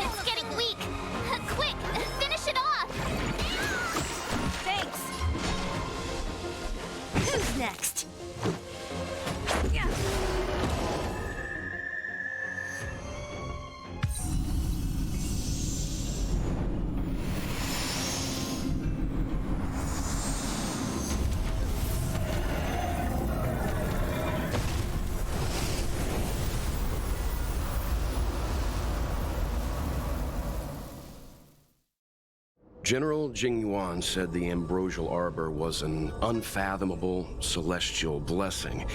It's getting weak. Quick, finish it off. Thanks. Who's next? General Jing Yuan said the ambrosial arbor was an unfathomable celestial blessing.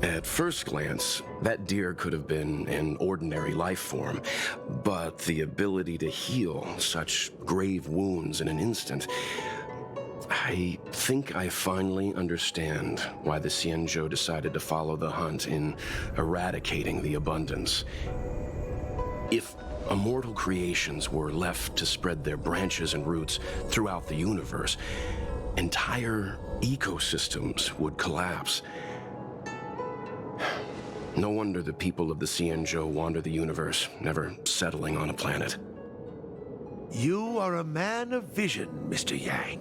At first glance, that deer could have been an ordinary life form, but the ability to heal such grave wounds in an instant... I think I finally understand why the Xianzhou decided to follow the hunt in eradicating the abundance. If immortal creations were left to spread their branches and roots throughout the universe, entire ecosystems would collapse. No wonder the people of the Xianzhou wander the universe, never settling on a planet. You are a man of vision, Mr. Yang.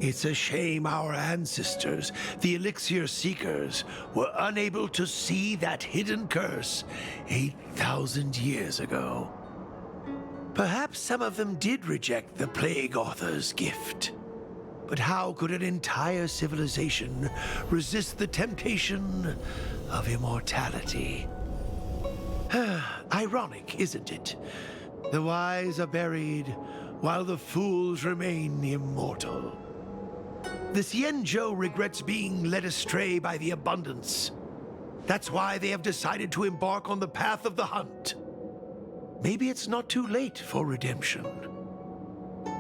It's a shame our ancestors, the Elixir Seekers, were unable to see that hidden curse 8,000 years ago. Perhaps some of them did reject the Plague Author's gift. But how could an entire civilization resist the temptation of immortality? Ironic, isn't it? The wise are buried, while the fools remain immortal. The Xianzhou regrets being led astray by the abundance. That's why they have decided to embark on the path of the hunt. Maybe it's not too late for redemption.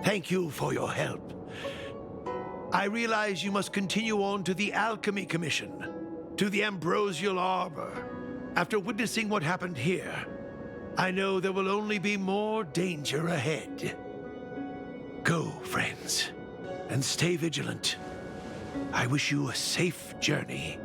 Thank you for your help. I realize you must continue on to the Alchemy Commission, to the Ambrosial Arbor. After witnessing what happened here, I know there will only be more danger ahead. Go, friends, and stay vigilant. I wish you a safe journey.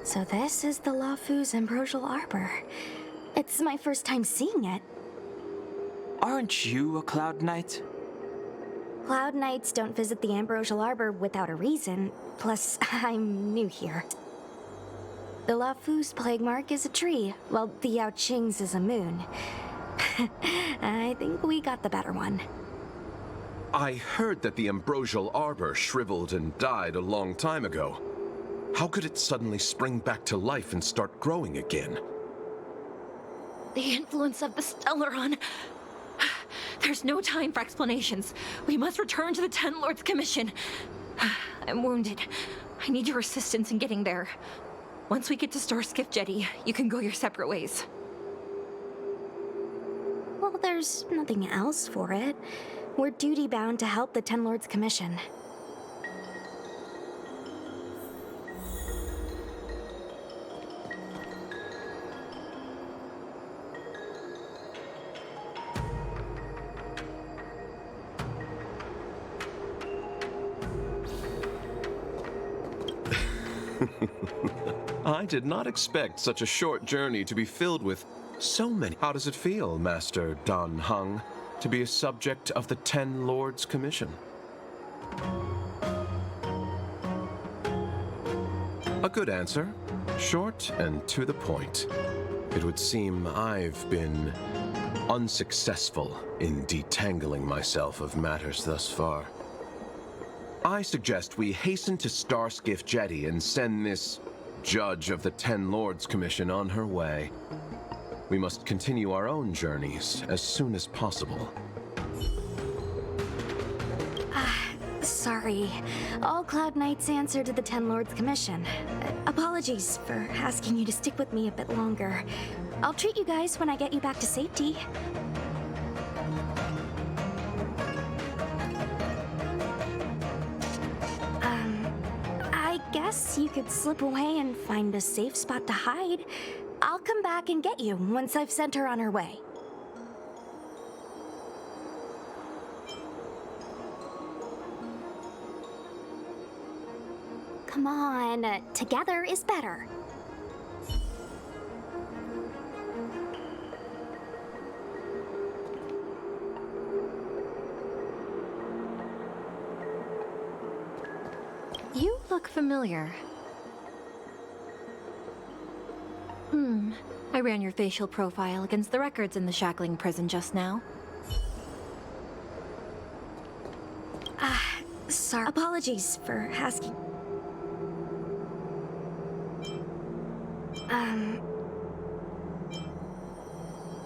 So this is the Lafu's Ambrosial Arbor. It's my first time seeing it. Aren't you a Cloud Knight? Cloud Knights don't visit the Ambrosial Arbor without a reason. Plus, I'm new here. The Lafu's plague mark is a tree, while the Yao Qing's is a moon. I think we got the better one. I heard that the Ambrosial Arbor shriveled and died a long time ago. How could it suddenly spring back to life and start growing again? The influence of the Stellaron. There's no time for explanations. We must return to the Ten Lords Commission. I'm wounded. I need your assistance in getting there. Once we get to Starskiff Jetty, you can go your separate ways. Well, there's nothing else for it. We're duty-bound to help the Ten Lords Commission. I did not expect such a short journey to be filled with so many. How does it feel, Master Dan Heng, to be a subject of the Ten Lords Commission? A good answer. Short and to the point. It would seem I've been unsuccessful in detangling myself of matters thus far. I suggest we hasten to Starskiff Jetty and send this judge of the Ten Lords Commission on her way. We must continue our own journeys as soon as possible. Sorry. All Cloud Knights answer to the Ten Lords Commission. Apologies for asking you to stick with me a bit longer. I'll treat you guys when I get you back to safety. I guess you could slip away and find a safe spot to hide. I'll come back and get you once I've sent her on her way. Come on, together is better. You look familiar. I ran your facial profile against the records in the shackling prison just now. Sorry. Apologies for asking.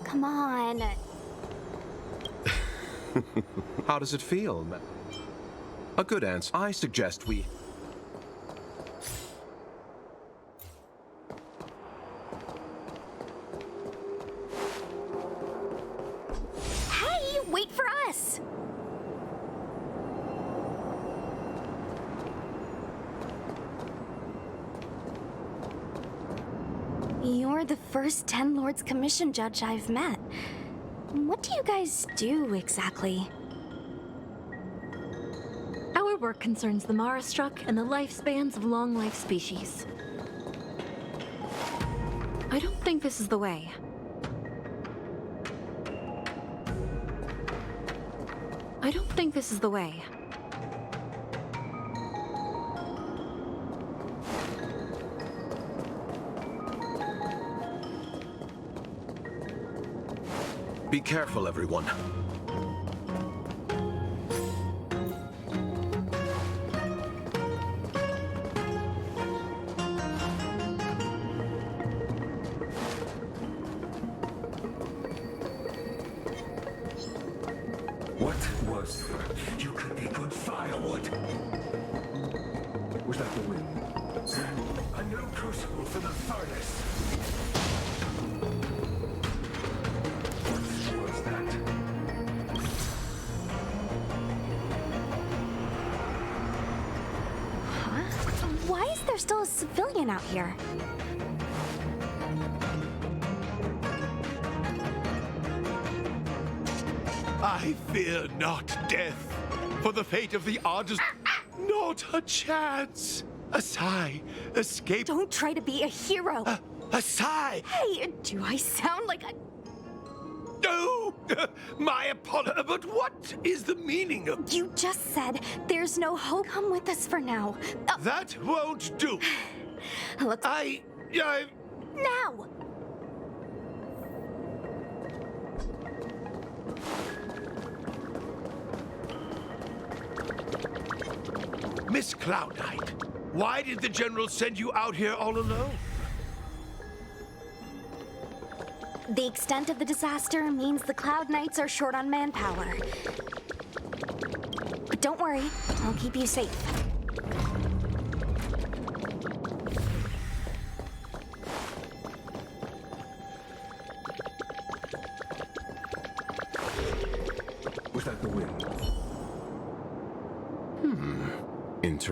Come on. How does it feel? A good answer. I suggest we... Hey, wait for us! You're the first Ten Lords Commission judge I've met. What do you guys do exactly? Our work concerns the Marastruck and the lifespans of long-life species. I don't think this is the way. I don't think this is the way. Be careful, everyone. What was that? You could be good firewood. Was that the wind? A new crucible for the furnace. What was that? Huh? Why is there still a civilian out here? I fear not death, for the fate of the odd is not a chance. A sigh escaped. Don't try to be a hero. A sigh! Hey, do I sound like a... No! My apology. But what is the meaning of... You just said there's no hope. Come with us for now. That won't do. Look... I... Now! Miss Cloud Knight, why did the General send you out here all alone? The extent of the disaster means the Cloud Knights are short on manpower. But don't worry, I'll keep you safe. Without the wind.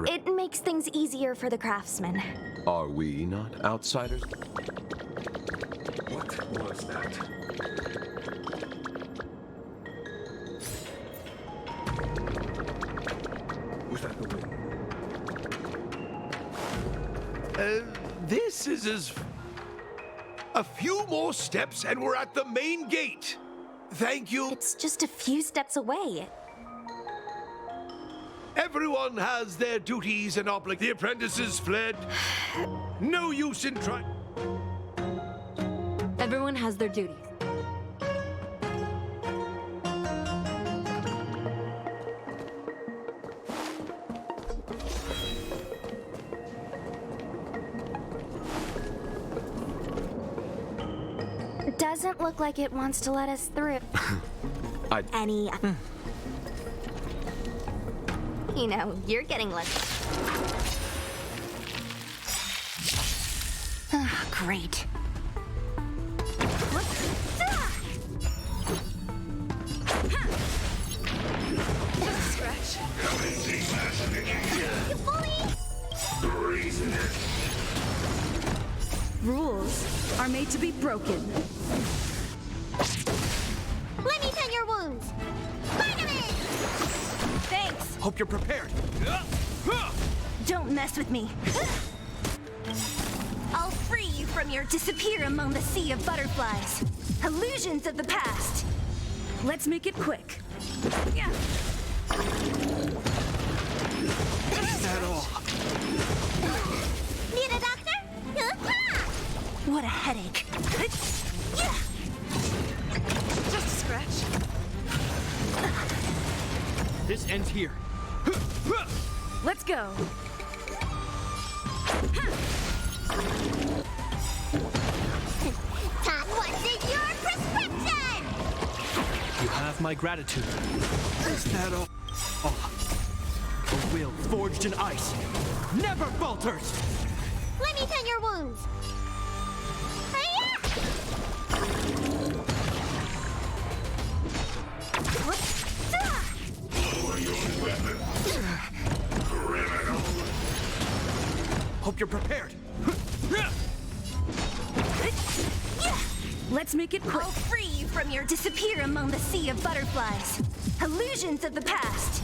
It makes things easier for the craftsmen. Are we not outsiders? What was that? Without the wind. This is as... A few more steps and we're at the main gate. Thank you. It's just a few steps away. Everyone has their duties and obligations. The apprentices fled. No use in trying... Everyone has their duties. Doesn't look like it wants to let us through. You know, you're getting lucky. Great. Scratch. Rules are made to be broken. Let me tend your wounds. Vitamin! Thanks. Hope you're prepared. Don't mess with me. I'll free you from your disappear among the sea of butterflies. Illusions of the past. Let's make it quick. Is that all? Need a doctor? What a headache. Just a scratch. This ends here. Let's go. Todd wants your prescription! You have my gratitude. Is that all? A will forged in ice never falters! Let me tend your wounds. Hope you're prepared. Let's make it quick. I'll free you from your disappear among the sea of butterflies. Illusions of the past.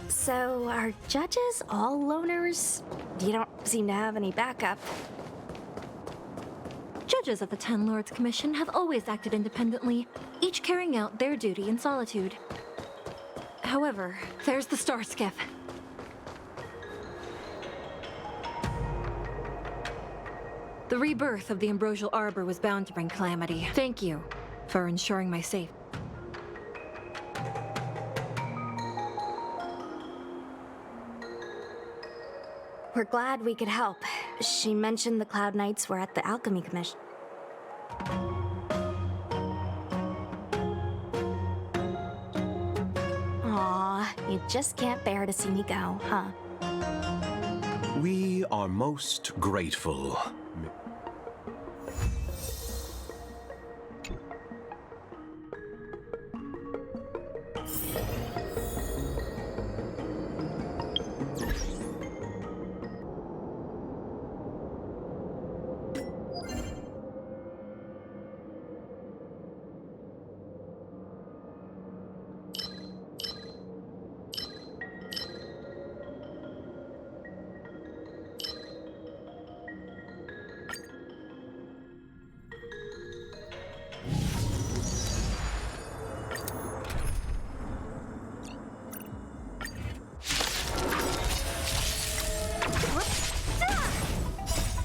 So, are judges all loners? You don't seem to have any backup. Judges of the Ten Lords Commission have always acted independently, each carrying out their duty in solitude. However, there's the star skiff. The rebirth of the Ambrosial Arbor was bound to bring calamity. Thank you for ensuring my safety. We're glad we could help. She mentioned the Cloud Knights were at the Alchemy Commission. Aw, you just can't bear to see me go, huh? We are most grateful.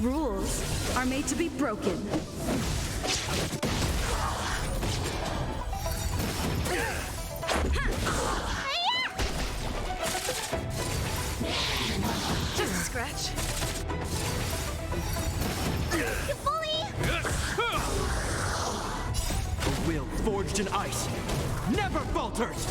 Rules are made to be broken. Just a scratch. A will forged in ice never falters!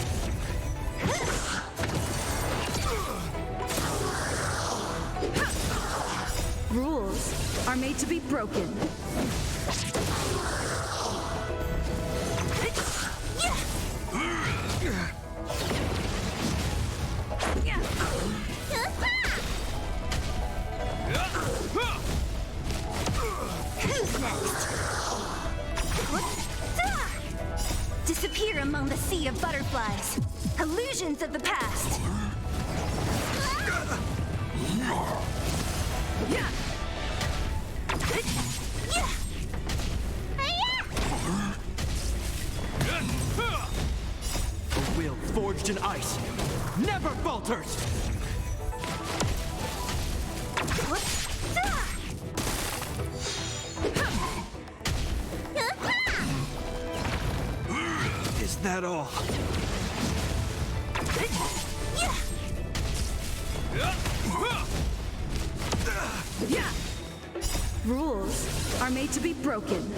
Rules are made to be broken. Who's next? Disappear among the sea of butterflies. Illusions of the past. A will forged in ice never falters! Is that all? Rules are made to be broken.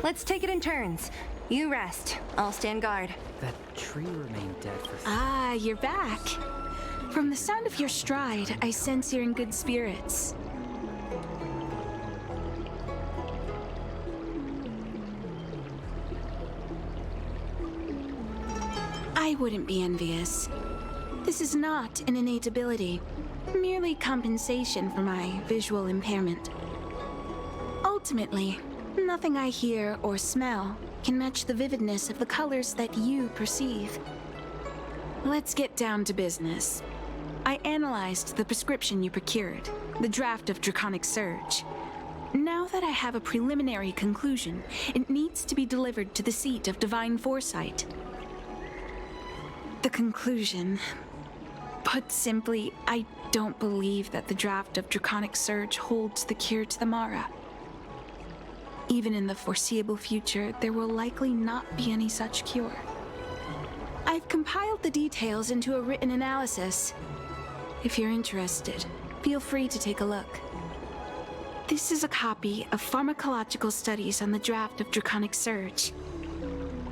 Let's take it in turns. You rest. I'll stand guard. That tree remained dead for... Ah, you're back. From the sound of your stride, I sense you're in good spirits. I wouldn't be envious. This is not an innate ability, merely compensation for my visual impairment. Ultimately, nothing I hear or smell can match the vividness of the colors that you perceive. Let's get down to business. I analyzed the prescription you procured, the draft of Draconic Surge. Now that I have a preliminary conclusion, it needs to be delivered to the seat of Divine Foresight. The conclusion. Put simply, I don't believe that the draft of Draconic Surge holds the cure to the Mara. Even in the foreseeable future, there will likely not be any such cure. I've compiled the details into a written analysis. If you're interested, feel free to take a look. This is a copy of pharmacological studies on the draft of Draconic Surge.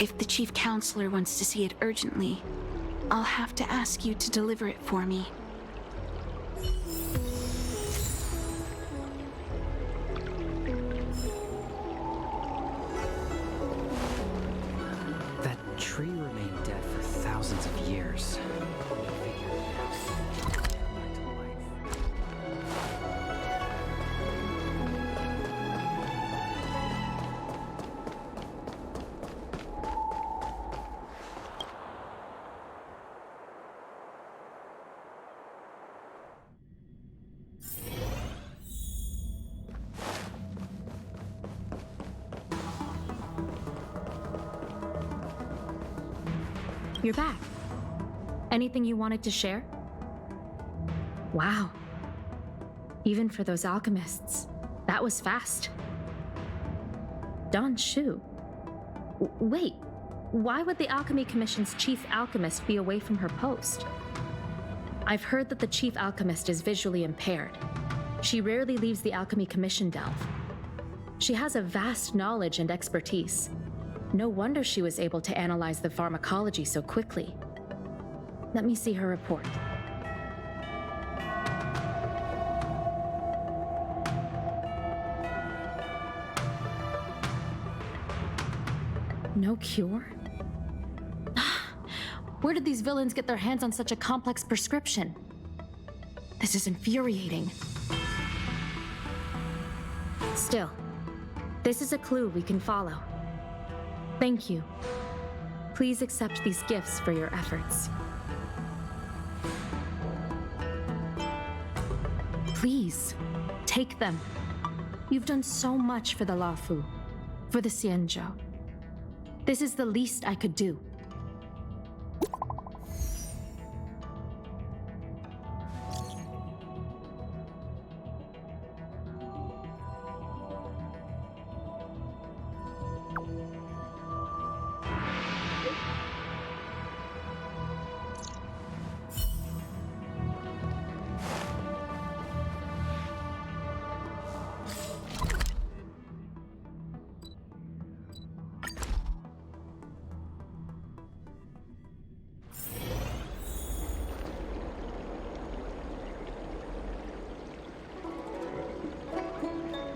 If the Chief Counselor wants to see it urgently, I'll have to ask you to deliver it for me. That tree remained dead for thousands of years. You're back. Anything you wanted to share? Wow. Even for those alchemists, that was fast. Don Shu. Wait, why would the Alchemy Commission's chief alchemist be away from her post? I've heard that the chief alchemist is visually impaired. She rarely leaves the Alchemy Commission delve. She has a vast knowledge and expertise. No wonder she was able to analyze the pharmacology so quickly. Let me see her report. No cure? Where did these villains get their hands on such a complex prescription? This is infuriating. Still, this is a clue we can follow. Thank you. Please accept these gifts for your efforts. Please, take them. You've done so much for the Laofu, for the Xianzhou. This is the least I could do.